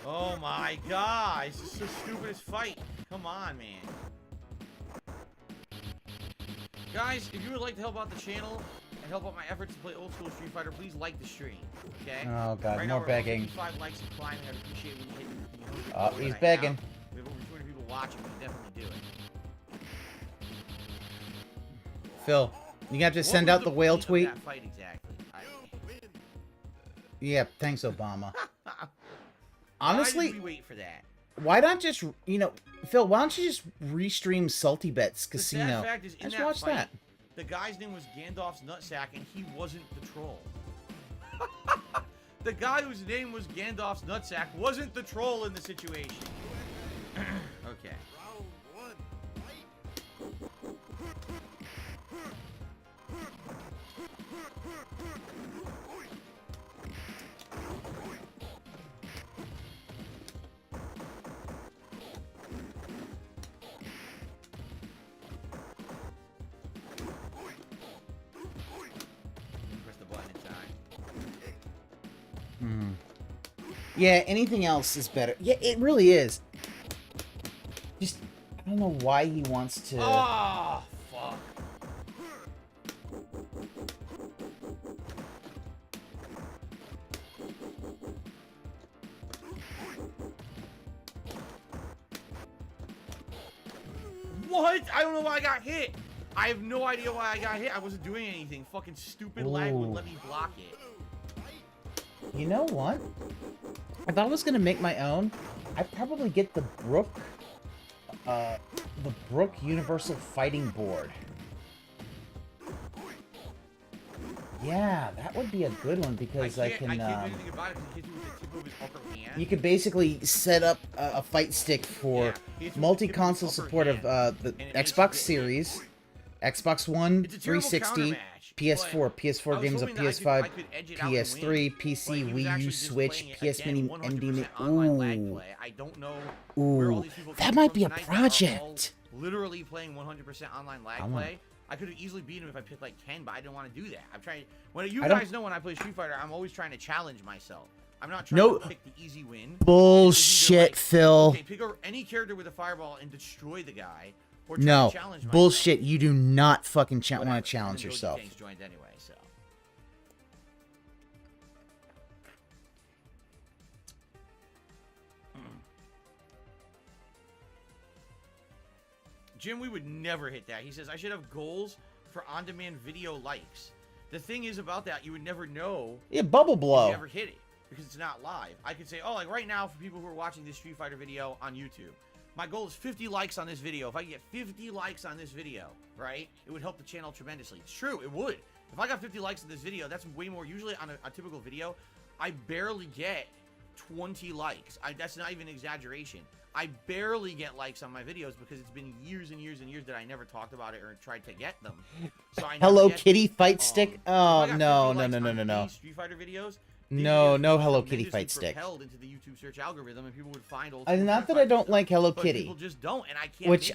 Oh my god, this is the stupidest fight. Come on, man. Guys, if you would like to help out the channel and help out my efforts to play old school Street Fighter, please like the stream, okay? Oh god, Right now, more we're begging. 55 likes and climbing. I'd appreciate when you hit the 100 Oh, that he's I begging. have. We have over 200 people watching. We can definitely do it. Phil, you have to What send was out the whale point of tweet. that fight exactly? Yeah, thanks, Obama. Why Honestly, did we wait for that? why not just, Phil, why don't you just restream Salty Bets The Casino? sad fact is, in Let's that watch fight, that. the guy's name was Gandalf's Nutsack, and he wasn't the troll. The guy whose name was Gandalf's Nutsack wasn't the troll in the situation. Okay. Press the button in time. Yeah, anything else is better. Yeah, it really is. Just, I don't know why he wants to... Oh, fuck. What? I don't know why I got hit. I have no idea why I got hit. I wasn't doing anything. Fucking stupid lag would Ooh. let me block it. You know what? If I was gonna make my own, I'd probably get the Brook Universal Fighting Board. Yeah, that would be a good one because I can. I can't do anything about it because he hits me with the tip of his upper hand. You could basically set up a fight stick for multi-console support of the Xbox Series, Xbox One, 360, PS4, PS4 games on PS5, PS3, PC, Wii U, Switch, PS Mini, MD. I don't know. Ooh, that might be a project. Literally playing 100% online lag play. I could have easily beat him if I picked like 10, but I didn't want to do that. I'm trying. When you guys know when I play Street Fighter, I'm always trying to challenge myself. I'm not trying to pick the easy win. Bullshit, like, Phil. Okay, pick any character with a fireball and destroy the guy. Or try No, to challenge bullshit. You do not fucking want to challenge and yourself. Gojitenks joined anyway, so. Jim, we would never hit that. He says, I should have goals for on-demand video likes. The thing is about that, you would never know. Yeah, bubble blow. You never hit it because it's not live. I could say, oh, like right now for people who are watching this Street Fighter video on YouTube, my goal is 50 likes on this video. If I get 50 likes on this video, right, it would help the channel tremendously. It's true, it would. If I got 50 likes on this video, that's way more. Usually on a typical video, I barely get 20 likes. That's not even an exaggeration. I barely get likes on my videos because it's been years and years and years that I never talked about it or tried to get them. So I Hello Kitty fight stick? Oh, no. Street Fighter videos. No Hello Kitty fight stick. Into the YouTube search algorithm, and people would find old. Not that I don't like Hello Kitty. People just don't, and I can't. Which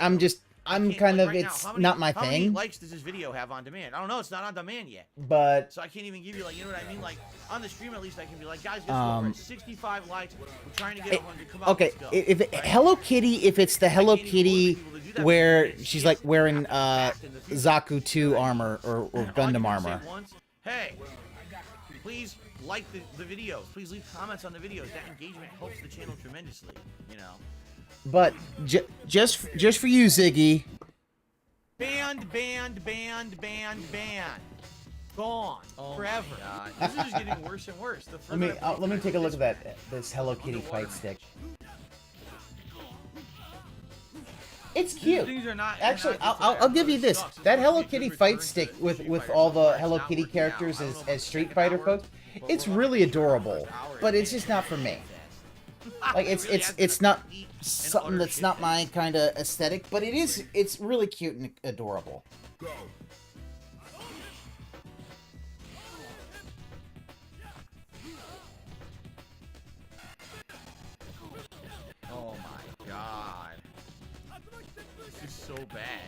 I'm kind of, it's not my thing. How many likes does this video have on demand? I don't know. It's not on demand yet. But so I can't even give you, like, you know what I mean? Like on the stream, at least I can be like, guys, guess what? We're at 65 likes. We're trying to get 100. Come on, okay, let's go. Hello Kitty, if it's the Hello Kitty where she's like wearing Zaku 2 armor or Gundam armor. Hey, please like the videos. Please leave comments on the videos. That engagement helps the channel tremendously. You know. But just for you, Ziggy. Banned. Gone forever. This is just getting worse and worse. Let me take a look at this Hello Kitty fight stick. It's cute. Actually, I'll give you this. That Hello Kitty fight stick with all the Hello Kitty characters as Street Fighter folks, it's really adorable. But it's just not for me. Like it's not something that's not my kind of aesthetic, but it's really cute and adorable. Oh my god. This is so bad.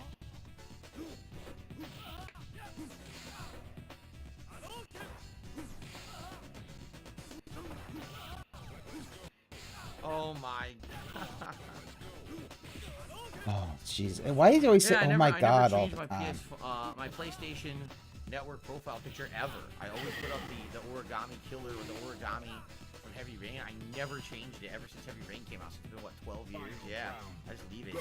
Oh my god. Oh jeez. And why is he always saying, "Oh my god" all the my time? My PlayStation Network profile picture ever. I always put up the origami killer or the origami from Heavy Rain. I never changed it ever since Heavy Rain came out. So it's been what, 12 years? Yeah. I just leave it.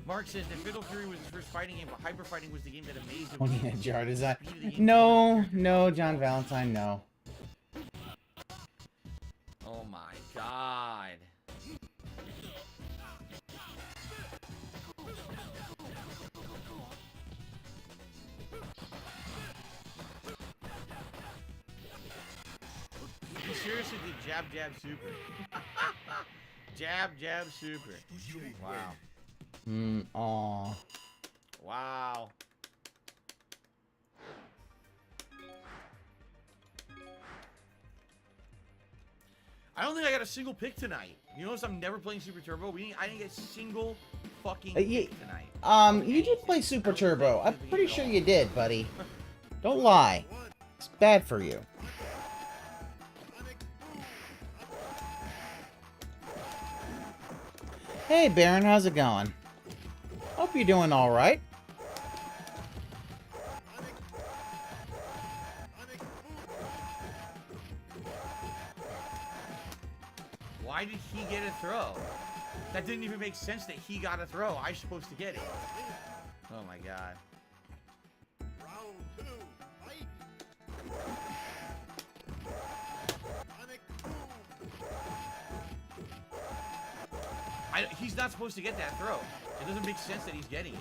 Mark says that Fatal Fury was his first fighting game, but Hyper Fighting was the game that amazed him. Oh yeah, jar design. No, John Valentine, no. Oh my god. He seriously did jab super. Jab super. Wow. Aw. Wow. I don't think I got a single pick tonight. You notice I'm never playing Super Turbo? I didn't get a single fucking pick tonight. You did play Super Turbo. I'm pretty sure you did, buddy. Don't lie. It's bad for you. Hey, Baron, how's it going? Hope you're doing all right. Why did he get a throw? That didn't even make sense that he got a throw. I was supposed to get it. Oh my god. He's not supposed to get that throw. It doesn't make sense that he's getting it.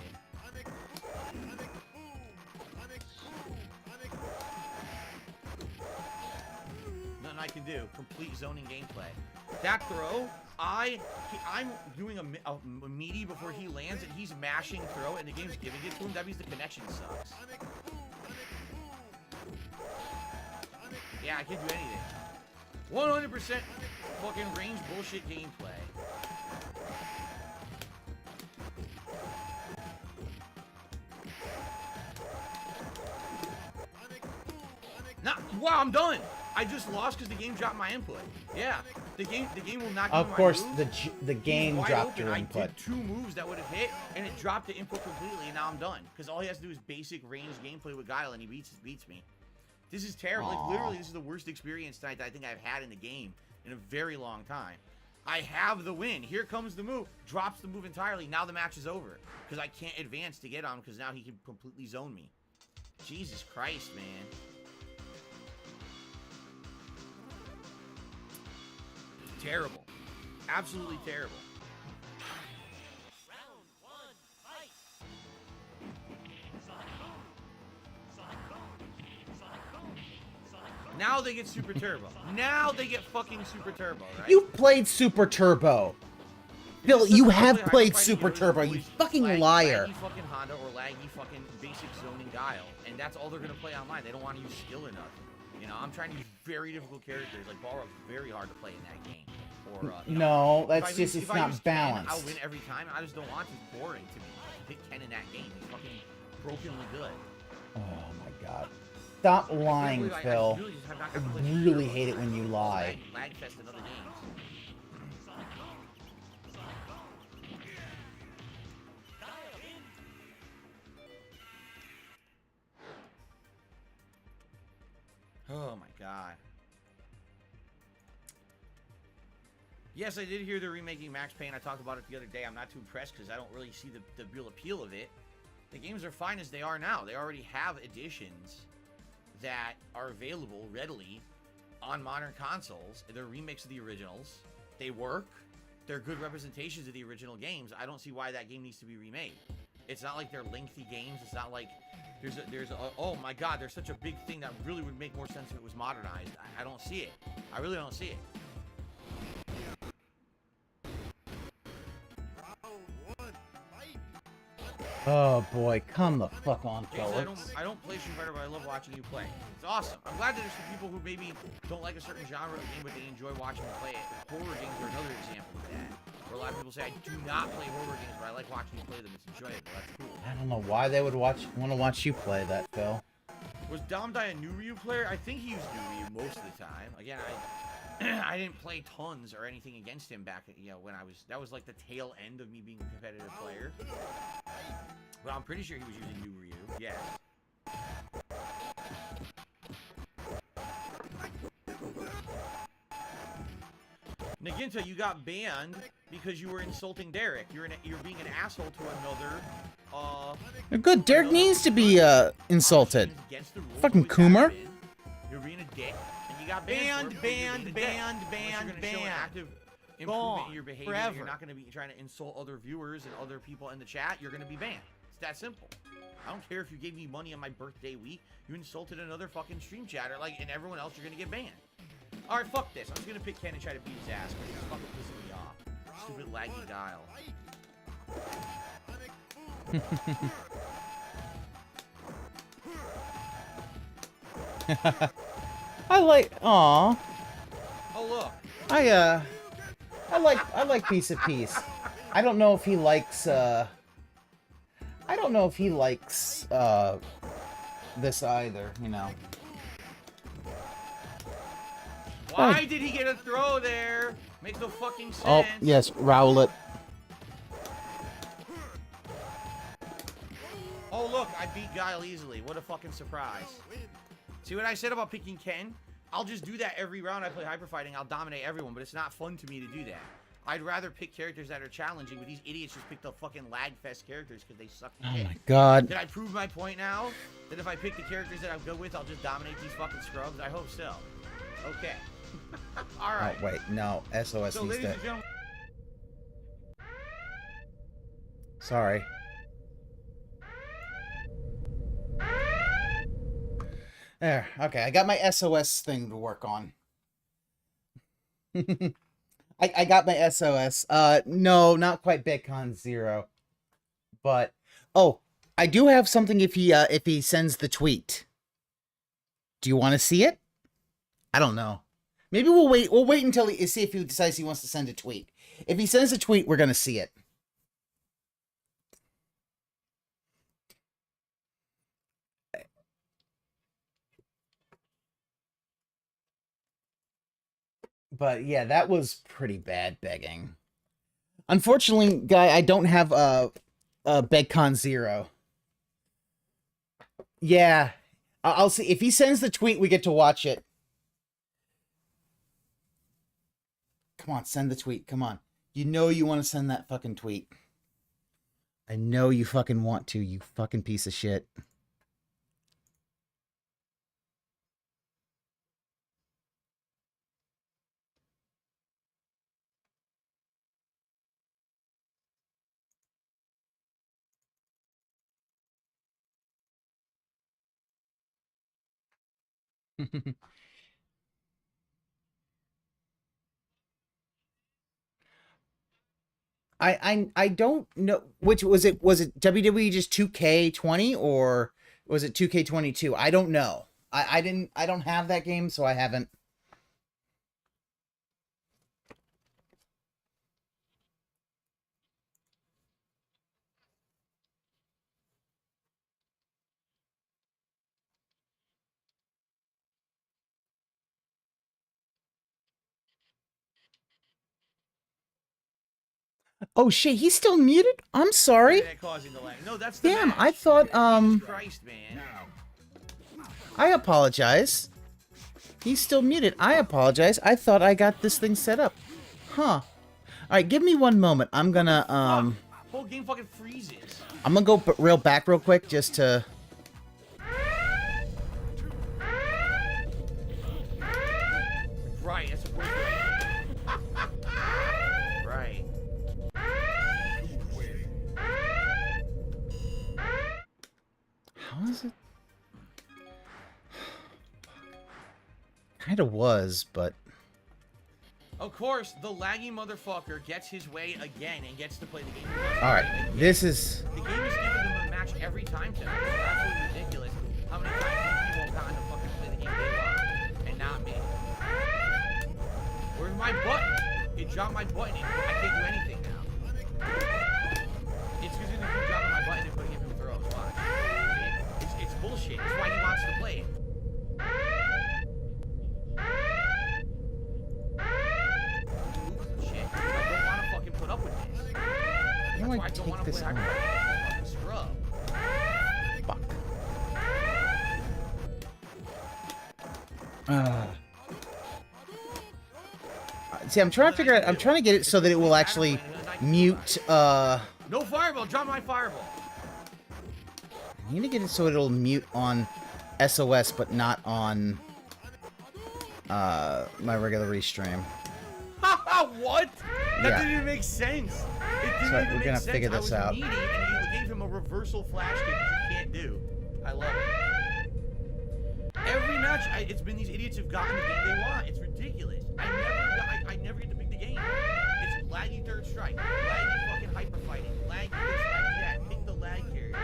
Nothing I can do. Complete zoning gameplay. That throw, I'm doing a meaty before he lands, and he's mashing throw, and the game's giving it to him. That means the connection sucks. Yeah, I can't do anything. 100% fucking range bullshit gameplay. Wow, I'm done. I just lost because the game dropped my input. Yeah, the game will not. Of course, the game dropped your input. I did 2 moves that would have hit, and it dropped the input completely, and now I'm done. Because all he has to do is basic range gameplay with Guile, and he beats me. This is terrible. Like, literally, this is the worst experience tonight that I think I've had in the game in a very long time. I have the win. Here comes the move. Drops the move entirely. Now the match is over. Because I can't advance to get on him, because now he can completely zone me. Jesus Christ, man. Terrible. Absolutely terrible. Round 1, fight. Now they get Super Turbo. Now they get fucking Super Turbo, right? You played Super Turbo. Phil, you have played Super Turbo, you fucking liar. Laggy fucking Honda or laggy fucking basic zoning Guile. And that's all they're going to play online. They don't want to use skill or nothing. You know, I'm trying to use very difficult characters. Like, Balrog's very hard to play in that game. Or, no, that's just, it's not balanced. I'll win every time. I just don't want to. It's boring to me. Pick Ken in that game. He's fucking brokenly good. Oh my god. Stop lying, Phil. I really hate it when you lie. Lag fest in other games. Oh my god. Yes, I did hear they're remaking Max Payne. I talked about it the other day. I'm not too impressed because I don't really see the real appeal of it. The games are fine as they are now. They already have editions that are available readily on modern consoles. They're remakes of the originals. They work. They're good representations of the original games. I don't see why that game needs to be remade. It's not like they're lengthy games. It's not like there's a oh my god, there's such a big thing that really would make more sense if it was modernized. I don't see it. I really don't see it. Oh boy, come the fuck on, Jason, fellas. I don't play Street Fighter, but I love watching you play. It's awesome. I'm glad that there's some people who maybe don't like a certain genre of game, but they enjoy watching you play it. Horror games are another example of that. Where a lot of people say, I do not play horror games, but I like watching you play them. It's enjoyable. That's cool. I don't know why they would want to watch you play that, Phil. Was Dom Die a new Ryu player? I think he used new Ryu most of the time. Again, I didn't play tons or anything against him back, when that was like the tail end of me being a competitive player. But I'm pretty sure he was using new Ryu. Yes. Naginta, you got banned because you were insulting Derek. You're being an asshole to another. Good. Derek needs to be insulted. Fucking Coomer. You're being a dick, and you got banned. Active improvement in your behavior. Forever. You're not going to be trying to insult other viewers and other people in the chat. You're going to be banned. It's that simple. I don't care if you gave me money on my birthday week. You insulted another fucking stream chatter, and everyone else, you're going to get banned. Alright, fuck this. I'm just gonna pick Ken and try to beat his ass, because he's fucking pissing me off. Stupid laggy Guile. I like. Aw. Oh look. I like Piece of Peace. I don't know if he likes. I don't know if he likes this either. Why did he get a throw there? Makes no fucking sense. Oh, yes, Rowlet. Oh, look, I beat Guile easily. What a fucking surprise. See what I said about picking Ken? I'll just do that every round I play Hyper Fighting. I'll dominate everyone, but it's not fun to me to do that. I'd rather pick characters that are challenging, but these idiots just pick the fucking lag-fest characters because they suck to hit. Oh my god. Did I prove my point now? That if I pick the characters that I'm good with, I'll just dominate these fucking scrubs? I hope so. Okay. Alright. Oh, wait, no. SOS So, needs ladies to... and gentlemen... Sorry. There. Okay, I got my SOS thing to work on. I got my SOS. No, not quite Bitcoin 0. But oh, I do have something if he sends the tweet. Do you want to see it? I don't know. Maybe we'll wait. We'll wait until he see if he decides he wants to send a tweet. If he sends a tweet, we're gonna see it. But yeah, that was pretty bad begging. Unfortunately, guy, I don't have a Bedcon 0. Yeah, I'll see if he sends the tweet. We get to watch it. Come on, send the tweet. Come on. You know you want to send that fucking tweet. I know you fucking want to, you fucking piece of shit. I don't know which was it WWE just 2K20 or was it 2K22? I don't know. I don't have that game, so I haven't. Oh shit, he's still muted? I'm sorry. No, that's the Damn, match. I thought Jesus Christ, man. I apologize. He's still muted. I apologize. I thought I got this thing set up. Huh. All right, give me one moment. I'm gonna Whole game fucking freezes. I'm gonna go back real quick just to. Right, that's a word. Right. How is it? Kinda was, but. Of course, the laggy motherfucker gets his way again and gets to play the game. Alright, this is. The game is giving them a match every time tonight. It's absolutely ridiculous how many times people have gotten to fucking play the game they want and not me. Where's my button? It dropped my button and I can't do anything now. It's because they keep dropping my button and putting him in throws. Watch. It's bullshit. That's why he wants to play it. Shit. I don't want to fucking put up with this. How do That's why I I don't want take to this play out? fucking scrub. Fuck. See, I'm trying to figure out. I'm trying to get it so that it will actually mute. No fireball. Drop my fireball. I need to get it so it'll mute on SOS, but not on my regular Ree-stream. What? That Yeah. didn't even make sense. It didn't So even we're make gonna sense. figure this out. I was needy, and you gave him a reversal flash kick that you can't do. I love it. Every match, it's been these idiots who've gotten the game they want. It's ridiculous. I never get to pick the game. It's laggy third strike, laggy fucking hyper fighting, laggy this, laggy that. Pick the lag carrier.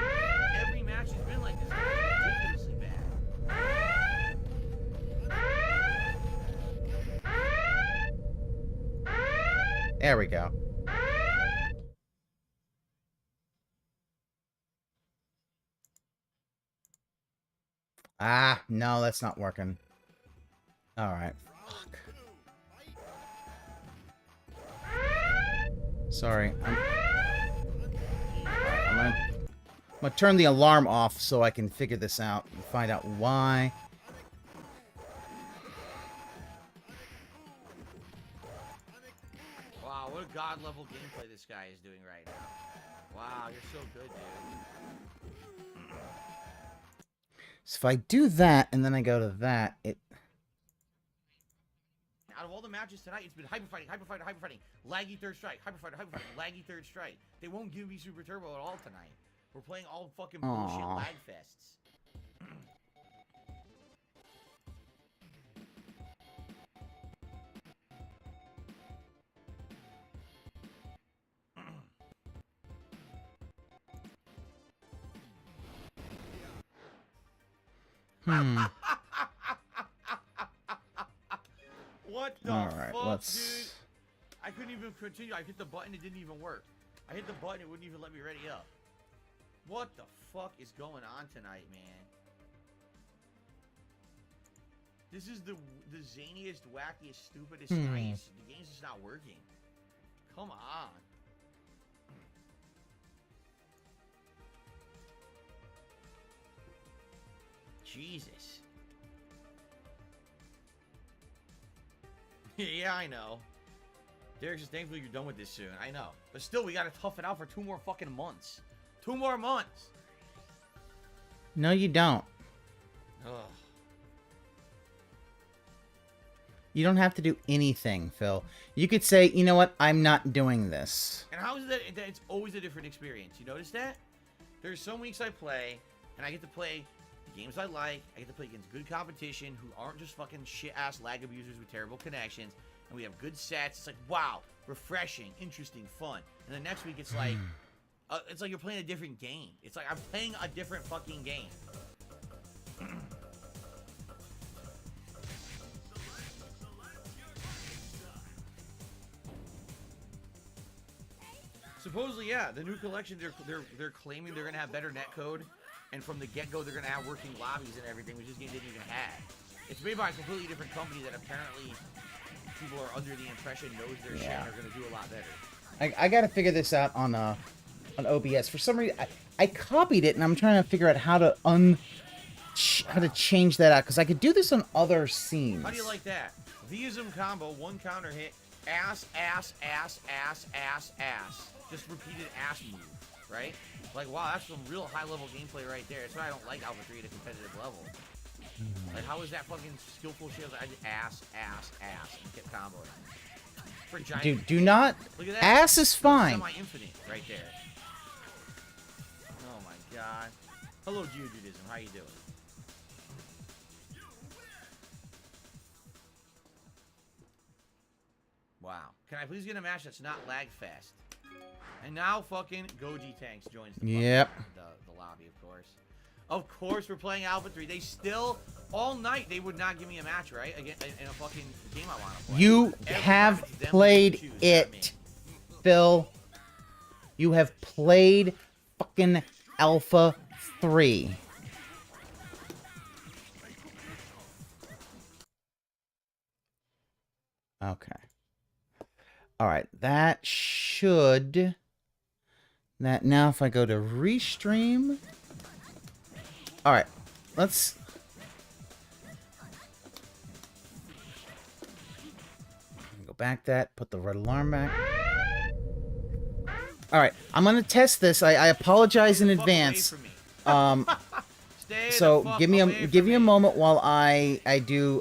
Every match has been like this. It's ridiculously bad. There we go. Ah, no, that's not working. Alright. Fuck. Sorry. I'm gonna turn the alarm off so I can figure this out and find out why. Wow, what a god level gameplay this guy is doing right now. Wow, you're so good, dude. So if I do that and then I go to that, it. I of all the matches tonight, it's been hyper fighting, laggy third strike, hyper fighting, laggy third strike. They won't give me super turbo at all tonight. We're playing all fucking bullshit lag fests. What the fuck, dude? I couldn't even continue. I hit the button, it didn't even work. I hit the button, it wouldn't even let me ready up. What the fuck is going on tonight, man? This is the zaniest, wackiest, stupidest night. The game's just not working. Come on. Jesus. Yeah, I know. Derek's just thankful you're done with this soon. I know. But still, we gotta tough it out for 2 more fucking months. 2 more months. No, you don't. Ugh. You don't have to do anything, Phil. You could say, you know what, I'm not doing this. And how is that? It's always a different experience. You notice that? There's some weeks I play, and I get to play the games I like. I get to play against good competition who aren't just fucking shit-ass lag abusers with terrible connections. And we have good sets. It's like, wow, refreshing, interesting, fun. And the next week, it's like you're playing a different game. It's like I'm playing a different fucking game. Supposedly, yeah, the new collection, they're claiming they're gonna have better netcode, and from the get-go, they're gonna have working lobbies and everything, which this game didn't even have. It's made by a completely different company that apparently people are under the impression knows their shit and are gonna do a lot better. I gotta figure this out on OBS. For some reason, I copied it, and I'm trying to figure out how to change that out, because I could do this on other scenes. How do you like that? VIscant combo, 1 counter hit, ass, ass, ass, ass, ass, ass. Just repeated ass move, right? Like, wow, that's some real high-level gameplay right there. That's why I don't like Alpha 3 at a competitive level. Like, how is that fucking skillful shit? I did ass, ass, ass, and kept comboing. For giant. Dude, do not. Look at that. Ass is fine. Semi-infinite right there. Oh my god. Hello, Geodudism. How you doing? Wow. Can I please get a match that's not lag fast? And now fucking Gojitenks joins the, the lobby, of course. Of course, we're playing Alpha 3. They still, all night, they would not give me a match, right? Again, in a fucking game I want to play. You have played it, Phil. You have played fucking Alpha 3. Okay. All right, that should... That now, if I go to Ree-stream... All right, let's... Go back that, put the red alarm back. All right, I'm going to test this. I apologize in advance. So give me a moment while I do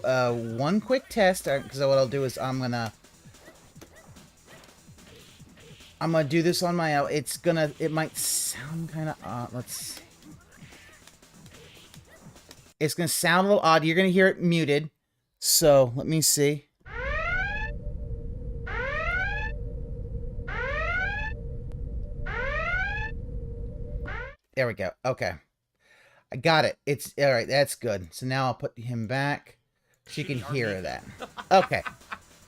one quick test, because what I'll do is I'm gonna do this on my own. It might sound kind of odd. It's gonna sound a little odd. You're gonna hear it muted. So let me see. There we go. Okay. I got it. It's all right. That's good. So now I'll put him back so you can hear that. Okay.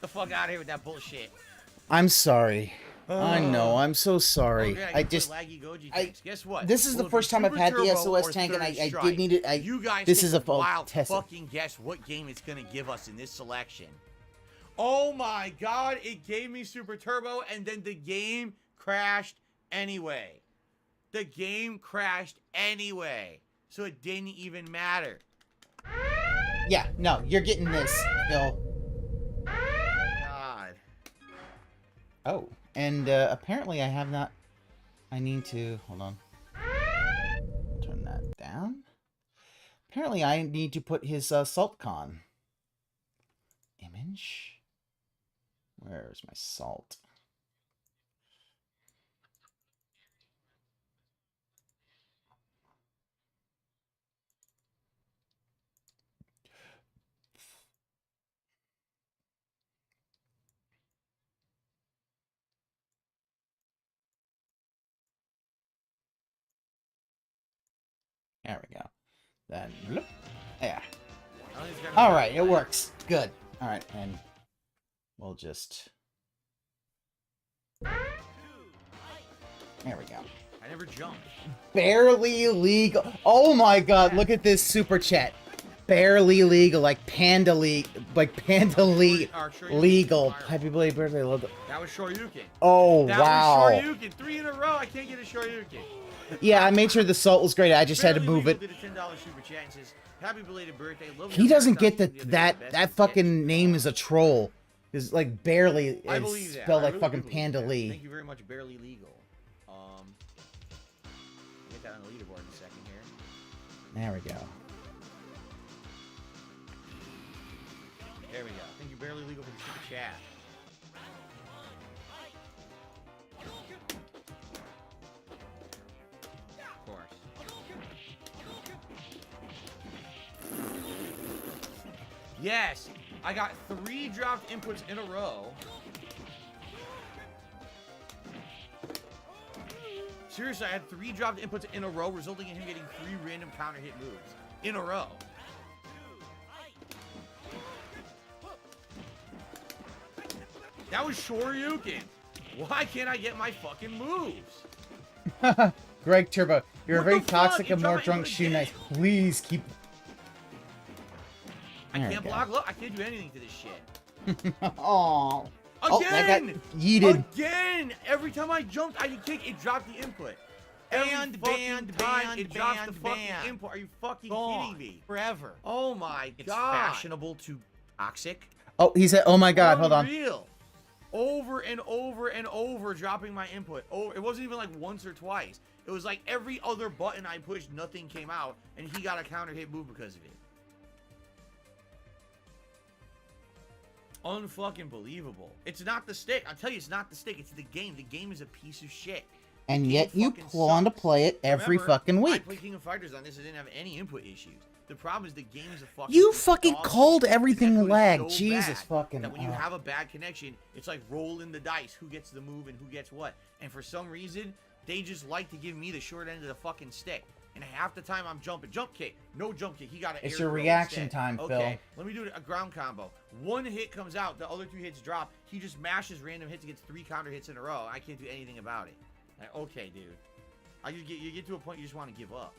The fuck out of here with that bullshit. I'm sorry. I know. I'm so sorry. Okay, I just. Laggy Gojitenks. Guess what? This is the first time I've had the SOS tank, and I did need it. You guys this is a wild test. Fucking guess what game it's gonna give us in this selection. Oh my god! It gave me Super Turbo, and then the game crashed anyway. The game crashed anyway. So it didn't even matter. Yeah, no, you're getting this, Bill. God. Oh, and apparently I have not... I need to... Hold on. Turn that down. Apparently I need to put his SaltCon image. Where's my salt? There we go. Then, bloop. Yeah. All right, it works. Good. All right, and we'll just. There we go. I never jumped. Barely legal. Oh my God! Look at this super chat. Barely legal, like panda legal. Happy belated birthday, love it. That was Shoryuken. Oh that wow. That was Shoryuken. 3 in a row. I can't get a Shoryuken. Yeah, I made sure the salt was great. I just had to move it. Did a $10 super chat and says, "Happy belated birthday." Love He doesn't get that fucking name is a troll. Is like barely is spelled like fucking Panda Lee. Thank you very much, barely legal. Get that on the leaderboard in a second here. There we go. There we go. Thank you, barely legal, for the super chat. Of course. Yes, I got 3 dropped inputs in a row. Seriously, I had 3 dropped inputs in a row, resulting in him getting 3 random counter hit moves in a row. That was Shoryuken. Why can't I get my fucking moves? Greg Turbo, you're What a very the fuck? toxic You and more dropped drunk my shoe input night. Please keep. I There can't we go. block. Look, I can't do anything to this shit. Oh. Again! Oh, that got yeeted. Again! Every time I jumped, I could kick, it dropped the input. Every fucking time it drops the fucking input. Are you fucking kidding me? Forever. Oh my It's god. fashionable to toxic. Oh, he said, "Oh my God, hold on." Unreal. Over and over and over dropping my input. Oh, it wasn't even like once or twice. It was like every other button I pushed, nothing came out, and he got a counter hit move because of it. Unfucking believable. It's not the stick. I'll tell you, it's not the stick. It's the game. The game is a piece of shit. And The yet game you fucking plan to sucks. play it every Remember, fucking I week. played King of Fighters on this. I didn't have any input issues. The problem is the game is a fucking. You fucking dog called shit. everything The netcode is lag. so Jesus bad fucking. That when you have a bad connection, it's like rolling the dice. Who gets the move and who gets what? And for some reason, they just like to give me the short end of the fucking stick. And half the time I'm jumping. Jump kick. No jump kick. He got an It's air your throw reaction instead. time, okay, Phil. let me do a ground combo. 1 hit comes out. The other 2 hits drop. He just mashes random hits and gets 3 counter hits in a row. I can't do anything about it. Like, okay, dude. You get to a point you just want to give up.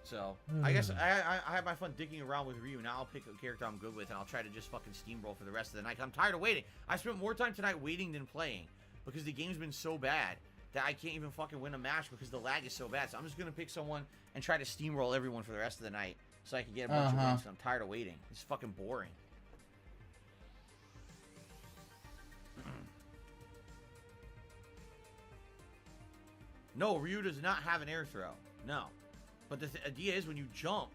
So, I guess I have my fun dicking around with Ryu. Now I'll pick a character I'm good with, and I'll try to just fucking steamroll for the rest of the night. I'm tired of waiting. I spent more time tonight waiting than playing because the game's been so bad that I can't even fucking win a match because the lag is so bad. So I'm just going to pick someone and try to steamroll everyone for the rest of the night so I can get a bunch of wins. I'm tired of waiting. It's fucking boring. No, Ryu does not have an air throw. No. But the idea is when you jump,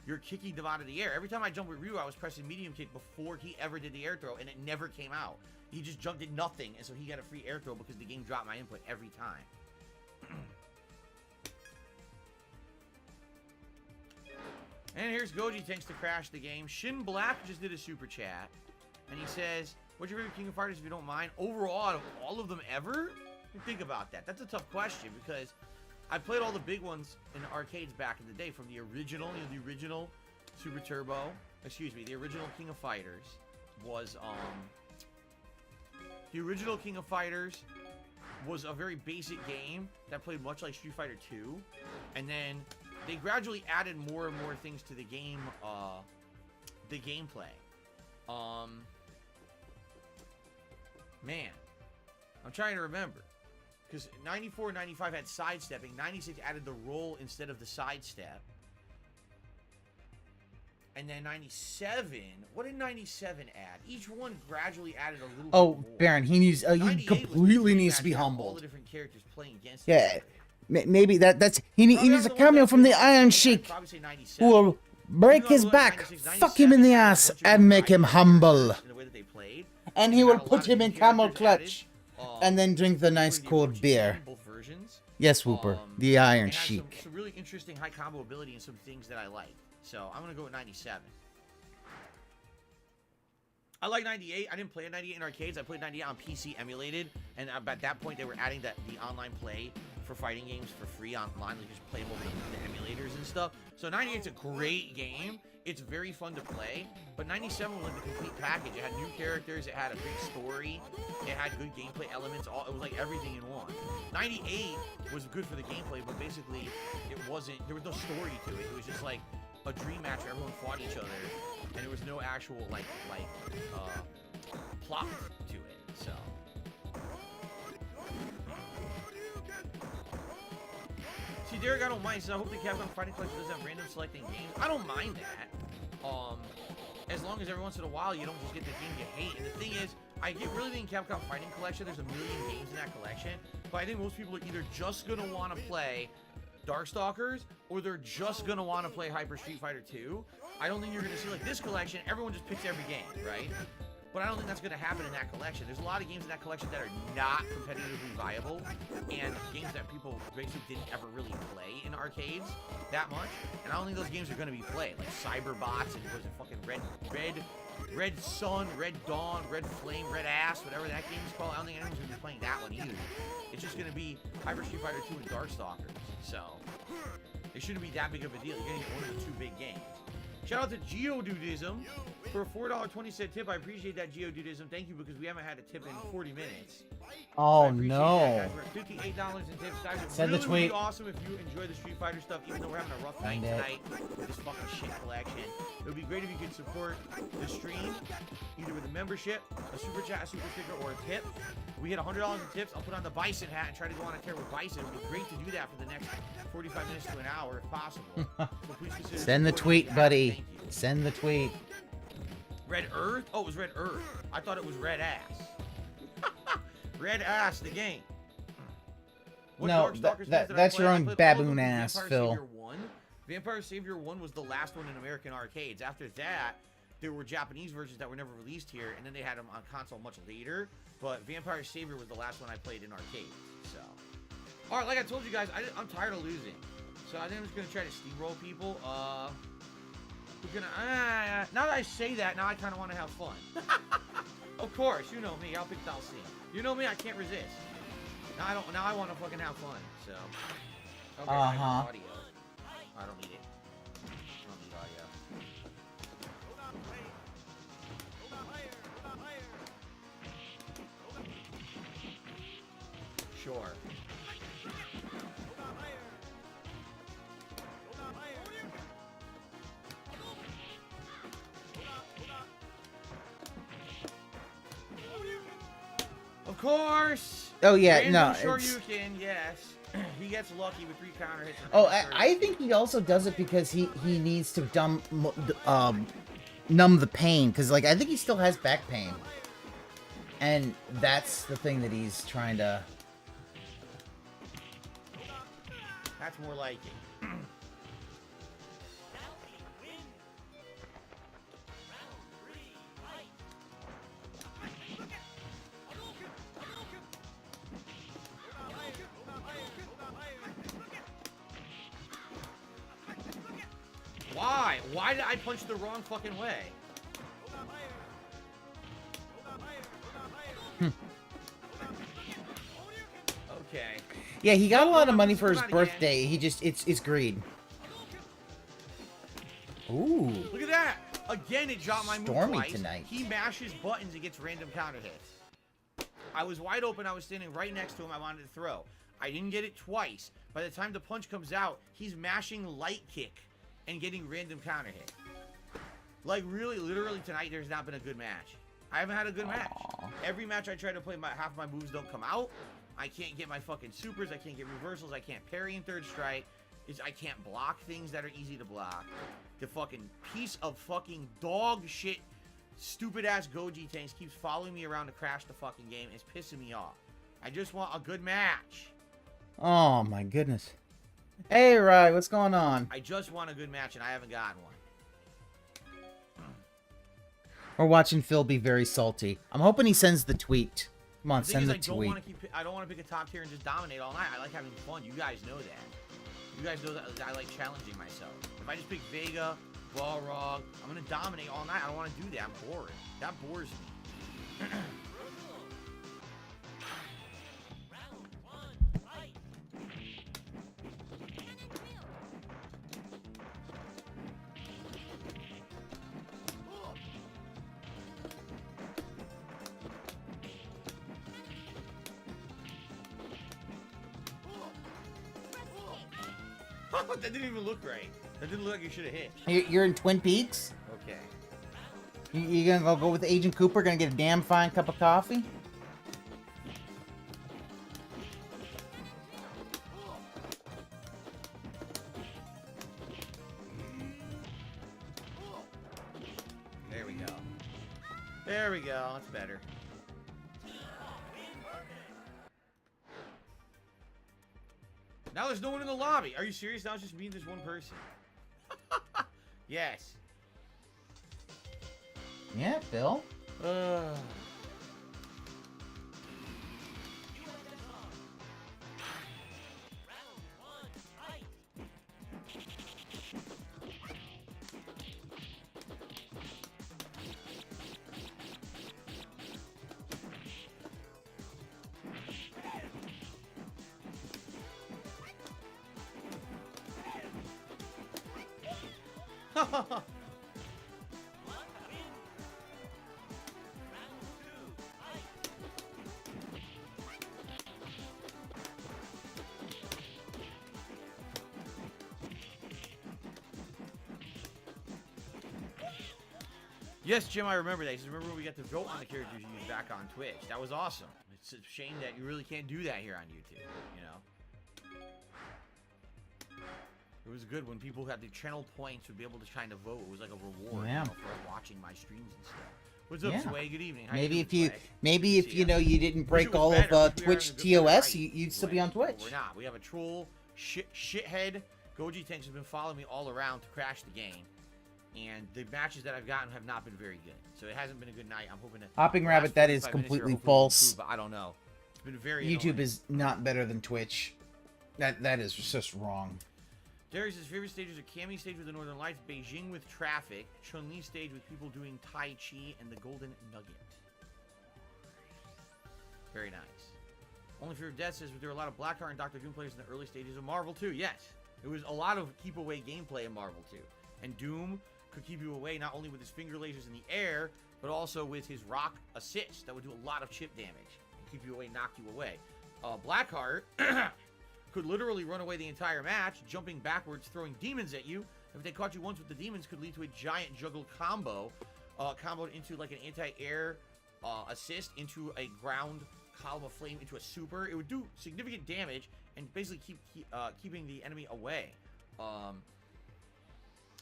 you're kicking them out of the air. Every time I jumped with Ryu, I was pressing medium kick before he ever did the air throw, and it never came out. He just jumped, did nothing, and so he got a free air throw because the game dropped my input every time. And here's Gojitenks to crash the game. Shin Black just did a super chat, and he says, "What's your favorite King of Fighters if you don't mind? Overall, out of all of them ever?" Think about that. That's a tough question because I played all the big ones in the arcades back in the day, from the original, the original Super Turbo. Excuse me, the original King of Fighters was the original King of Fighters was a very basic game that played much like Street Fighter 2, and then they gradually added more and more things to the game, the gameplay. Man, I'm trying to remember. Because 94 and 95 had sidestepping. 96 added the roll instead of the sidestep. And then 97, what did 97 add? Each one gradually added a little bit more. Baron, he needs. He 98 was completely pretty needs bad to be to have all humbled. the different characters playing against Yeah, each Maybe that's he needs a cameo from the Iron Sheik Probably say who 97. will break Even though his I back, 96, fuck him in the 97 had a ass, bunch of and good make him characters humble. in the way that they played. And he Had will a lot put of him new in camel characters clutch, added, and then drink the nice including cold Gojitenks beer. in both versions. Yes, Whooper, the Iron It had Sheik. some really interesting high combo ability and some things that I like. So I'm gonna go with 97. I like 98. I didn't play 98 in arcades. I played 98 on PC emulated, and at that point they were adding the online play for fighting games for free online. You just play them over the emulators and stuff. So 98's a great game. It's very fun to play, but 97 was like the complete package. It had new characters, it had a great story, it had good gameplay elements. It was like everything in one. 98 was good for the gameplay, but basically it wasn't. There was no story to it. It was just like a dream match where everyone fought each other, and there was no actual plot to it. So. See, Derek, I don't mind. So I hope the Capcom Fighting Collection doesn't have random selecting games. I don't mind that. As long as every once in a while you don't just get the game you hate. And the thing is, I get really think Capcom Fighting Collection, there's a million games in that collection, but I think most people are either just gonna want to play Darkstalkers, or they're just gonna want to play Hyper Street Fighter 2. I don't think you're gonna see like this collection, everyone just picks every game, right? But I don't think that's going to happen in that collection. There's a lot of games in that collection that are not competitively viable, and games that people basically didn't ever really play in arcades that much. And I don't think those games are going to be played, like Cyberbots and was it fucking Red Sun, Red Dawn, Red Flame, Red Ass, whatever that game is called. I don't think anyone's going to be playing that one either. It's just going to be Hyper Street Fighter 2 and Darkstalkers. So it shouldn't be that big of a deal. You're going to get one of the two big games. Shout out to Geodudism for a $4.20 tip. I appreciate that, Geodudism. Thank you, because we haven't had a tip in 40 minutes. Oh, so no. That, guys. We're at $58 in tips. Guys, it Send really the tweet. would be awesome if you enjoy the Street Fighter stuff, even though we're having a rough night tonight with this fucking shit collection. It would be great if you could support the stream, either with a membership, a super chat, a super sticker, or a tip. We hit $100 in tips. I'll put on the Bison hat and try to go on a tear with Bison. It would be great to do that for the next 45 minutes to an hour, if possible. So please consider Send the tweet, buddy. Send the tweet. Red Earth? Oh, it was Red Earth. I thought it was Red Ass. Red Ass, the game. What No, Darkstalkers games did I that's play? your I own played all of them baboon from ass, Vampire Phil. Savior 1. Vampire Savior 1 was the last one in American arcades. After that, there were Japanese versions that were never released here, and then they had them on console much later. But Vampire Savior was the last one I played in arcade. So, all right, like I told you guys, I'm tired of losing. So I think I'm just gonna try to steamroll people. We're gonna. Now that I say that, now I kind of want to have fun. Of course, you know me. I'll pick Dalcine. You know me. I can't resist. Now I don't. Now I want to fucking have fun. So. Okay, I have audio. I don't need it. I don't need audio. Sure. Of course. Oh yeah, Random no. Shoryuken, yes. He gets lucky with 3 counter hits. Oh, I think he also does it because he needs to numb the pain, because like I think he still has back pain, and that's the thing that he's trying to. That's more like it. Why? Why did I punch the wrong fucking way? Okay. Yeah, he got a lot of money no, for his not again. birthday. He just it's greed. Ooh. Look at that! Again, it dropped my move Stormy twice. tonight. He mashes buttons and gets random counter hits. I was wide open. I was standing right next to him. I wanted to throw. I didn't get it twice. By the time the punch comes out, he's mashing light kick and getting random counter hit. Like, really, literally tonight, there's not been a good match. I haven't had a good match. Every match I try to play, half of my moves don't come out. I can't get my fucking supers. I can't get reversals. I can't parry in third strike. I can't block things that are easy to block. The fucking piece of fucking dog shit, stupid ass Gojitenks keeps following me around to crash the fucking game. It's pissing me off. I just want a good match. Oh my goodness. Hey, Rye, what's going on? I just want a good match, and I haven't gotten one. We're watching Phil be very salty. I'm hoping he sends the tweet. Come on, send the tweet. I don't want to pick a top tier and just dominate all night. I like having fun. You guys know that. You guys know that I like challenging myself. If I just pick Vega, Balrog, I'm going to dominate all night. I don't want to do that. I'm bored. That bores me. That didn't even look right. That didn't look like you should have hit. You're in Twin Peaks? Okay. You gonna go with Agent Cooper? Gonna get a damn fine cup of coffee? There we go. There we go. That's better. Now there's no one in the lobby. Are you serious? Now it's just me and this one person. Yes. Yeah, Phil. Yes, Jim, I remember that. He says, remember when we got to vote on the characters you used back on Twitch? That was awesome. It's a shame that you really can't do that here on YouTube, you know? It was good when people had the channel points to be able to kind of vote. It was like a reward, Yeah. you know, for watching my streams and stuff. What's up, Yeah. Sway? Good evening. How Maybe you if doing, you, Sway? maybe if See you ya. know you didn't Wish break it was all better. of Wish we were Twitch having a good TOS, night, you'd still Sway. be on Twitch. But we're not. We have a troll shithead. Gojitenks has been following me all around to crash the game. And the matches that I've gotten have not been very good. So it hasn't been a good night. I'm hoping to... Hopping the Rabbit, last that is 45 minutes here, completely hopefully we'll false. improve, but I don't know. It's been very YouTube annoying. is not better than Twitch. That is just wrong. Darius' favorite stages are Cammy stage with the Northern Lights, Beijing with traffic, Chun-Li stage with people doing Tai Chi, and the Golden Nugget. Very nice. Only Fear of Death says there were a lot of Blackheart and Dr. Doom players in the early stages of Marvel 2. Yes, it was a lot of keep away gameplay in Marvel 2. And Doom could keep you away not only with his finger lasers in the air, but also with his rock assist. That would do a lot of chip damage. Keep you away, knock you away. Blackheart could literally run away the entire match, jumping backwards, throwing demons at you. If they caught you once with the demons, could lead to a giant juggle combo, comboed into like an anti-air assist, into a ground column of flame, into a super. It would do significant damage and basically keeping the enemy away.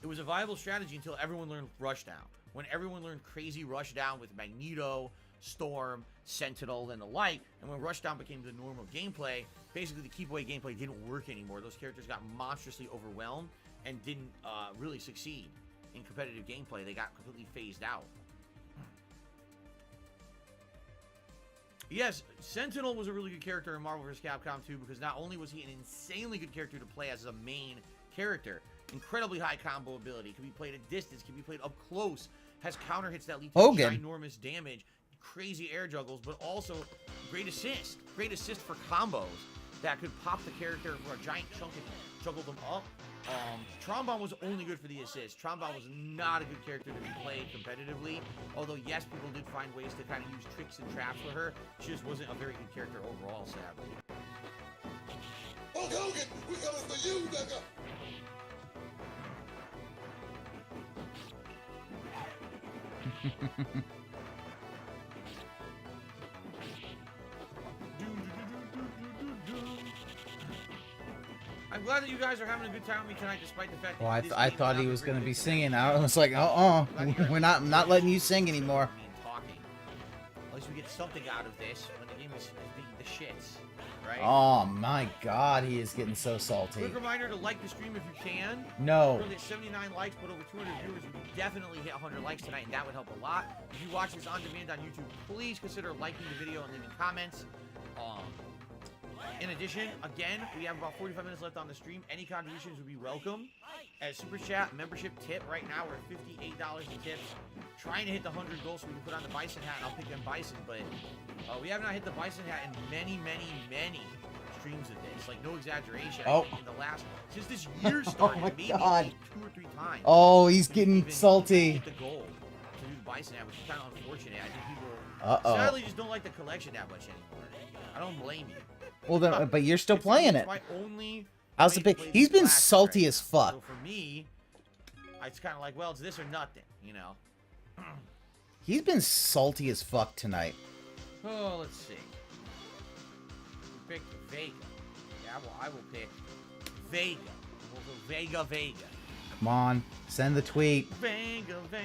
It was a viable strategy until everyone learned Rushdown. When everyone learned crazy Rushdown with Magneto, Storm, Sentinel, and the like, and when Rushdown became the norm of gameplay, basically the keep away gameplay didn't work anymore. Those characters got monstrously overwhelmed and didn't really succeed in competitive gameplay. They got completely phased out. Yes, Sentinel was a really good character in Marvel vs. Capcom 2 because not only was he an insanely good character to play as a main character, incredibly high combo ability, can be played at distance, can be played up close, has counter hits that lead to ginormous damage, crazy air juggles, but also great assist for combos that could pop the character for a giant chunk and juggle them up. Trombone was only good for the assist. Trombone was not a good character to be played competitively, although yes, people did find ways to kind of use tricks and traps with her. She just wasn't a very good character overall, sadly. Hulk Hogan, we coming for you, nigga! I'm glad that you guys are having a good time with me tonight, despite the fact that Well, this I game thought is he not was very going to be good. singing. I was like, I'm not letting you sing anymore. Talking. At least we get something out of this when the game is being the shits, right? Oh my god, he is getting so salty. Quick reminder to like the stream if you can. No. We're currently at 79 likes, but over 200 viewers. We can definitely hit 100 likes tonight, and that would help a lot. If you watch this on demand on YouTube, please consider liking the video and leaving comments. In addition, again, we have about 45 minutes left on the stream. Any contributions would be welcome. As Super Chat membership tip, right now we're at $58 in tips. Trying to hit the 100 goals so we can put on the Bison hat, and I'll pick them Bison, but we have not hit the Bison hat in many, many, many streams of this. Like, no exaggeration. I think in the last, since this year started, maybe 2 or 3 times. Oh, he's getting salty. Hit the goal to do the Bison hat, which is kind of unfortunate. I think people sadly just don't like the collection that much anymore. I don't blame you. Well, then, but you're still playing it. My only How's the big? He's been salty as fuck. So for me, it's kind of like, well, it's this or nothing, you know. He's been salty as fuck tonight. Oh, let's see. We picked Vega. Yeah, well, I will pick Vega. We'll go Vega, Vega. Come on, send the tweet. Vega, Vega.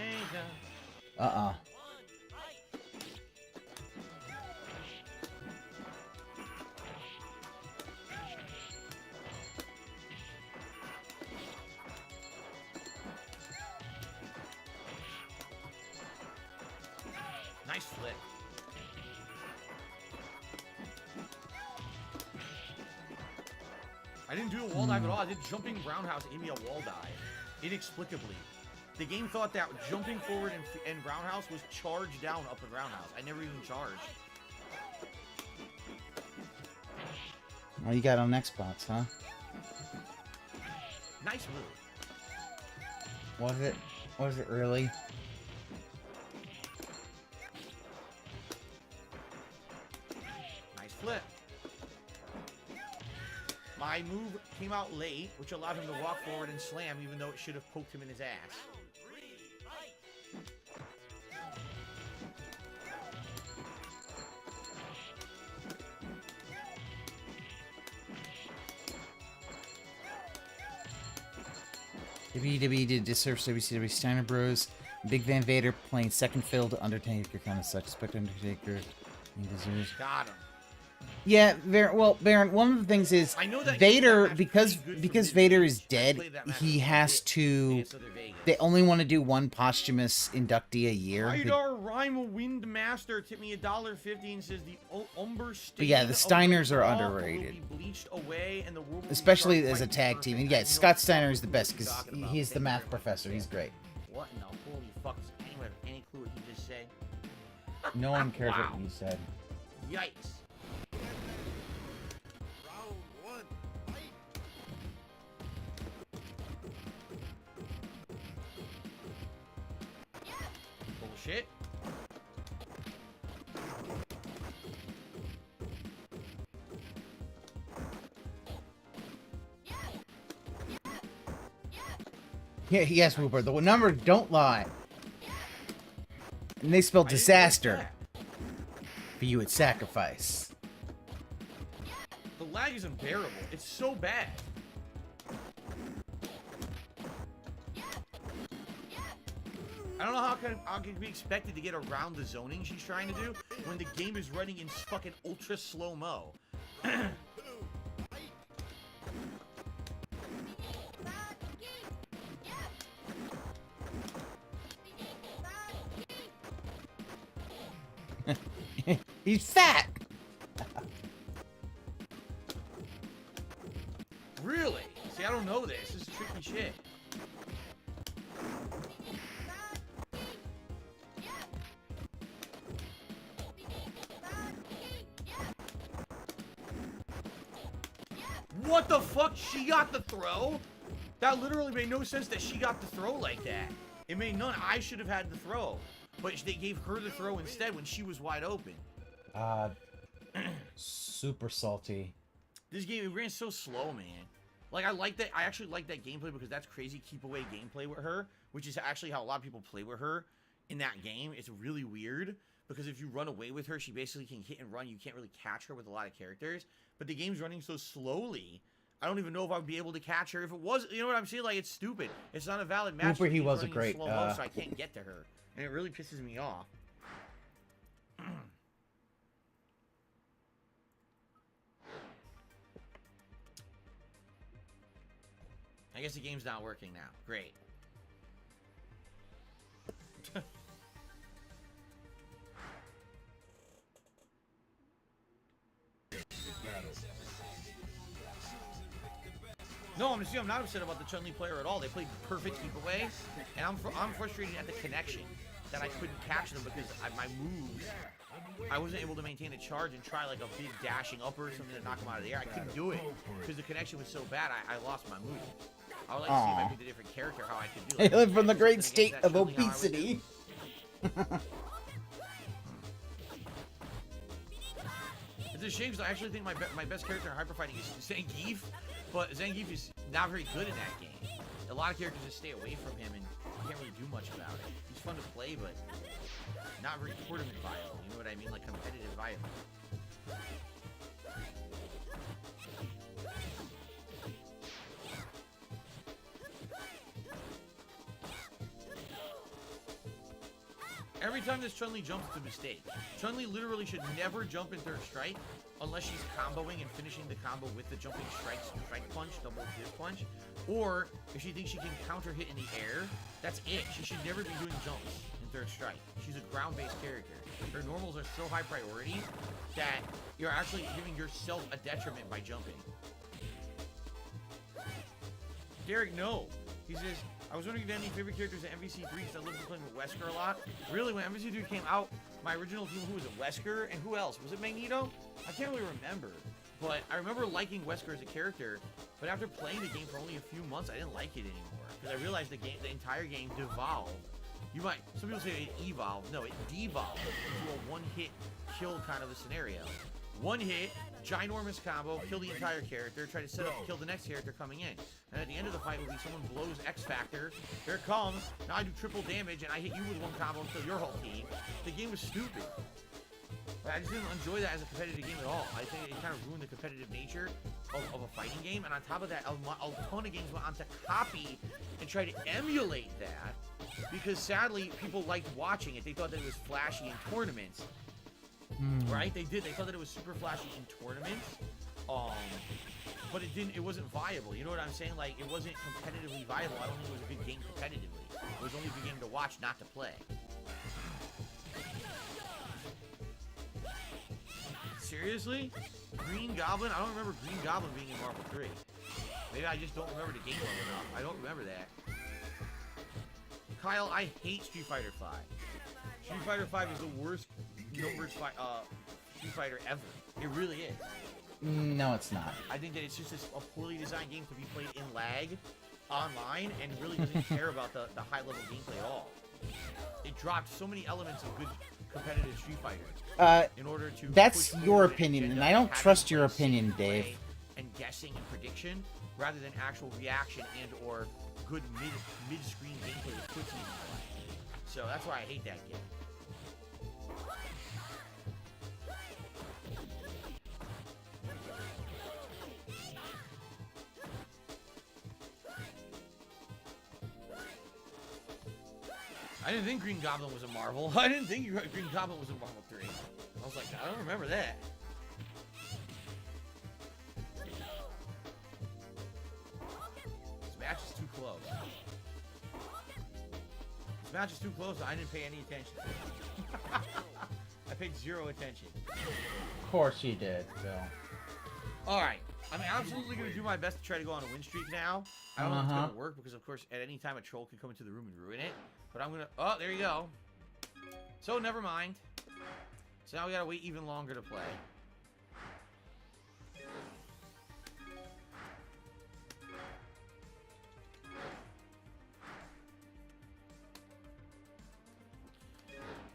Nice flip. I didn't do a wall dive at all. I did jumping roundhouse and gave me a wall dive. Inexplicably. The game thought that jumping forward and roundhouse was charged down up in roundhouse. I never even charged. Oh, you got on Xbox, huh? Nice move. Was it? Was it really? Nice flip. My move came out late, which allowed him to walk forward and slam, even though it should have poked him in his ass. WWE did disservice to WCW Steiner Bros. Big Van Vader playing second fiddle to Undertaker, kind of such. Expect Undertaker. He deserves. Got him. Yeah, well, Baron. One of the things is I know that Vader, because Vader is dead, he has to. They only want to do one posthumous inductee a year. Idar Rhyme Windmaster tipped me $1.50 and says the Umber Stain. But yeah, the Steiners are underrated, away and the world will especially be as a tag team. And yeah, Scott Steiner is the best because he's the math professor. He's great. What in the holy fuck? Does anyone have any clue what he just said? No one cares what you said. Yikes. Bullshit. Yeah, yes, Whooper. The numbers don't lie. And they spelled disaster. For you, it's sacrifice. The lag is unbearable. It's so bad. I don't know how can be expected to get around the zoning she's trying to do when the game is running in fucking ultra slow-mo. He's fat. Really? See, I don't know this. This is tricky shit. What the fuck? She got the throw? That literally made no sense that she got the throw like that. It made none. I should have had the throw. But they gave her the throw instead when she was wide open. Super salty. This game, it ran so slow, man. Like, I like that. I actually like that gameplay because that's crazy keep away gameplay with her, which is actually how a lot of people play with her in that game. It's really weird because if you run away with her, she basically can hit and run. You can't really catch her with a lot of characters. But the game's running so slowly, I don't even know if I would be able to catch her if it was. You know what I'm saying? Like, it's stupid. It's not a valid match. Cooper, he was a great. So I can't get to her, and it really pisses me off. I guess the game's not working now. Great. No, I'm not upset about the Chun-Li player at all. They played perfect keep away, and I'm frustrated at the connection that I couldn't catch them because my moves, I wasn't able to maintain a charge and try like a big dashing upper or something to knock them out of the air. I couldn't do it because the connection was so bad. I lost my move. I would like to see if I picked a different character how I could do it. I live from the great state of obesity. It's a shame because I actually think my best character in hyper fighting is Zangief, but Zangief is not very good in that game. A lot of characters just stay away from him and you can't really do much about it. He's fun to play, but not very tournament viable. You know what I mean? Like competitive viable. Every time this Chun-Li jumps, it's a mistake. Chun-Li literally should never jump in third strike unless she's comboing and finishing the combo with the jumping strike punch, double dip punch. Or if she thinks she can counter hit in the air, that's it. She should never be doing jumps in third strike. She's a ground-based character. Her normals are so high priority that you're actually giving yourself a detriment by jumping. Derek, no. He says, I was wondering if you had any favorite characters in MVC3 because I lived playing with Wesker a lot. Really, when MVC3 came out, my original team, who was it? Wesker? And who else? Was it Magneto? I can't really remember. But I remember liking Wesker as a character, but after playing the game for only a few months, I didn't like it anymore. Because I realized the entire game devolved. Some people say it evolved. No, it devolved into a one-hit kill kind of a scenario. One hit, ginormous combo, kill the entire character, try to set up to kill the next character coming in. And at the end of the fight will be someone blows X Factor, here it comes, now I do triple damage and I hit you with one combo and kill your whole team. The game was stupid. I just didn't enjoy that as a competitive game at all. I think it kind of ruined the competitive nature of a fighting game. And on top of that, a ton of games went on to copy and try to emulate that because sadly, people liked watching it. They thought that it was flashy in tournaments. Right? They did. They thought that it was super flashy in tournaments. But it wasn't viable. You know what I'm saying? Like, it wasn't competitively viable. I don't think it was a good game competitively. It was only a good game to watch, not to play. Seriously? Green Goblin? I don't remember Green Goblin being in Marvel 3. Maybe I just don't remember the game well enough. I don't remember that. Kyle, I hate Street Fighter 5. Street Fighter 5 is the worst numbered Street Fighter ever. It really is. No, it's not. I think that it's just a poorly designed game to be played in lag online and really doesn't care about the high-level gameplay at all. It dropped so many elements of good competitive Street Fighter in order to. That's your opinion, and I don't trust your opinion, Dave. And guessing and prediction rather than actual reaction and or good mid-screen gameplay that puts you in play. So that's why I hate that game. I didn't think Green Goblin was a Marvel. I didn't think Green Goblin was in Marvel 3. I was like, I don't remember that. This match is too close. This match is too close, I didn't pay any attention. I paid zero attention. Of course you did, Bill. Alright. I'm absolutely going to do my best to try to go on a win streak now. I don't know if it's going to work because, of course, at any time a troll can come into the room and ruin it. But I'm going to... Oh, there you go. So, never mind. So now we got to wait even longer to play.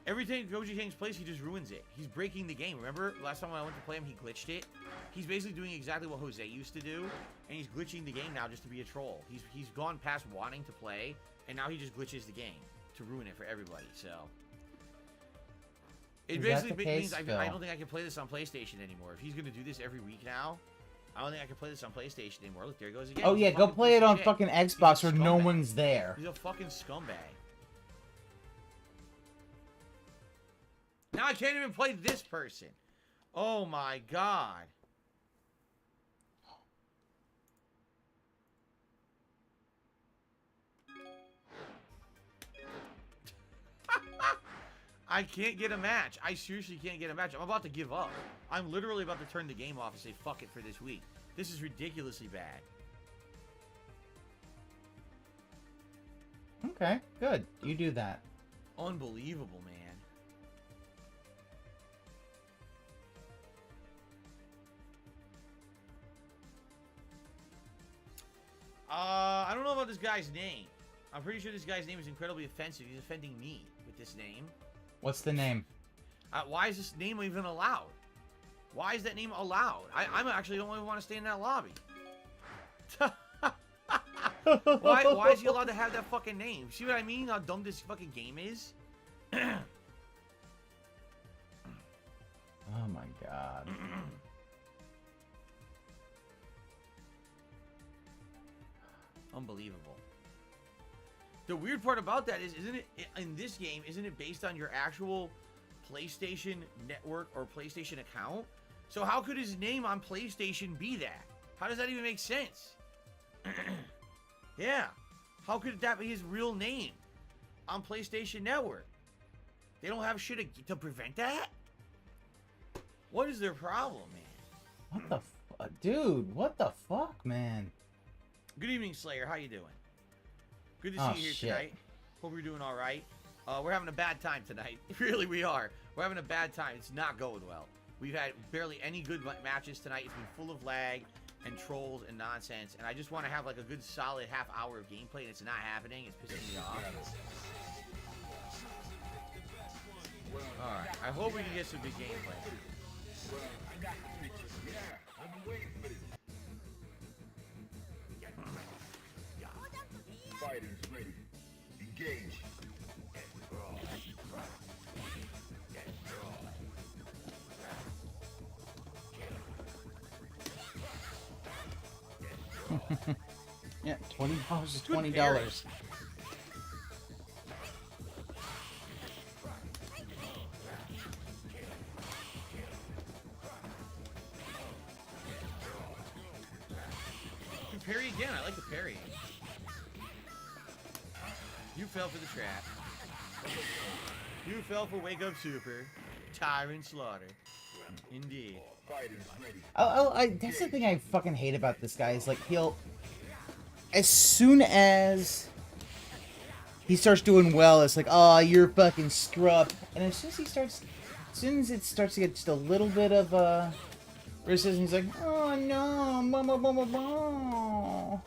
Everything Gojitenks plays, he just ruins it. He's breaking the game. Remember, last time when I went to play him, he glitched it. He's basically doing exactly what Jose used to do, and he's glitching the game now just to be a troll. He's gone past wanting to play, and now he just glitches the game to ruin it for everybody. So it basically means I don't think I can play this on PlayStation anymore. If he's gonna do this every week now, I don't think I can play this on PlayStation anymore. Look, there he goes again. Oh yeah, go play it on fucking Xbox where no one's there. He's a fucking scumbag. Now I can't even play this person. Oh my god. I can't get a match. I seriously can't get a match. I'm about to give up. I'm literally about to turn the game off and say fuck it for this week. This is ridiculously bad. Okay, good. You do that. Unbelievable, man. I don't know about this guy's name. I'm pretty sure this guy's name is incredibly offensive. He's offending me with this name. What's the name? Why is this name even allowed? Why is that name allowed? I'm actually don't even want to stay in that lobby. Why is he allowed to have that fucking name? See what I mean? How dumb this fucking game is? Oh my god. Unbelievable. The weird part about that is, isn't it, in this game, isn't it based on your actual PlayStation Network or PlayStation account? So how could his name on PlayStation be that? How does that even make sense? Yeah. How could that be his real name on PlayStation Network? They don't have shit to prevent that? What is their problem, man? What the dude, what the fuck, man? Good evening, Slayer. How you doing? Good to Oh, see you here shit. tonight. Hope you're doing all right. We're having a bad time tonight. Really, we are. We're having a bad time. It's not going well. We've had barely any good matches tonight. It's been full of lag and trolls and nonsense. And I just want to have like a good solid half hour of gameplay, and it's not happening. It's pissing me off. All right. I hope we can get some good gameplay. Fighters ready. Engage. Yeah, $20 is Good $20. Good parry again. I like the parry. You fell for the trap. You fell for Wake Up Super. Tyrant Slaughter. Indeed. That's the thing I fucking hate about this guy is like he'll, as soon as he starts doing well, it's like, oh, you're fucking scrub, and as soon as it starts to get just a little bit of criticism, he's like, oh no, mama, mama, mama.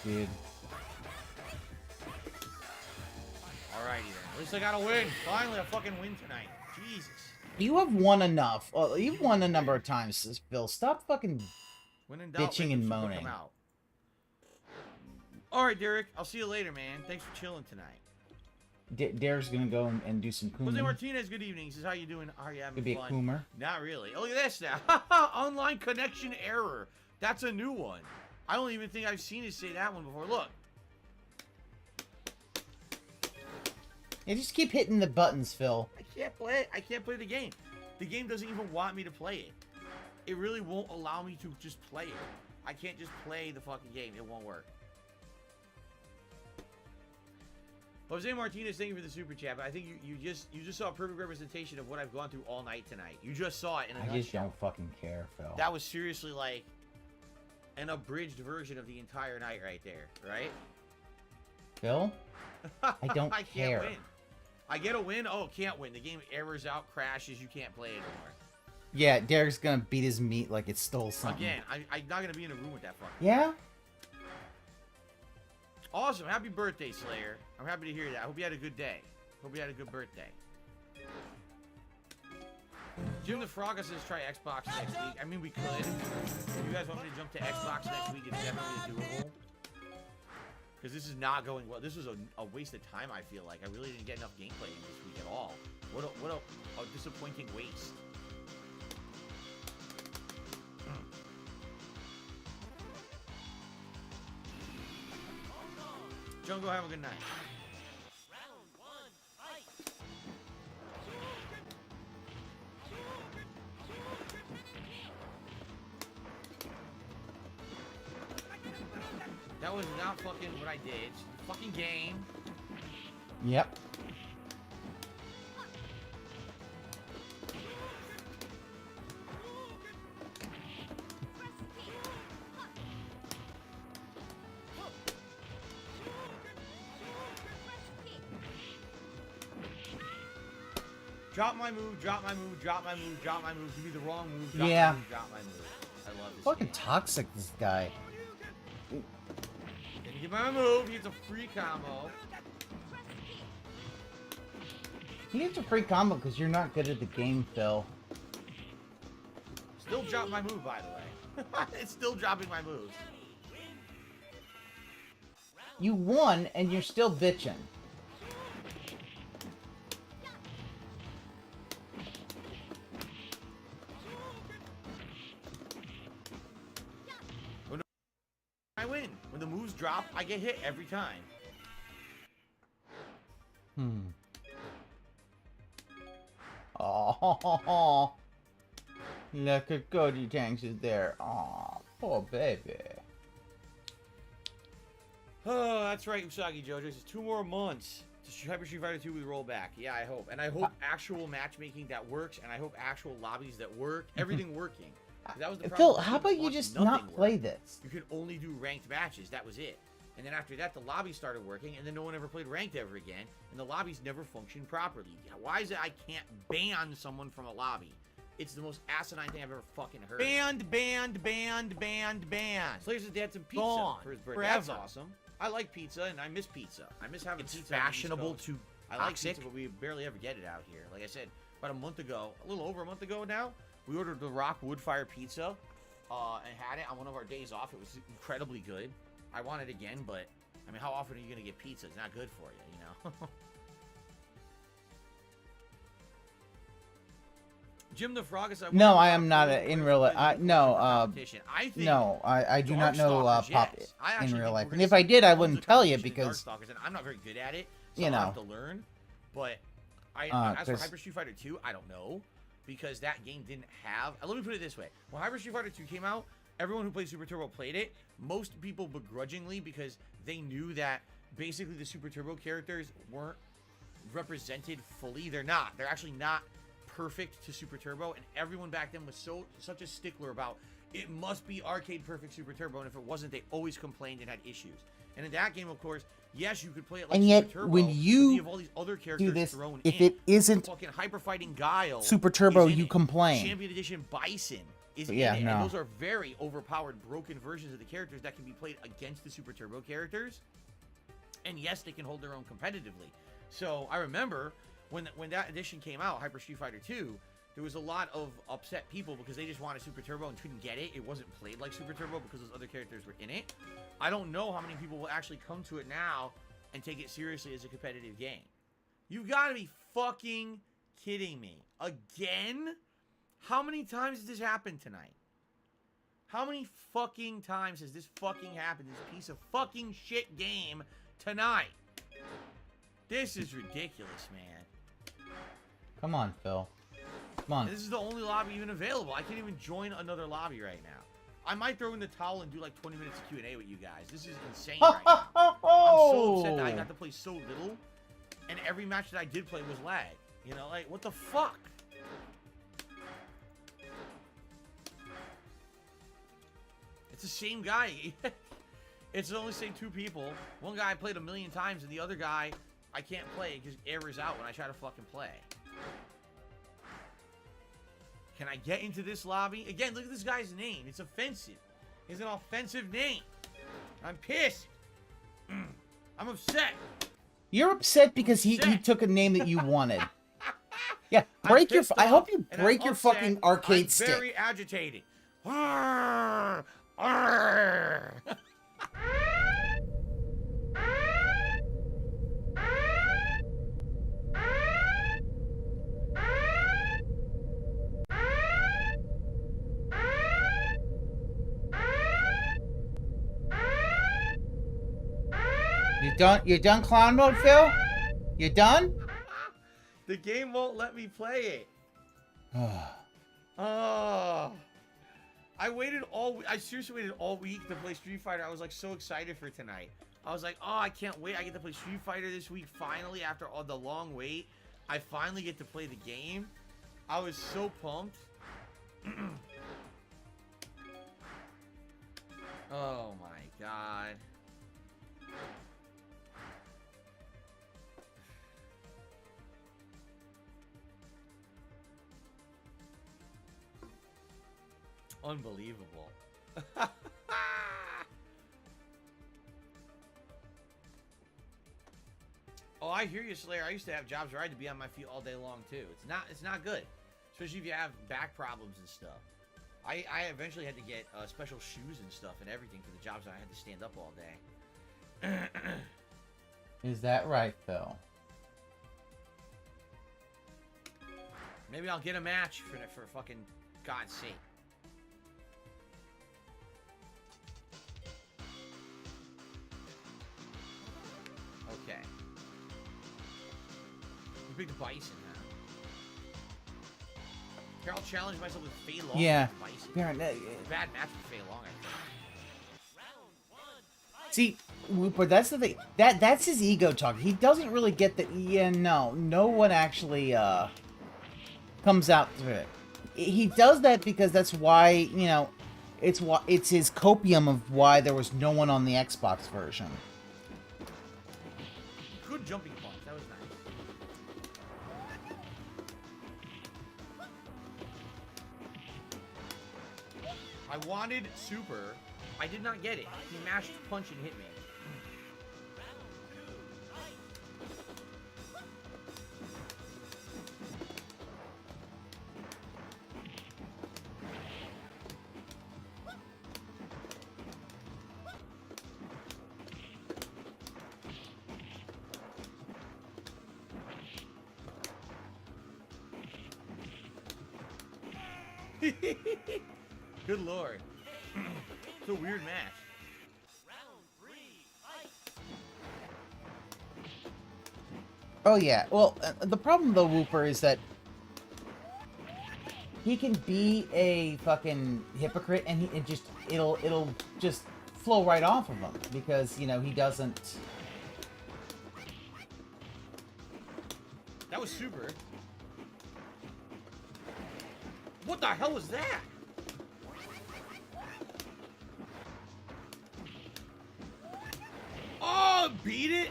Dude. Alrighty then. At least I got a win. Finally, a fucking win tonight. Jesus. You have won enough. Well, you've won a number of times, Phil. Stop fucking When in doubt, bitching Wake Up and Super, moaning. come out. Alright, Derek. I'll see you later, man. Thanks for chilling tonight. Dare's gonna go and do some Jose cooming. Martinez, good evening. He says, how you doing? Are you having Could be a fun? coomer. Not really. Oh, look at this now. Online connection error. That's a new one. I don't even think I've seen it say that one before. Look. Yeah, just keep hitting the buttons, Phil. I can't play it. I can't play the game. The game doesn't even want me to play it. It really won't allow me to just play it. I can't just play the fucking game. It won't work. Jose Martinez, thank you for the super chat. But I think you just saw a perfect representation of what I've gone through all night tonight. You just saw it in a I nutshell. just don't fucking care, Phil. That was seriously like an abridged version of the entire night right there, right? Phil? I don't I care. can't win. I get a win. Oh, can't win. The game errors out, crashes. You can't play it anymore. Yeah, Derek's gonna beat his meat like it stole something. Again, I'm not gonna be in a room with that fucker. Yeah? Awesome. Happy birthday, Slayer. I'm happy to hear that. I hope you had a good day. Hope you had a good birthday. Jim the Frogga says try Xbox next week. I mean, we could. If you guys want me to jump to Xbox next week, it's definitely doable. Because this is not going well. This was a waste of time, I feel like. I really didn't get enough gameplay in this week at all. What a disappointing waste. Jungle, have a good night. That was not fucking what I did. It's a fucking game. Yep. Drop my move, drop my move, drop my move, drop my move. Give me the wrong move, drop Yeah. my move, drop my move. I love this Fucking game. toxic, this guy. Didn't get my move. He gets a free combo. He gets a free combo because you're not good at the game, Phil. Still drop my move, by the way. It's still dropping my moves. You won, and you're still bitching. I win. When the moves drop, I get hit every time. Oh, look at Gojitenks is there. Oh, poor baby. Oh, that's right, Usagi JoJo. It's 2 more months to Hyper Street Fighter 2 we roll back. Yeah, I hope. And I hope actual matchmaking that works, and I hope actual lobbies that work. Everything working. That was the problem. Phil, how about you Once just nothing not worked. play this? You could only do ranked matches. That was it. And then after that, the lobby started working, and then no one ever played ranked ever again, and the lobbies never functioned properly. Why is it I can't ban someone from a lobby? It's the most asinine thing I've ever fucking heard. Banned, banned, banned, banned, banned. Slayer says they had some pizza Gone. for his birthday. Forever. That's awesome. I like pizza, and I miss pizza. I miss having It's pizza. on the East fashionable Coast. to I like toxic. pizza, but we barely ever get it out here. Like I said, about a month ago, a little over a month ago now, we ordered the Rock Wood Fire Pizza and had it on one of our days off. It was incredibly good. I want it again, but I mean, how often are you going to get pizza? It's not good for you, you know? Jim the Frogga said, No, I am not in real life. I think No, I do not know Darkstalkers, Pop yes. I in actually real think life. we're And gonna if I see did, I tons wouldn't of tell you competition in because, Darkstalkers, and I'm not very good at it, so you I'll know. have to learn. But as for 'cause- Hyper Street Fighter 2, I don't know, because that game didn't have. Let me put it this way: when Hyper Street Fighter 2 came out, everyone who played Super Turbo played it. Most people begrudgingly, because they knew that basically the Super Turbo characters weren't represented fully. They're not. They're actually not perfect to Super Turbo, and everyone back then was such a stickler about it must be arcade perfect Super Turbo, and if it wasn't, they always complained and had issues. And in that game, of course, yes, you could play it like And Super yet, Turbo, when but you have all these other characters do this, thrown if in. it isn't Fucking Hyper Fighting Guile, Super Turbo, is in you it. complain. Champion Edition Bison is Yeah, in it, no. and those are very overpowered, broken versions of the characters that can be played against the Super Turbo characters. And yes, they can hold their own competitively. So I remember when that edition came out, Hyper Street Fighter 2, there was a lot of upset people because they just wanted Super Turbo and couldn't get it. It wasn't played like Super Turbo because those other characters were in it. I don't know how many people will actually come to it now and take it seriously as a competitive game. You've got to be fucking kidding me. Again? How many times has this happened tonight? How many fucking times has this fucking happened, this piece of fucking shit game tonight? This is ridiculous, man. Come on, Phil. Come on. This is the only lobby even available. I can't even join another lobby right now. I might throw in the towel and do like 20 minutes of Q&A with you guys. This is insane right now. I'm so upset that I got to play so little, and every match that I did play was lag. You know, like, what the fuck? It's the same guy. It's only same 2 people. One guy I played 1,000,000 times, and the other guy I can't play because errors out when I try to fucking play. Can I get into this lobby? Again, look at this guy's name. It's offensive. It's an offensive name. I'm pissed. I'm upset. You're upset because he took a name that you wanted. Yeah, break your. I hope you break your fucking arcade stick. I'm very agitated. Arr, arr. You done clown mode, Phil? You done? The game won't let me play it. Oh. I seriously waited all week to play Street Fighter. I was like so excited for tonight. I was like, oh, I can't wait. I get to play Street Fighter this week finally after all the long wait. I finally get to play the game. I was so pumped. Oh my god. Unbelievable. Oh, I hear you, Slayer. I used to have jobs where I had to be on my feet all day long too. It's not good, especially if you have back problems and stuff. I eventually had to get special shoes and stuff and everything for the jobs that I had to stand up all day. Is that right, Phil? Maybe I'll get a match for fucking God's sake. Okay. You picked Bison, huh? Here, I'll challenge myself with Fei Long. Yeah. Bison. Bad Bad match with Fei Long, I think. See, but that's the thing. That's his ego talk. He doesn't really get that. Yeah, no one actually comes out to it. He does that because that's why, you know, it's his copium of why there was no one on the Xbox version. Good jumping punch. That was nice. I wanted super. I did not get it. He mashed punch and hit me. Good lord. It's a weird match. Oh yeah. Well, the problem though, Whooper, is that he can be a fucking hypocrite, and it'll just flow right off of him because, you know, he doesn't. That was super. What the hell was that? Oh, beat it?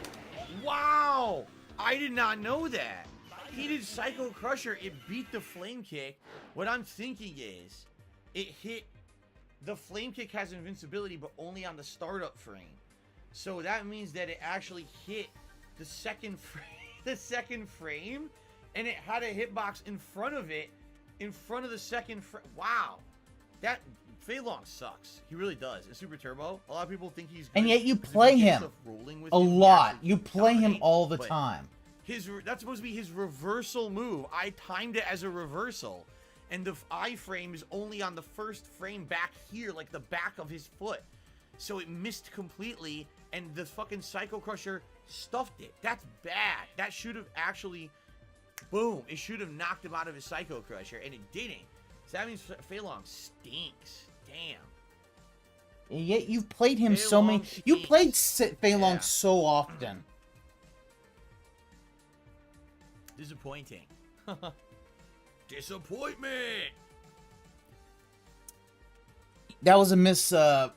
Wow! I did not know that. He did Psycho Crusher. It beat the Flame Kick. What I'm thinking is, it hit... The Flame Kick has invincibility, but only on the startup frame. So that means that it actually hit the second frame, and it had a hitbox in front of it, in front of the second frame. Wow. That... Fei Long sucks. He really does. In Super Turbo, a lot of people think he's good. And yet you play him a lot. You play him all the time. That's supposed to be his reversal move. I timed it as a reversal. And the iframe is only on the first frame back here, like the back of his foot. So it missed completely, and the fucking Psycho Crusher stuffed it. That's bad. That should have actually... Boom. It should have knocked him out of his Psycho Crusher, and it didn't. So that means Fei Long stinks. Damn. And yet you've played him so many... You played Fei Long so often. Disappointing. Disappointment! That was a misquote,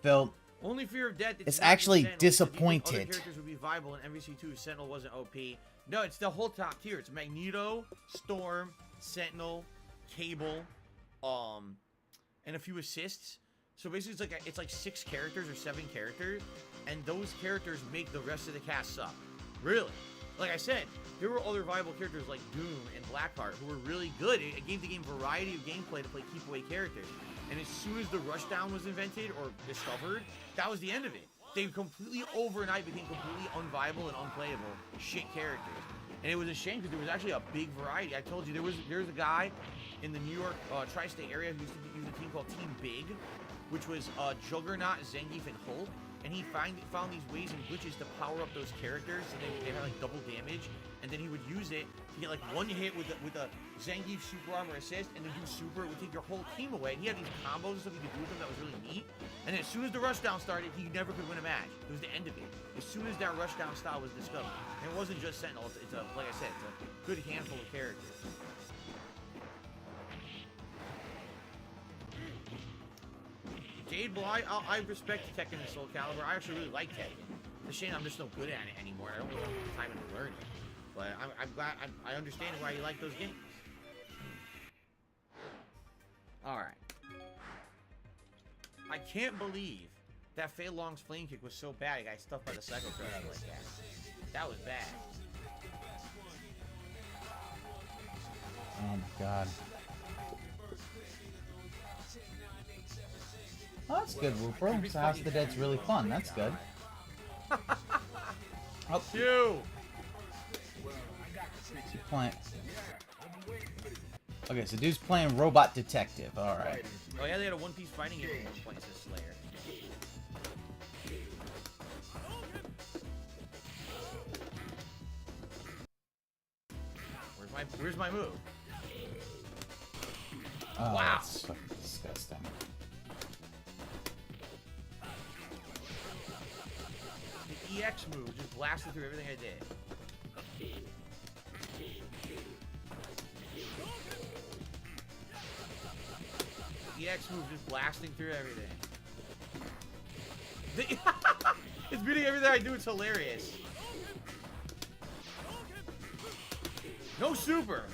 Phil. Only fear of death. It's actually Sentinel. disappointed. Other characters would be viable in MVC2 if Sentinel wasn't OP. No, it's the whole top tier. It's Magneto, Storm, Sentinel, Cable, and a few assists. So basically, it's like 6 characters or 7 characters, and those characters make the rest of the cast suck. Really. Like I said, there were other viable characters like Doom and Blackheart who were really good. It gave the game variety of gameplay to play keep away characters. And as soon as the rushdown was invented or discovered, that was the end of it. They completely overnight became completely unviable and unplayable shit characters. And it was a shame because there was actually a big variety. I told you there's a guy in the New York tri-state area who used to use a team called Team Big, which was Juggernaut, Zangief, and Hulk. And he found these ways and glitches to power up those characters so they had like double damage. And then he would use it to get like one hit with a Zangief super armor assist, and then do super. It would take your whole team away. And he had these combos and stuff you could do with him that was really neat. And then as soon as the rushdown started, he never could win a match. It was the end of it. As soon as that rushdown style was discovered. And it wasn't just Sentinel. It's a, like I said, it's a good handful of characters. Jade Bly, I respect Tekken and Soul Calibur. I actually really like Tekken. It's a shame I'm just no good at it anymore. I don't really have the time to learn it. But I'm glad I understand why you like those games. Alright. I can't believe that Fei Long's flame kick was so bad. I got stuffed by the Psycho Crush like that. That was bad. Oh my god. Oh, that's good, Blooper. So House of the Dead's really fun. That's good. Oh, Phew! she's playing. Okay, so dude's playing Robot Detective. Alright. Oh yeah, they had a One-Piece fighting game at one point, says Slayer. Where's my move? Oh, Wow. that's fucking disgusting. The EX move just blasted through everything I did. The EX move just blasting through everything. It's beating everything I do. It's hilarious. No super.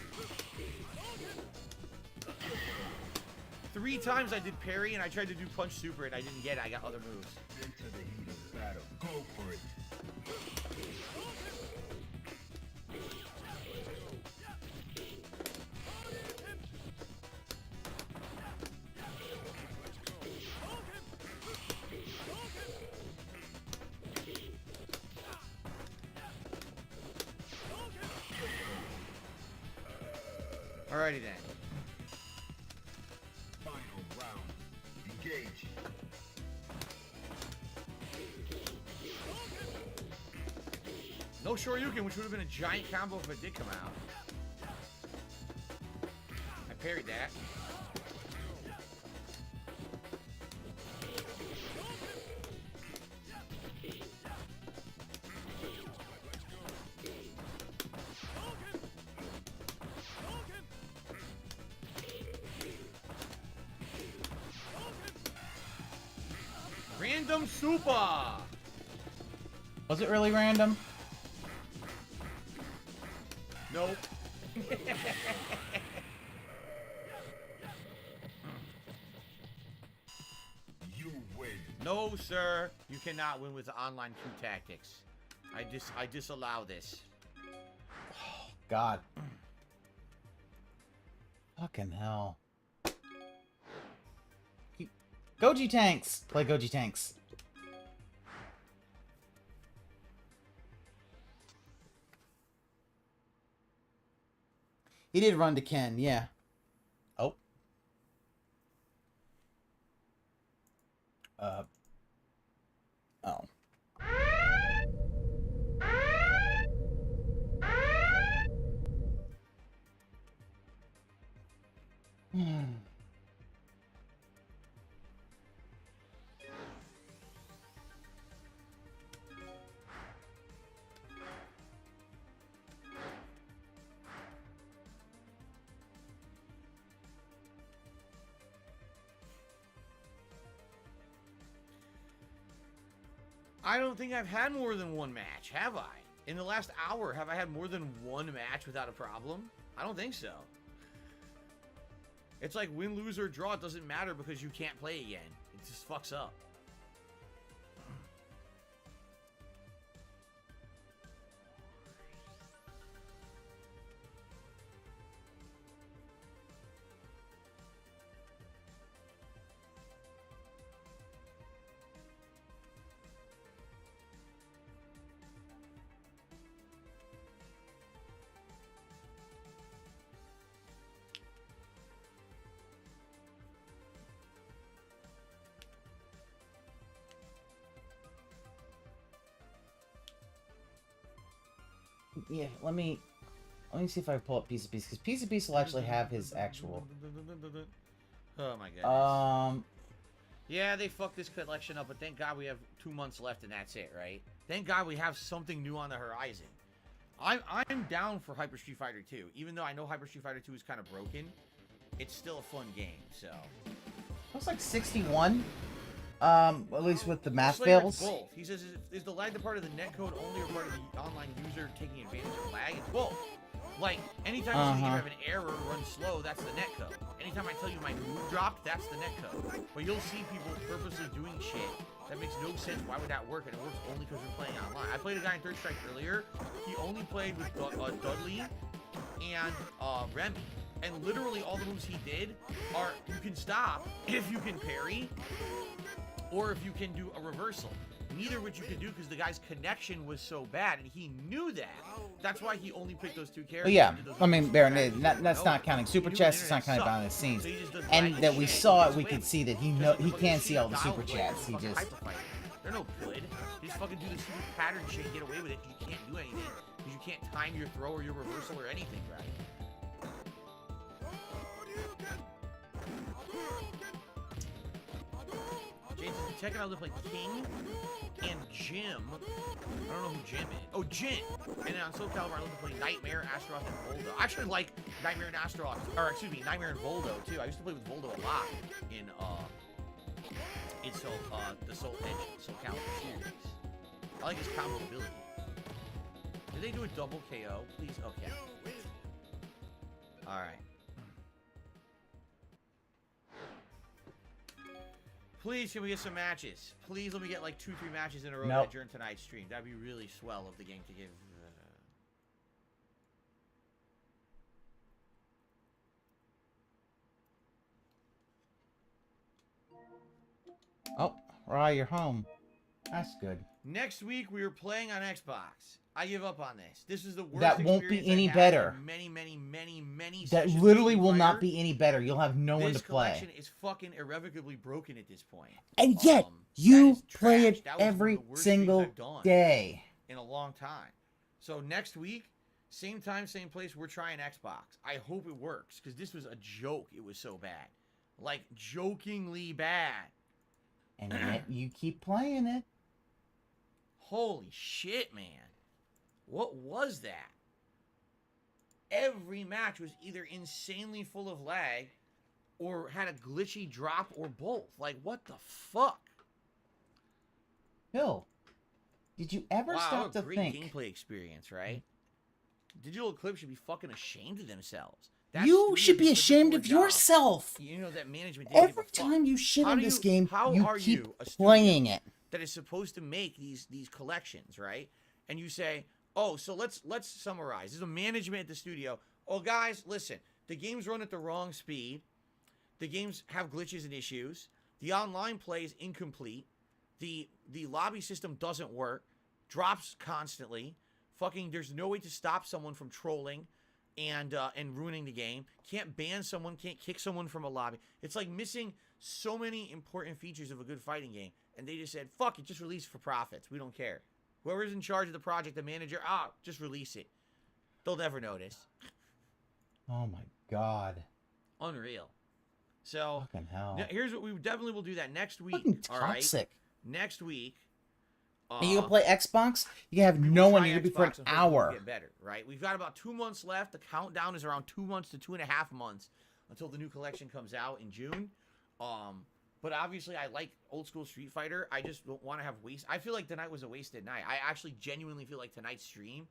3 times I did parry and I tried to do punch super and I didn't get it. I got other moves. Into the heat of battle. Go for it. Alrighty then. Final round. Engage. No Shoryuken, which would have been a giant combo if it did come out. I parried that. Random super! Was it really random? Nope. You win. No, sir. You cannot win with online queue tactics. I disallow this. God. Fucking hell. Gojitenks! Play Gojitenks. He did run to Ken, yeah. Oh. Oh. I don't think I've had more than one match, have I? In the last hour, have I had more than one match without a problem? I don't think so. It's like win, lose, or draw. It doesn't matter because you can't play again. It just fucks up. Yeah, let me see if I pull up Piece of Piece, because Piece of Piece will actually have his actual. Oh my goodness. Yeah, they fucked this collection up, but thank God we have 2 months left and that's it, right? Thank God we have something new on the horizon. I'm down for Hyper Street Fighter 2. Even though I know Hyper Street Fighter 2 is kind of broken, it's still a fun game, so. Looks like 61. At least with the math Slayer, fails. it's both. He says, is the lag the part of the netcode only or part of the online user taking advantage of lag? It's both. Like, anytime you see the game have an error or run slow, that's the netcode. Anytime I tell you my move dropped, that's the netcode. But you'll see people purposely doing shit that makes no sense. Why would that work? And it works only because we're playing online. I played a guy in Third Strike earlier. He only played with Dudley and Remy. And literally all the moves he did are you can stop if you can parry or if you can do a reversal. Neither of which you could do because the guy's connection was so bad, and he knew that. That's why he only picked those two characters. Well, yeah, I mean, Baron, that's not counting super chats. It's not counting behind the scenes. So And that we saw it, we could see that he can't see all the super chats. He just. They're no good. They just fucking do the stupid pattern shit and get away with it. You can't do anything because you can't time your throw or your reversal or anything right. James is checking out. Look like King and Jim. I don't know who Jim is. Oh, Jin. And then on Soul Calibur, I look to play Nightmare, Astaroth, and Voldo. I actually like Nightmare and Astaroth, or excuse me, Nightmare and Voldo too. I used to play with Voldo a lot in the Soul Edge, Soul Calibur series. I like his combo ability. Did they do a double KO? Please, okay. All right. Please, can we get some matches? Please let me get like 2-3 matches in a row during tonight's stream. That'd be really swell of the game to give. Oh, Rye, you're home. That's good. Next week we are playing on Xbox. I give up on this. This is the worst. That won't be any better. Many. That literally will not be any better. You'll have no one to play. This collection is fucking irrevocably broken at this point. And yet, you play it every single day. In a long time. So next week, same time, same place, we're trying Xbox. I hope it works, because this was a joke. It was so bad. Like, jokingly bad. And yet, you keep playing it. Holy shit, man. What was that? Every match was either insanely full of lag or had a glitchy drop or both. Like, what the fuck? Bill, did you ever stop to great think? Gameplay experience, right? Digital Eclipse should be fucking ashamed of themselves. You should be ashamed of yourself. You know that management. Every time you shit in this game, you keep playing it. That is supposed to make these collections, right? And you say, oh, so let's summarize. There's a management at the studio. Oh, guys, listen. The games run at the wrong speed. The games have glitches and issues. The online play is incomplete. The lobby system doesn't work. Drops constantly. Fucking, there's no way to stop someone from trolling and ruining the game. Can't ban someone. Can't kick someone from a lobby. It's like missing so many important features of a good fighting game. And they just said, fuck it, just release it for profits. We don't care. Whoever's in charge of the project, the manager, just release it. They'll never notice. Oh my god. Unreal. So, fucking hell. Here's what we definitely will do that next week. Fucking all right? toxic. Next week. And you can play Xbox, you can have no one here for an hour. Get better, right? We've got about 2 months left. The countdown is around 2 months to 2.5 months until the new collection comes out in June. But obviously, I like old school Street Fighter. I just don't want to have waste. I feel like tonight was a wasted night. I actually genuinely feel like tonight's stream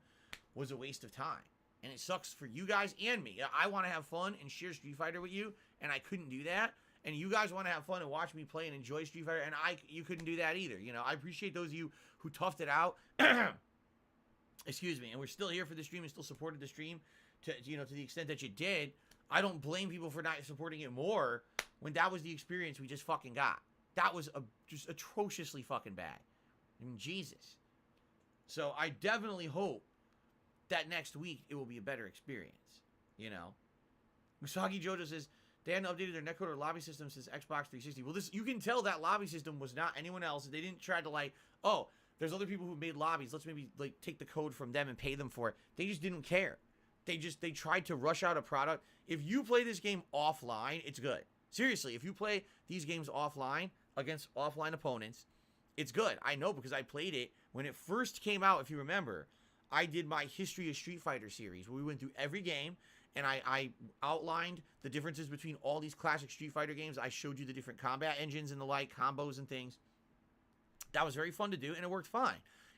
was a waste of time. And it sucks for you guys and me. I want to have fun and share Street Fighter with you, and I couldn't do that. And you guys want to have fun and watch me play and enjoy Street Fighter, and you couldn't do that either. You know, I appreciate those of you who toughed it out. Excuse me. And we're still here for the stream and still supported the stream to the extent that you did. I don't blame people for not supporting it more when that was the experience we just fucking got. That was just atrociously fucking bad. I mean, Jesus. So I definitely hope that next week it will be a better experience. You know? Usagi Jojo says, they hadn't updated their netcode or lobby system since Xbox 360. Well, you can tell that lobby system was not anyone else. They didn't try to like, oh, there's other people who made lobbies. Let's maybe like take the code from them and pay them for it. They just didn't care. They tried to rush out a product. If you play this game offline, it's good. Seriously, if you play these games offline against offline opponents, it's good. I know because I played it when it first came out. If you remember, I did my History of Street Fighter series where we went through every game and I outlined the differences between all these classic Street Fighter games. I showed you the different combat engines and the like, combos and things. That was very fun to do, and it worked fine.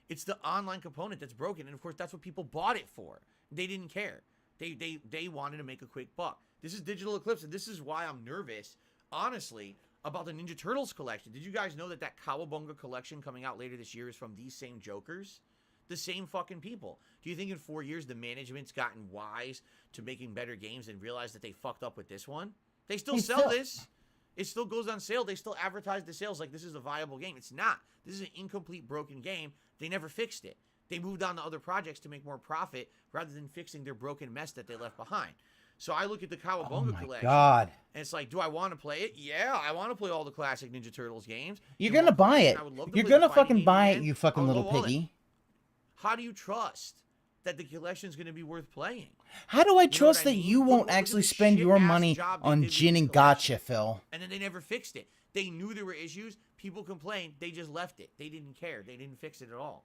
It's the online component that's broken, and of course, that's what people bought it for. They didn't care. They wanted to make a quick buck. This is Digital Eclipse, and this is why I'm nervous, honestly, about the Ninja Turtles collection. Did you guys know that Cowabunga collection coming out later this year is from these same jokers? The same fucking people. Do you think in 4 years the management's gotten wise to making better games and realized that they fucked up with this one? They still sell this. It still goes on sale. They still advertise the sales like this is a viable game. It's not. This is an incomplete, broken game. They never fixed it. They moved on to other projects to make more profit rather than fixing their broken mess that they left behind. So I look at the Cowabunga collection. God. And it's like, do I want to play it? Yeah, I want to play all the classic Ninja Turtles games. You're going to buy it. You're going to fucking buy it, you fucking little piggy. How do you trust that the collection's going to be worth playing? How do I trust that you won't actually spend your money on gin and gotcha, Phil? And then they never fixed it. They knew there were issues. People complained. They just left it. They didn't care. They didn't fix it at all.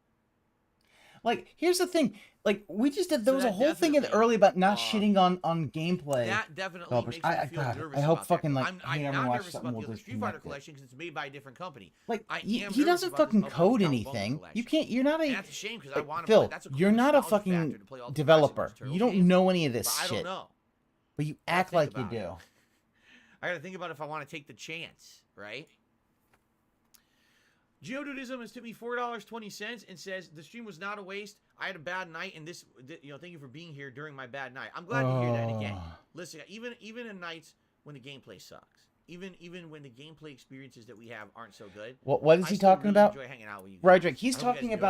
Like, here's the thing. Like, we just did. There was a whole thing in early about not shitting on gameplay. That definitely makes me feel nervous. I hope about fucking that. like I'm never not watch nervous something about we'll the just Street Fighter connect it. collection because it's made by a different company. Like, I he am doesn't nervous about fucking this code Cowabunga anything. collection. You can't. You're not a. And that's a shame because I want to Phil, play. That's a cool you're not a nostalgia factor fucking to play all the developer. classic Turtle You don't games. know any of this But I shit. don't know. But you I gotta act like think you about do. I got to think about if I want to take the chance, right? Geodudism has tipped me $4.20 and says the stream was not a waste. I had a bad night, and this, thank you for being here during my bad night. I'm glad to hear that. And again, listen, even in nights when the gameplay sucks, even when the gameplay experiences that we have aren't so good. What is he talking about? Enjoy hanging out with you guys. Roderick, he's I hope you talking guys know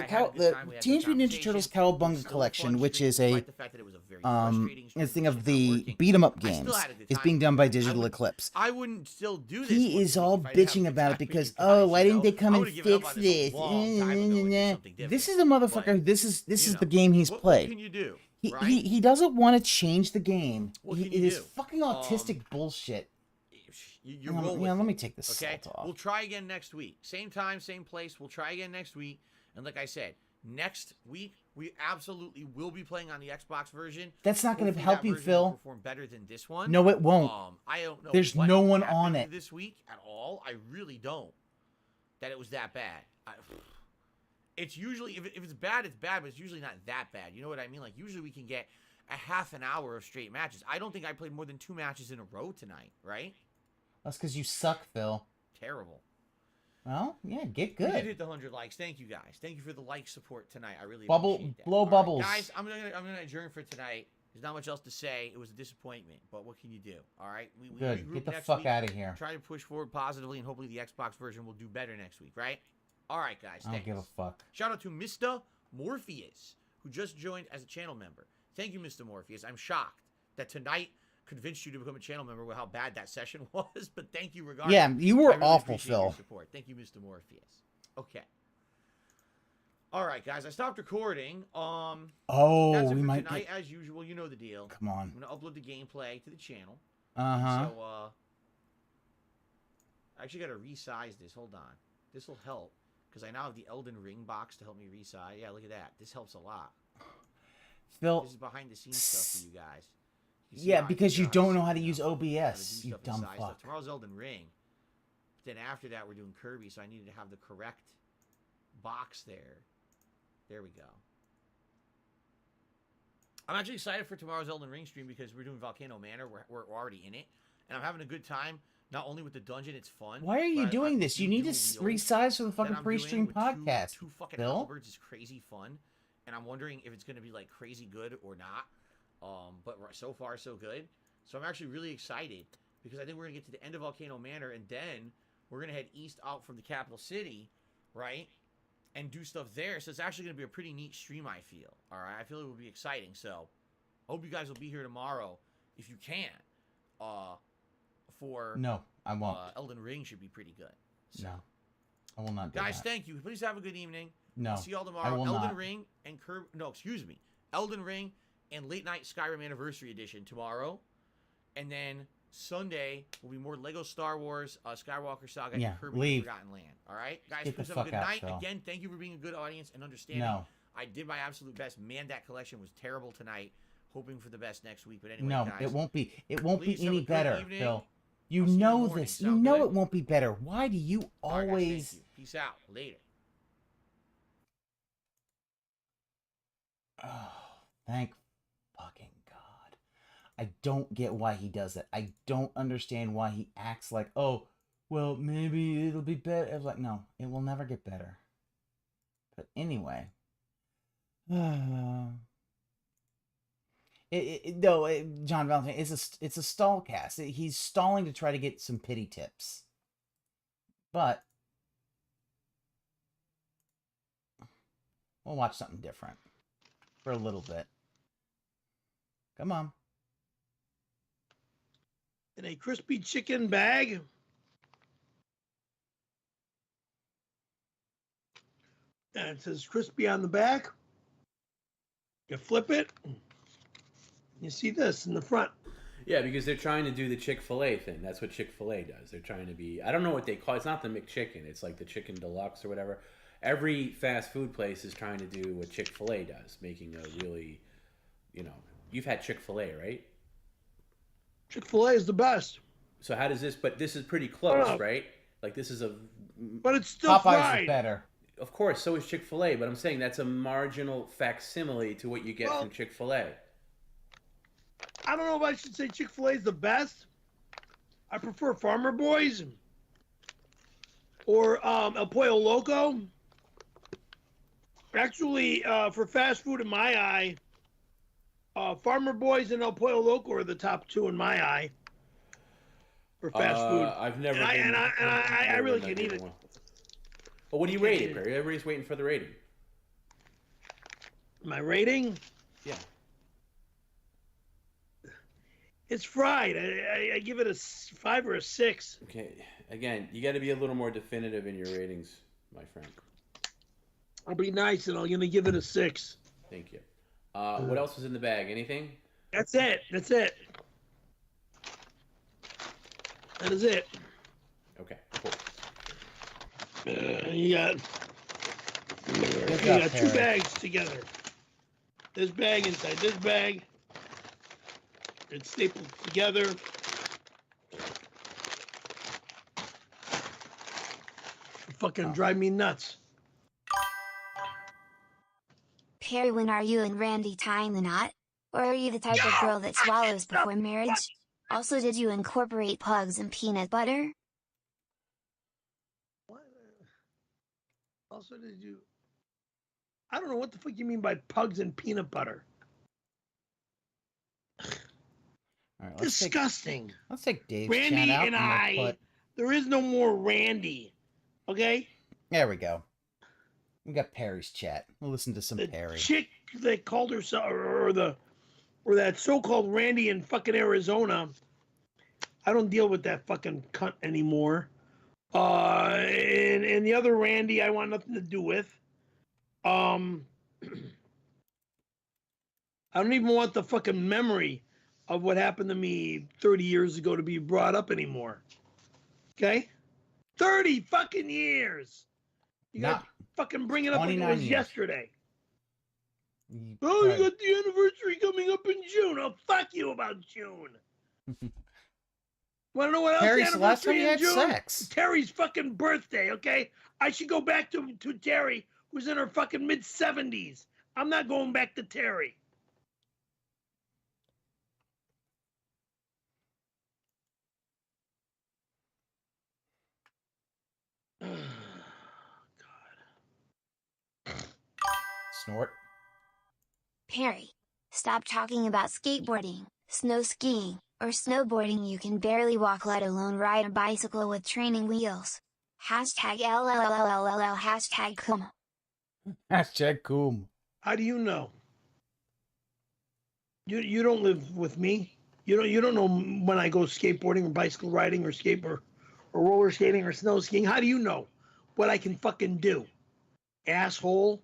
about that. the Teenage Mutant Ninja Turtles Cowabunga collection, which is a thing of the beat 'em up games. It's being done by Digital Eclipse. I wouldn't still do this. He is all bitching about it because, oh, why didn't they come and fix this? This is a motherfucker. This is the game he's played. What can you do? He doesn't want to change the game. What It can you is do? fucking autistic bullshit. You're rolling. Yeah, let me take this Okay, salt off. we'll try again next week. Same time, same place. We'll try again next week. And like I said, next week we absolutely will be playing on the Xbox version. That's not going to Hopefully help that you, version Phil. will perform better than this one. No, it won't. I don't know. There's what no one happened on it this week at all. I really don't. That it was that bad. It's usually if it's bad, it's bad, but it's usually not that bad. You know what I mean? Like usually we can get a half an hour of straight matches. I don't think I played more than 2 matches in a row tonight. Right? That's because you suck, Phil. Terrible. Well, yeah, get We did good. hit the 100 likes. Thank you guys. Thank you for the like support tonight. I really Bubble, appreciate that. blow All right, bubbles. guys, I'm gonna adjourn for tonight. There's not much else to say. It was a disappointment, but what can you do? All right, we Good. regroup Get the next fuck week, out of here. Try to push forward positively, and hopefully the Xbox version will do better next week. Right? All right, guys. I don't Thanks. give a fuck. Shout out to Mr. Morpheus, who just joined as a channel member. Thank you, Mr. Morpheus. I'm shocked that tonight convinced you to become a channel member with how bad that session was, but thank you regardless. Yeah, you were I really awful, appreciate your Phil. support. Thank you, Mr. Morpheus. Okay. All right, guys. I stopped recording. That's it We for might tonight, get... as usual. You know the deal. Come on. I'm gonna upload the gameplay to the channel. Uh-huh. So, I actually gotta resize this. Hold on. This will help because I now have the Elden Ring box to help me resize. Yeah, look at that. This helps a lot. Phil, This is behind the scenes stuff for you guys. You see yeah, how I because you adjust, don't know how to you use know, how to do OBS, you stuff dumb inside stuff. fuck. Tomorrow's Elden Ring. But then after that, we're doing Kirby, so I needed to have the correct box there. There we go. I'm actually excited for tomorrow's Elden Ring stream because we're doing Volcano Manor. We're already in it. And I'm having a good time, not only with the dungeon, it's fun. Why are you but doing I'm this? You need to dual wield resize for the that fucking I'm pre-stream doing with podcast, Two fucking Phil. halberds is crazy fun. And I'm wondering if it's going to be like crazy good or not. But so far, so good. So I'm actually really excited because I think we're going to get to the end of Volcano Manor and then we're going to head east out from the capital city, right? And do stuff there. So it's actually going to be a pretty neat stream, I feel. All right? I feel it will be exciting. So I hope you guys will be here tomorrow if you can. For No, I won't. Elden Ring should be pretty good. So, No, I will not do guys, that. thank you. Please have a good evening. No, See y'all I tomorrow. will Elden not. Ring and Elden Ring and Late Night Skyrim Anniversary Edition tomorrow. And then Sunday will be more Lego Star Wars, Skywalker Saga, Yeah, and Kirby leave. Forgotten Land. All right? Guys, Get the please have a fuck good out, night. Phil. Again, thank you for being a good audience and understanding. No, I did my absolute best. Man, that collection was terrible tonight. Hoping for the best next week. But anyway, no, guys, it won't be. It won't be please have any a good better, evening. Phil. You I'll see you in the know morning. this. You Sound know good? it won't be better. Why do you All right, guys, always? thank you. Peace out. Later. Oh, thank fucking I don't get why he does that. I don't understand why he acts like, oh, well, maybe it'll be better. I was like, no, it will never get better. But anyway. John Valentine, it's a stall cast. He's stalling to try to get some pity tips. But we'll watch something different for a little bit. Come on. In a crispy chicken bag. And it says crispy on the back. You flip it. You see this in the front. Yeah, because they're trying to do the Chick-fil-A thing. That's what Chick-fil-A does. They're trying to be... I don't know what they call it. It's not the McChicken. It's like the Chicken Deluxe or whatever. Every fast food place is trying to do what Chick-fil-A does, making a really, you know... You've had Chick-fil-A, right? Chick-fil-A is the best. So how does this... But this is pretty close, right? Like, this is a... But it's still Popeyes fried. Is better. Of course, so is Chick-fil-A. But I'm saying that's a marginal facsimile to what you get from Chick-fil-A. I don't know if I should say Chick-fil-A is the best. I prefer Farmer Boys or El Pollo Loco. Actually, for fast food in my eye, Farmer Boys and El Pollo Loco are the top two in my eye for fast food. I've never and I really can't eat it. But what do you rate it, Perry? Everybody's waiting for the rating. My rating? Yeah. It's fried. I give it a 5 or a 6. Okay. Again, you got to be a little more definitive in your ratings, my friend. I'll be nice and I'm going to give it a 6. Thank you. What else is in the bag? Anything? That's it. That's it. That is it. Okay, cool. You got two bags together. This bag inside this bag. It's stapled together. Fucking drive me nuts. Perry, when are you and Randy tying the knot? Or are you the type of girl that swallows before marriage? Also, did you incorporate pugs and peanut butter? What? Also, did you... I don't know what the fuck you mean by pugs and peanut butter. All right, Disgusting. Let's take Dave's Randy chat out and we'll I. There is no more Randy. Okay? There we go. We got Perry's chat. We'll listen to some The Perry. chick that called herself, or that so-called Randy in fucking Arizona. I don't deal with that fucking cunt anymore. And the other Randy, I want nothing to do with. I don't even want the fucking memory of what happened to me 30 years ago to be brought up anymore. Okay? 30 fucking years. You got to fucking bring it up like it was yesterday. You got the anniversary coming up in June. Oh, fuck you about June. Want to know what else? Terry's the last time you had June? sex. Terry's fucking birthday, okay? I should go back to Terry, who's in her fucking mid-70s. I'm not going back to Terry. Snort. Perry, stop talking about skateboarding, snow skiing, or snowboarding. You can barely walk, let alone ride a bicycle with training wheels. Hashtag LLLLLL, hashtag coom. Hashtag coom. How do you know? You don't live with me. You don't know when I go skateboarding or bicycle riding or or roller skating or snow skiing. How do you know what I can fucking do? Asshole.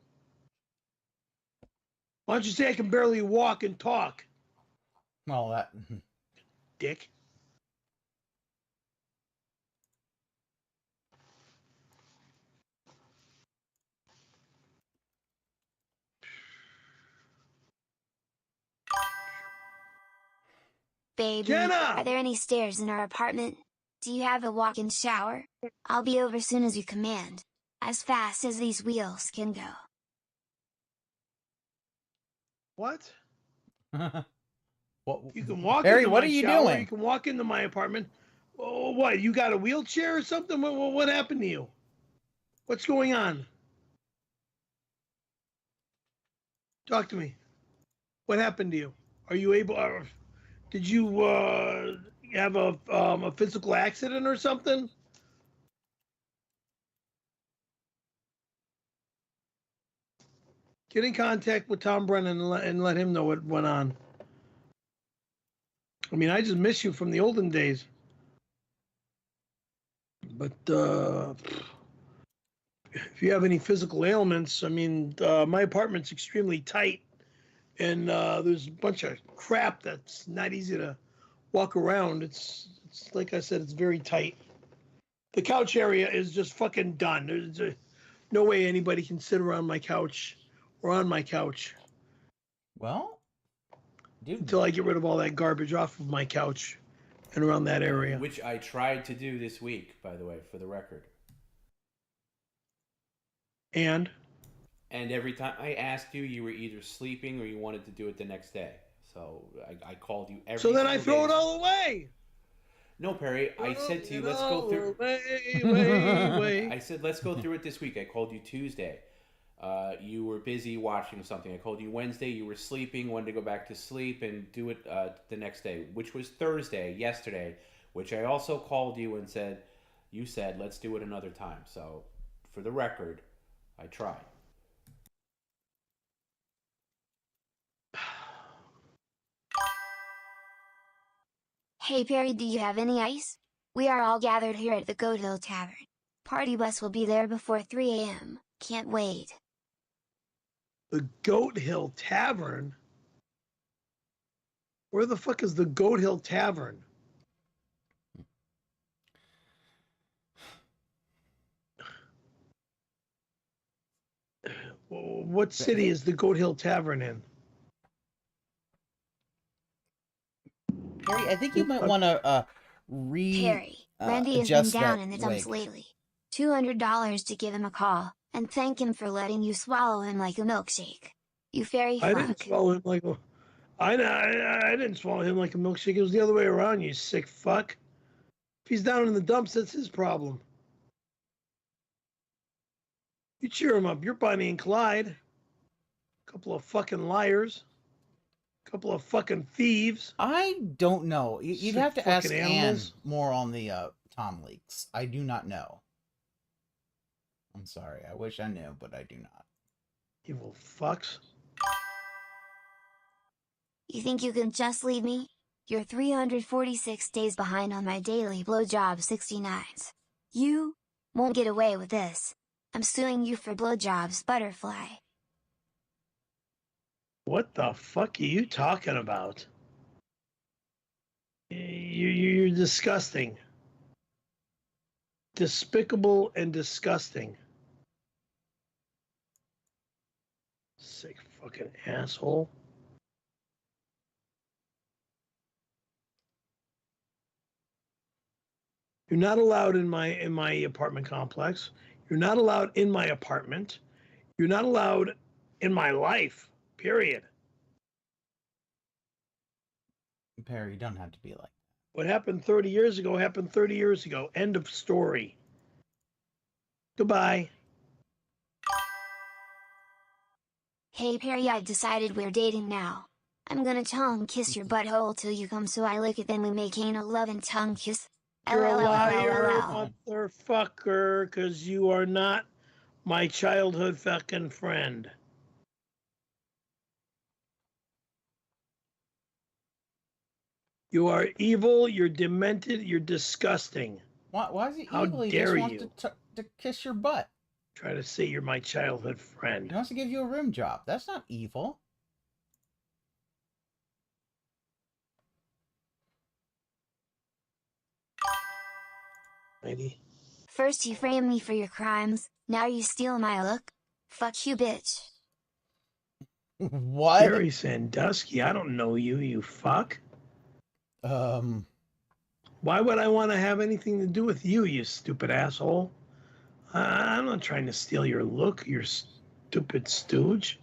Why don't you say I can barely walk and talk? All that. Dick. Baby, Jenna! are there any stairs in our apartment? Do you have a walk-in shower? I'll be over soon as you command. As fast as these wheels can go. What? You can walk Barry, into what my are you shower. doing? You can walk into my apartment. Oh, what? You got a wheelchair or something? What happened to you? What's going on? Talk to me. What happened to you? Are you able? Did you have a physical accident or something? Get in contact with Tom Brennan and let him know what went on. I mean, I just miss you from the olden days. But if you have any physical ailments, I mean, my apartment's extremely tight, and there's a bunch of crap that's not easy to walk around. It's like I said, it's very tight. The couch area is just fucking done. There's no way anybody can sit around my couch or on my couch. Well, dude, until I get rid of all that garbage off of my couch and around that area. Which I tried to do this week, by the way, for the record. And every time I asked you, you were either sleeping or you wanted to do it the next day. So I called you every. So then I throw day. it all away. No, Perry. I said to you, let's go through. I said let's go through it this week. I called you Tuesday. You were busy watching something. I called you Wednesday. You were sleeping, wanted to go back to sleep and do it the next day, which was Thursday, yesterday, which I also called you and said, you said, let's do it another time. So for the record, I tried. Hey Perry, do you have any ice? We are all gathered here at the Goat Hill Tavern. Party bus will be there before 3 a.m. Can't wait. The Goat Hill Tavern? Where the fuck is the Goat Hill Tavern? What city is the Goat Hill Tavern in? Perry, I think you might want to Perry, Randy has been down in the dumps lately. $200 to give him a call and thank him for letting you swallow him like a milkshake. You fairy fuck. I didn't swallow him like a... I didn't swallow him like a milkshake. It was the other way around, you sick fuck. If he's down in the dumps, that's his problem. You cheer him up. You're Bonnie and Clyde. Couple of fucking liars. Couple of fucking thieves. I don't know. You'd have to ask animals. Ann more on the Tom leaks. I do not know. I'm sorry. I wish I knew, but I do not. Evil fucks. You think you can just leave me? You're 346 days behind on my daily blowjob 69s. You won't get away with this. I'm suing you for blowjobs, butterfly. What the fuck are you talking about? You're disgusting. Despicable and disgusting. Sick fucking asshole. You're not allowed in my apartment complex. You're not allowed in my apartment. You're not allowed in my life. Period. Perry, you don't have to be like that. What happened 30 years ago happened 30 years ago. End of story. Goodbye. Hey Perry, I've decided we're dating now. I'm gonna tongue kiss your butthole till you come so I lick it, then we make anal love and tongue kiss. You're a liar, LOL. motherfucker, because you are not my childhood fucking friend. You are evil, you're demented, you're disgusting. Why is he How evil? He dare just wants to kiss your butt. Try to say you're my childhood friend. He wants to give you a rim job. That's not evil. Lady. First you frame me for your crimes, now you steal my look? Fuck you, bitch. What? Gary Sandusky, I don't know you, you fuck. Why would I want to have anything to do with you, you stupid asshole? I'm not trying to steal your look, you stupid stooge.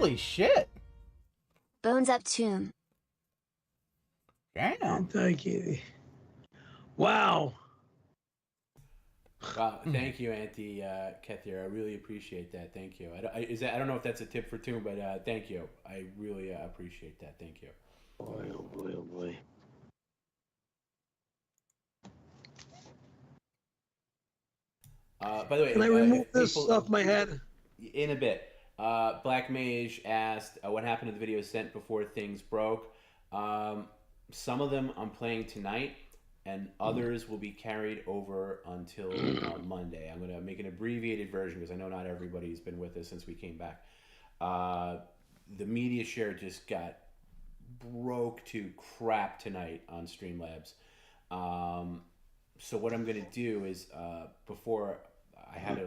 Holy shit. Bones up tomb. Damn. Thank you. Wow. Wow, thank you, Auntie Kethir. I really appreciate that. Thank you. I don't know if that's a tip for Toon, but thank you. I really appreciate that. Thank you. Boy, oh boy, oh boy. By the way, Can I remove this off my head? In a bit. Black Mage asked what happened to the video sent before things broke. Some of them I'm playing tonight, and others will be carried over until Monday. I'm going to make an abbreviated version because I know not everybody's been with us since we came back. The media share just got broke to crap tonight on Streamlabs. So what I'm going to do is before I had to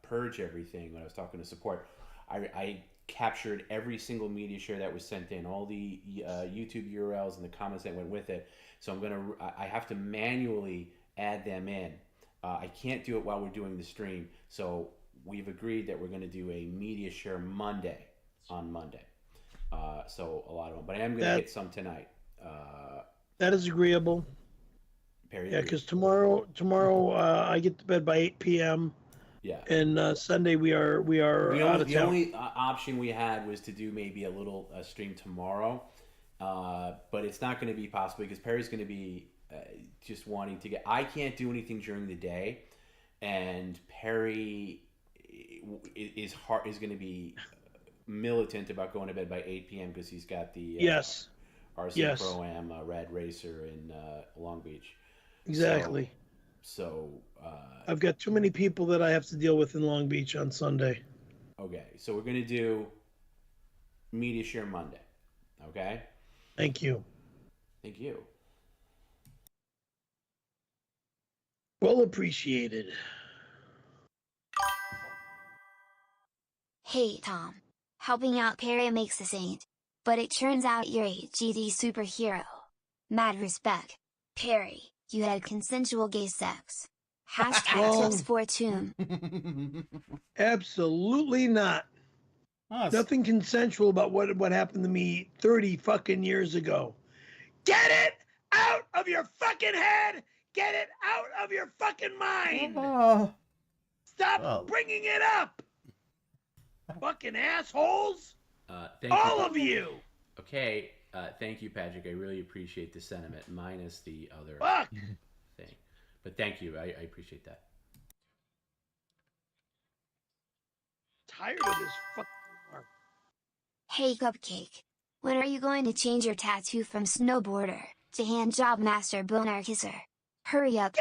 purge everything when I was talking to support, I captured every single media share that was sent in, all the YouTube URLs and the comments that went with it. So I have to manually add them in. I can't do it while we're doing the stream. So we've agreed that we're going to do a media share on Monday. So a lot of them, but I am going to get some tonight. That is agreeable. Perry, yeah, because tomorrow I get to bed by 8 p.m. Yeah. And Sunday we are out of town. The only option we had was to do maybe a little stream tomorrow, but it's not going to be possible because Perry's going to be just wanting to get. I can't do anything during the day, and Perry is going to be militant about going to bed by 8 p.m. because he's got the RC Pro-Am Rad Racer in Long Beach. Exactly. So I've got too many people that I have to deal with in Long Beach on Sunday. Okay, so we're going to do Media Share Monday. Okay? Thank you. Thank you. Well appreciated. Hey, Tom. Helping out Perry makes a saint. But it turns out you're a GD superhero. Mad respect. Perry, you had consensual gay sex. Hashtag tips for Toon. Absolutely not. Nothing consensual about what happened to me 30 fucking years ago. Get it out of your fucking head! Get it out of your fucking mind! Stop bringing it up! Fucking assholes! All of you! Okay, thank you, Patrick. I really appreciate the sentiment, minus the other thing. But thank you. I appreciate that. Tired of this fucking war. Hey, Cupcake. When are you going to change your tattoo from snowboarder to hand job master boner kisser? Hurry up.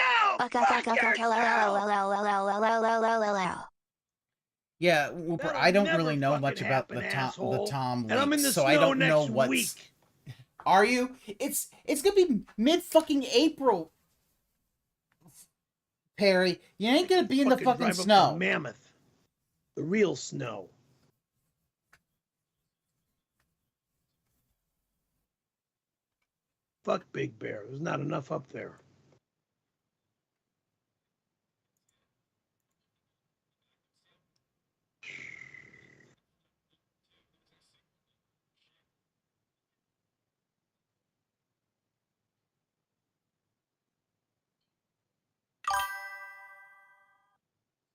Yeah, Whooper, I don't really know much about the Tom leaks, so I don't know what's... Week. Are you? It's gonna be mid-fucking-April, Perry. You ain't gonna be in the fucking snow. Mammoth. The real snow. Fuck Big Bear. There's not enough up there.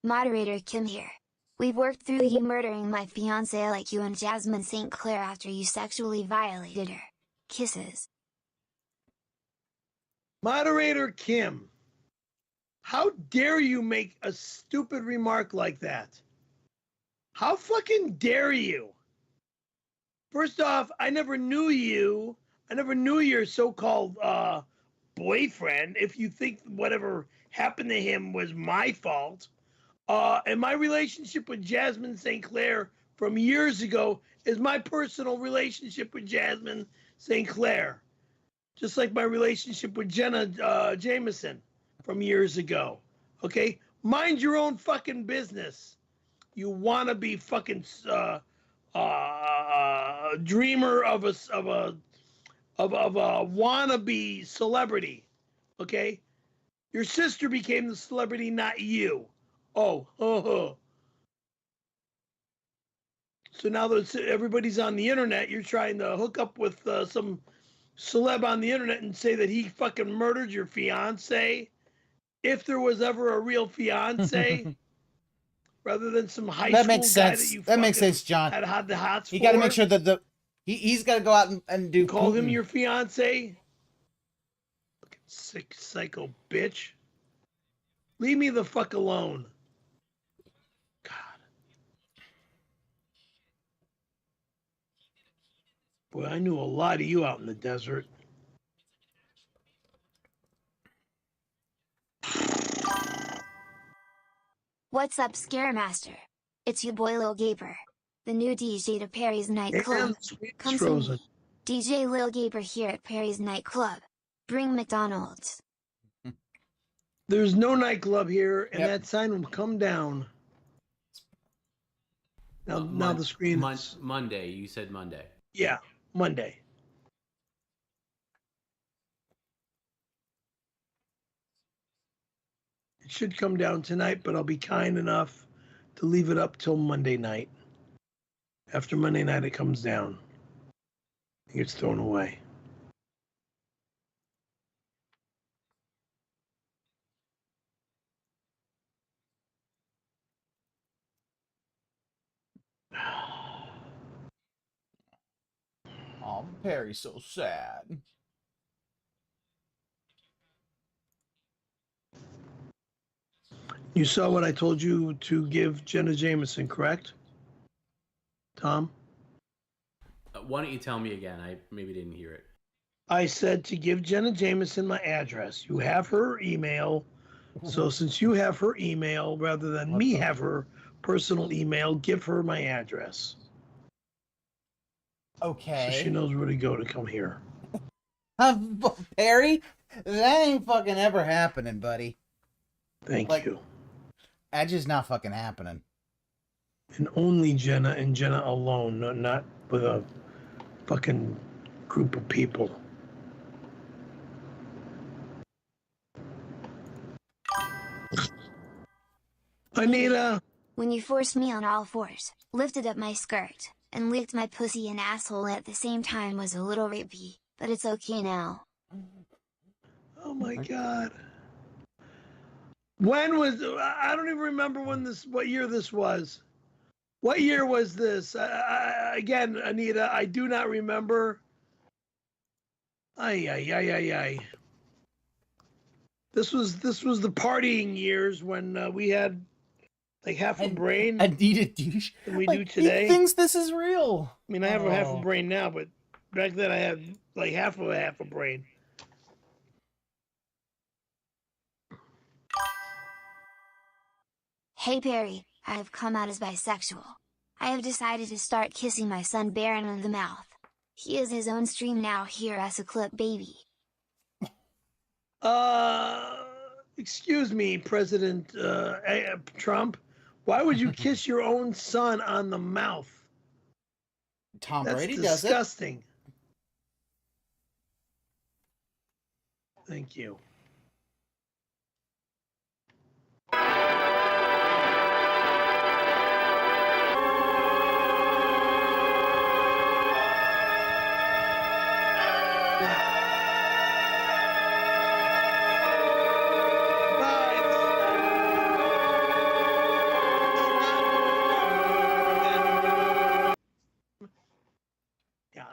Moderator Kim here. We've worked through you murdering my fiancée like you and Jasmine St. Clair after you sexually violated her. Kisses. Moderator Kim. How dare you make a stupid remark like that? How fucking dare you? First off, I never knew you. I never knew your so-called boyfriend. If you think whatever happened to him was my fault. And my relationship with Jasmine St. Clair from years ago is my personal relationship with Jasmine St. Clair. Just like my relationship with Jenna Jameson from years ago. Okay? Mind your own fucking business. You wannabe fucking dreamer of a wannabe celebrity. Okay? Your sister became the celebrity, not you. Oh. So now that everybody's on the internet, you're trying to hook up with some celeb on the internet and say that he fucking murdered your fiance, if there was ever a real fiance, rather than some high that school makes guy sense. that you That makes sense, John. had the hots You for. got to make sure that he's got to go out and do. Call Putin. him your fiance. Fucking sick psycho bitch. Leave me the fuck alone. God. Boy, I knew a lot of you out in the desert. What's up, Scaremaster? It's your boy Lil Gaper, the new DJ to Perry's nightclub. Come see me. DJ Lil Gaper here at Perry's nightclub. Bring McDonald's. There's no nightclub here, and that sign will come down. Now the screen is... Monday. You said Monday. Yeah, Monday. It should come down tonight, but I'll be kind enough to leave it up till Monday night. After Monday night, it comes down. It gets thrown away. Oh, Perry's so sad. You saw what I told you to give Jenna Jameson, correct? Tom? Why don't you tell me again? I maybe didn't hear it. I said to give Jenna Jameson my address. You have her email. So since you have her email, rather than me have her personal email, give her my address. Okay. So she knows where to go to come here. Perry, that ain't fucking ever happening, buddy. Thank you. That's just not fucking happening. And only Jenna and Jenna alone, not with a fucking group of people. Anita! When you forced me on all fours, lifted up my skirt, and licked my pussy and asshole at the same time was a little rapey, but it's okay now. Oh my God. When was, I don't even remember what year this was. What year was this? Again, Anita, I do not remember. Ay. This was the partying years when we had like half a brain. Anita douche. Than we do today. He thinks this is real. I mean, I have a half a brain now, but back then I had like half a brain. Hey Perry, I have come out as bisexual. I have decided to start kissing my son Baron on the mouth. He is his own stream now here as a clip baby. Excuse me, President Trump. Why would you kiss your own son on the mouth? Tom That's Brady does it. disgusting. Thank you.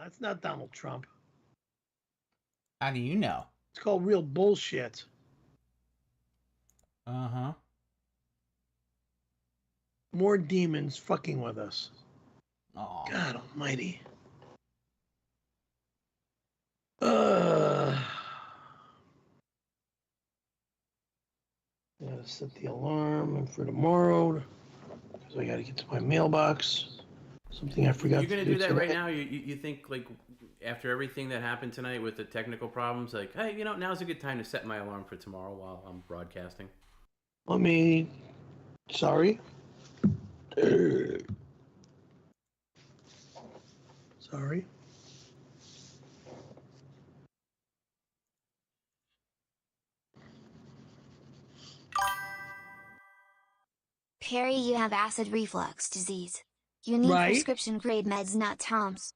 That's not Donald Trump. How do you know? It's called real bullshit. Uh-huh. More demons fucking with us. Oh. God almighty. I gotta set the alarm for tomorrow because I gotta get to my mailbox. Something I forgot to do. You're gonna do that today. right now? You think like after everything that happened tonight with the technical problems, like, hey, now's a good time to set my alarm for tomorrow while I'm broadcasting. Let me. Sorry. Sorry. Perry, you have acid reflux disease. You need Right. prescription grade meds, not Tom's.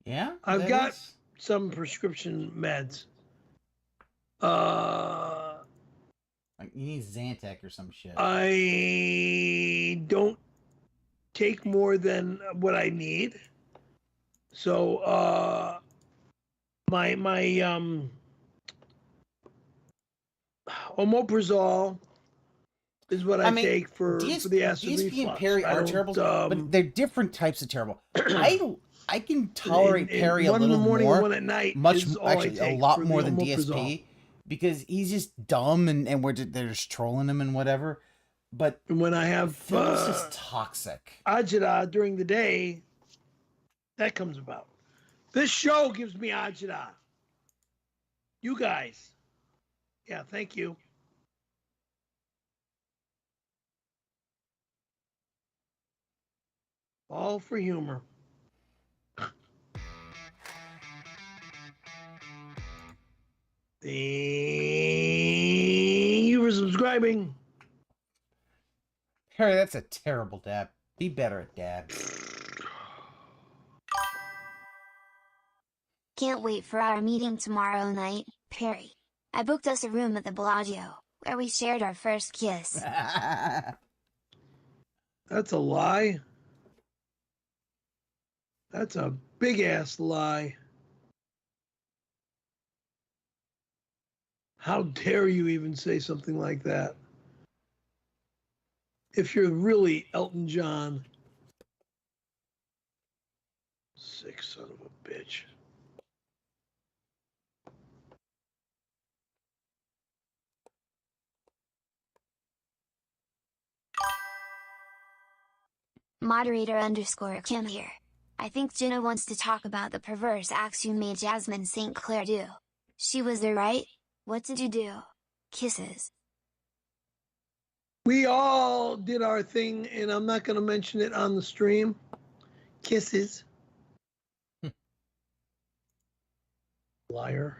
Yeah, I've that got is- some prescription meds. Like, you need Zantac or some shit. I don't take more than what I need. So my omeprazole is what I take for the acid DSP reflux. and Perry I are don't, terrible, but they're different types of terrible. I can tolerate and Perry a one in the little morning more, and one at night much is all actually I a take lot for more the than omeprazole. DSP, because he's just dumb and they're just trolling him and whatever. But And when I have Phil's just toxic. agita during the day, that comes about. This show gives me agita. You guys. Yeah, thank you. All for humor. Thank you for subscribing. Perry, that's a terrible dab. Be better at dabs. Can't wait for our meeting tomorrow night, Perry. I booked us a room at the Bellagio, where we shared our first kiss. That's a lie. That's a big ass lie. How dare you even say something like that? If you're really Elton John. Sick son of a bitch. Moderator _ Kim here. I think Jenna wants to talk about the perverse acts you made Jasmine St. Clair do. She was there, right? What did you do? Kisses. We all did our thing, and I'm not going to mention it on the stream. Kisses. Liar.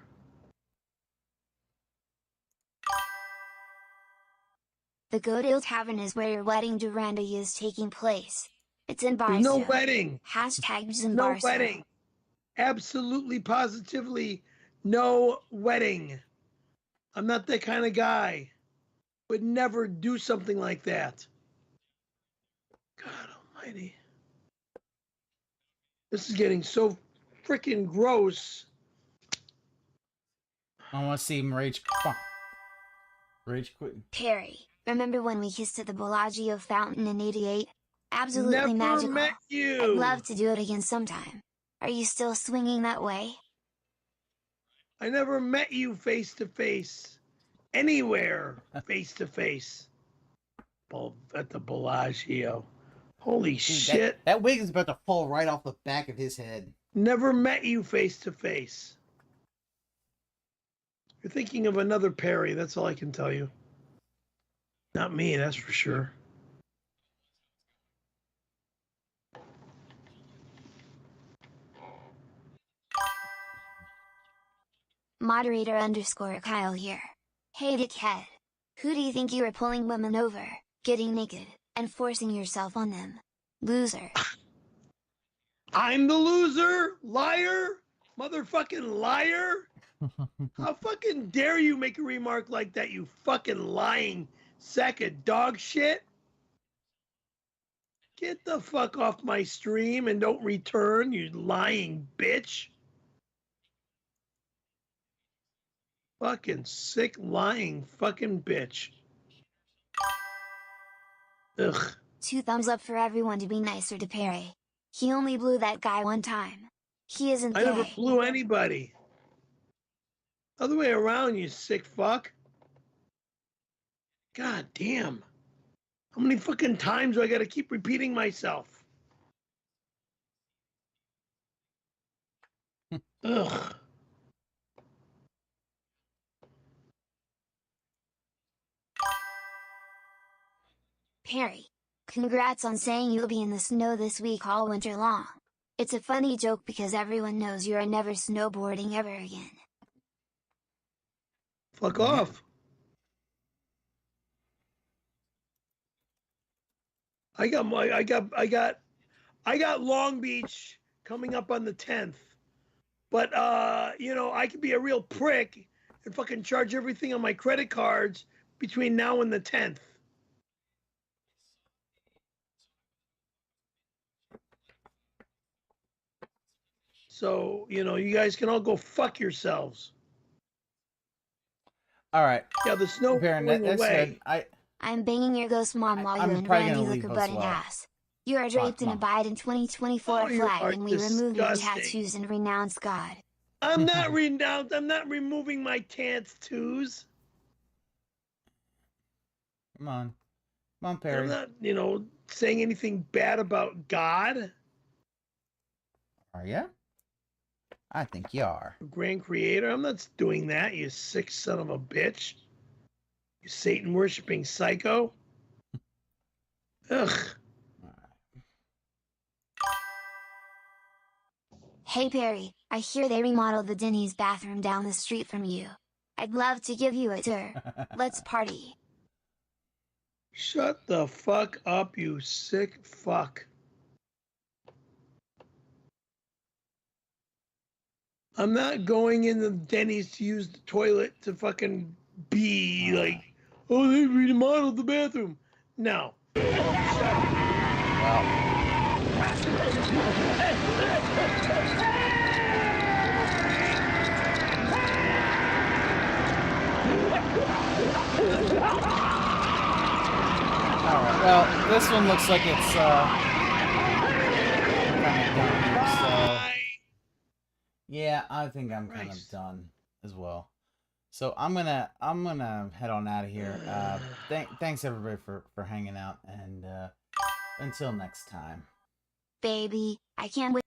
The Godale Tavern is where your wedding Duranda is taking place. It's in Barstow. There's no wedding. Hashtag in No Barstow. wedding. Absolutely, positively, no wedding. I'm not that kind of guy. Would never do something like that. God almighty. This is getting so freaking gross. I want to see him rage. Come on. Rage quit. Perry, remember when we kissed at the Bellagio fountain in '88? Absolutely Never magical. met you. I'd love to do it again sometime. Are you still swinging that way? I never met you face to face. Anywhere face to face. At the Bellagio. Holy shit. That wig is about to fall right off the back of his head. Never met you face to face. You're thinking of another Perry, that's all I can tell you. Not me, that's for sure. Moderator _ Kyle here. Hey dickhead. Who do you think you were pulling women over, getting naked, and forcing yourself on them? Loser. I'm the loser, liar, motherfucking liar. How fucking dare you make a remark like that, you fucking lying sack of dog shit? Get the fuck off my stream and don't return, you lying bitch. Fucking sick, lying fucking bitch. Ugh. 2 thumbs up for everyone to be nicer to Perry. He only blew that guy one time. He isn't I never gay. blew anybody. Other way around, you sick fuck. God damn. How many fucking times do I gotta keep repeating myself? Ugh. Perry, congrats on saying you'll be in the snow this week all winter long. It's a funny joke because everyone knows you're never snowboarding ever again. Fuck off. I got Long Beach coming up on the 10th. But you know, I could be a real prick and fucking charge everything on my credit cards between now and the 10th. So, you know, you guys can all go fuck yourselves. All right. Yeah, the snow Baron, going that's away. good. I'm banging your ghost mom while you I'm and probably Randy gonna look leave a as butting well. ass. You are draped in a Mom. Biden 2024 Oh, you flag, are and we remove your disgusting. tattoos and renounce God. I'm not I'm not removing my tattoos. Come on, Perry. I'm not, you know, saying anything bad about God. Are you? I think you are. Grand Creator. I'm not doing that, you sick son of a bitch. You Satan worshipping psycho. Ugh. Hey Perry, I hear they remodeled the Denny's bathroom down the street from you. I'd love to give you a tour. Let's party. Shut the fuck up, you sick fuck. I'm not going in the Denny's to use the toilet to fucking be like, oh, they remodeled the bathroom. No. Alright, well, this one looks like it's kind of done here, so yeah, I think I'm kind of done as well. So I'm gonna head on out of here. Thanks everybody for hanging out, and until next time. Baby, I can't wait.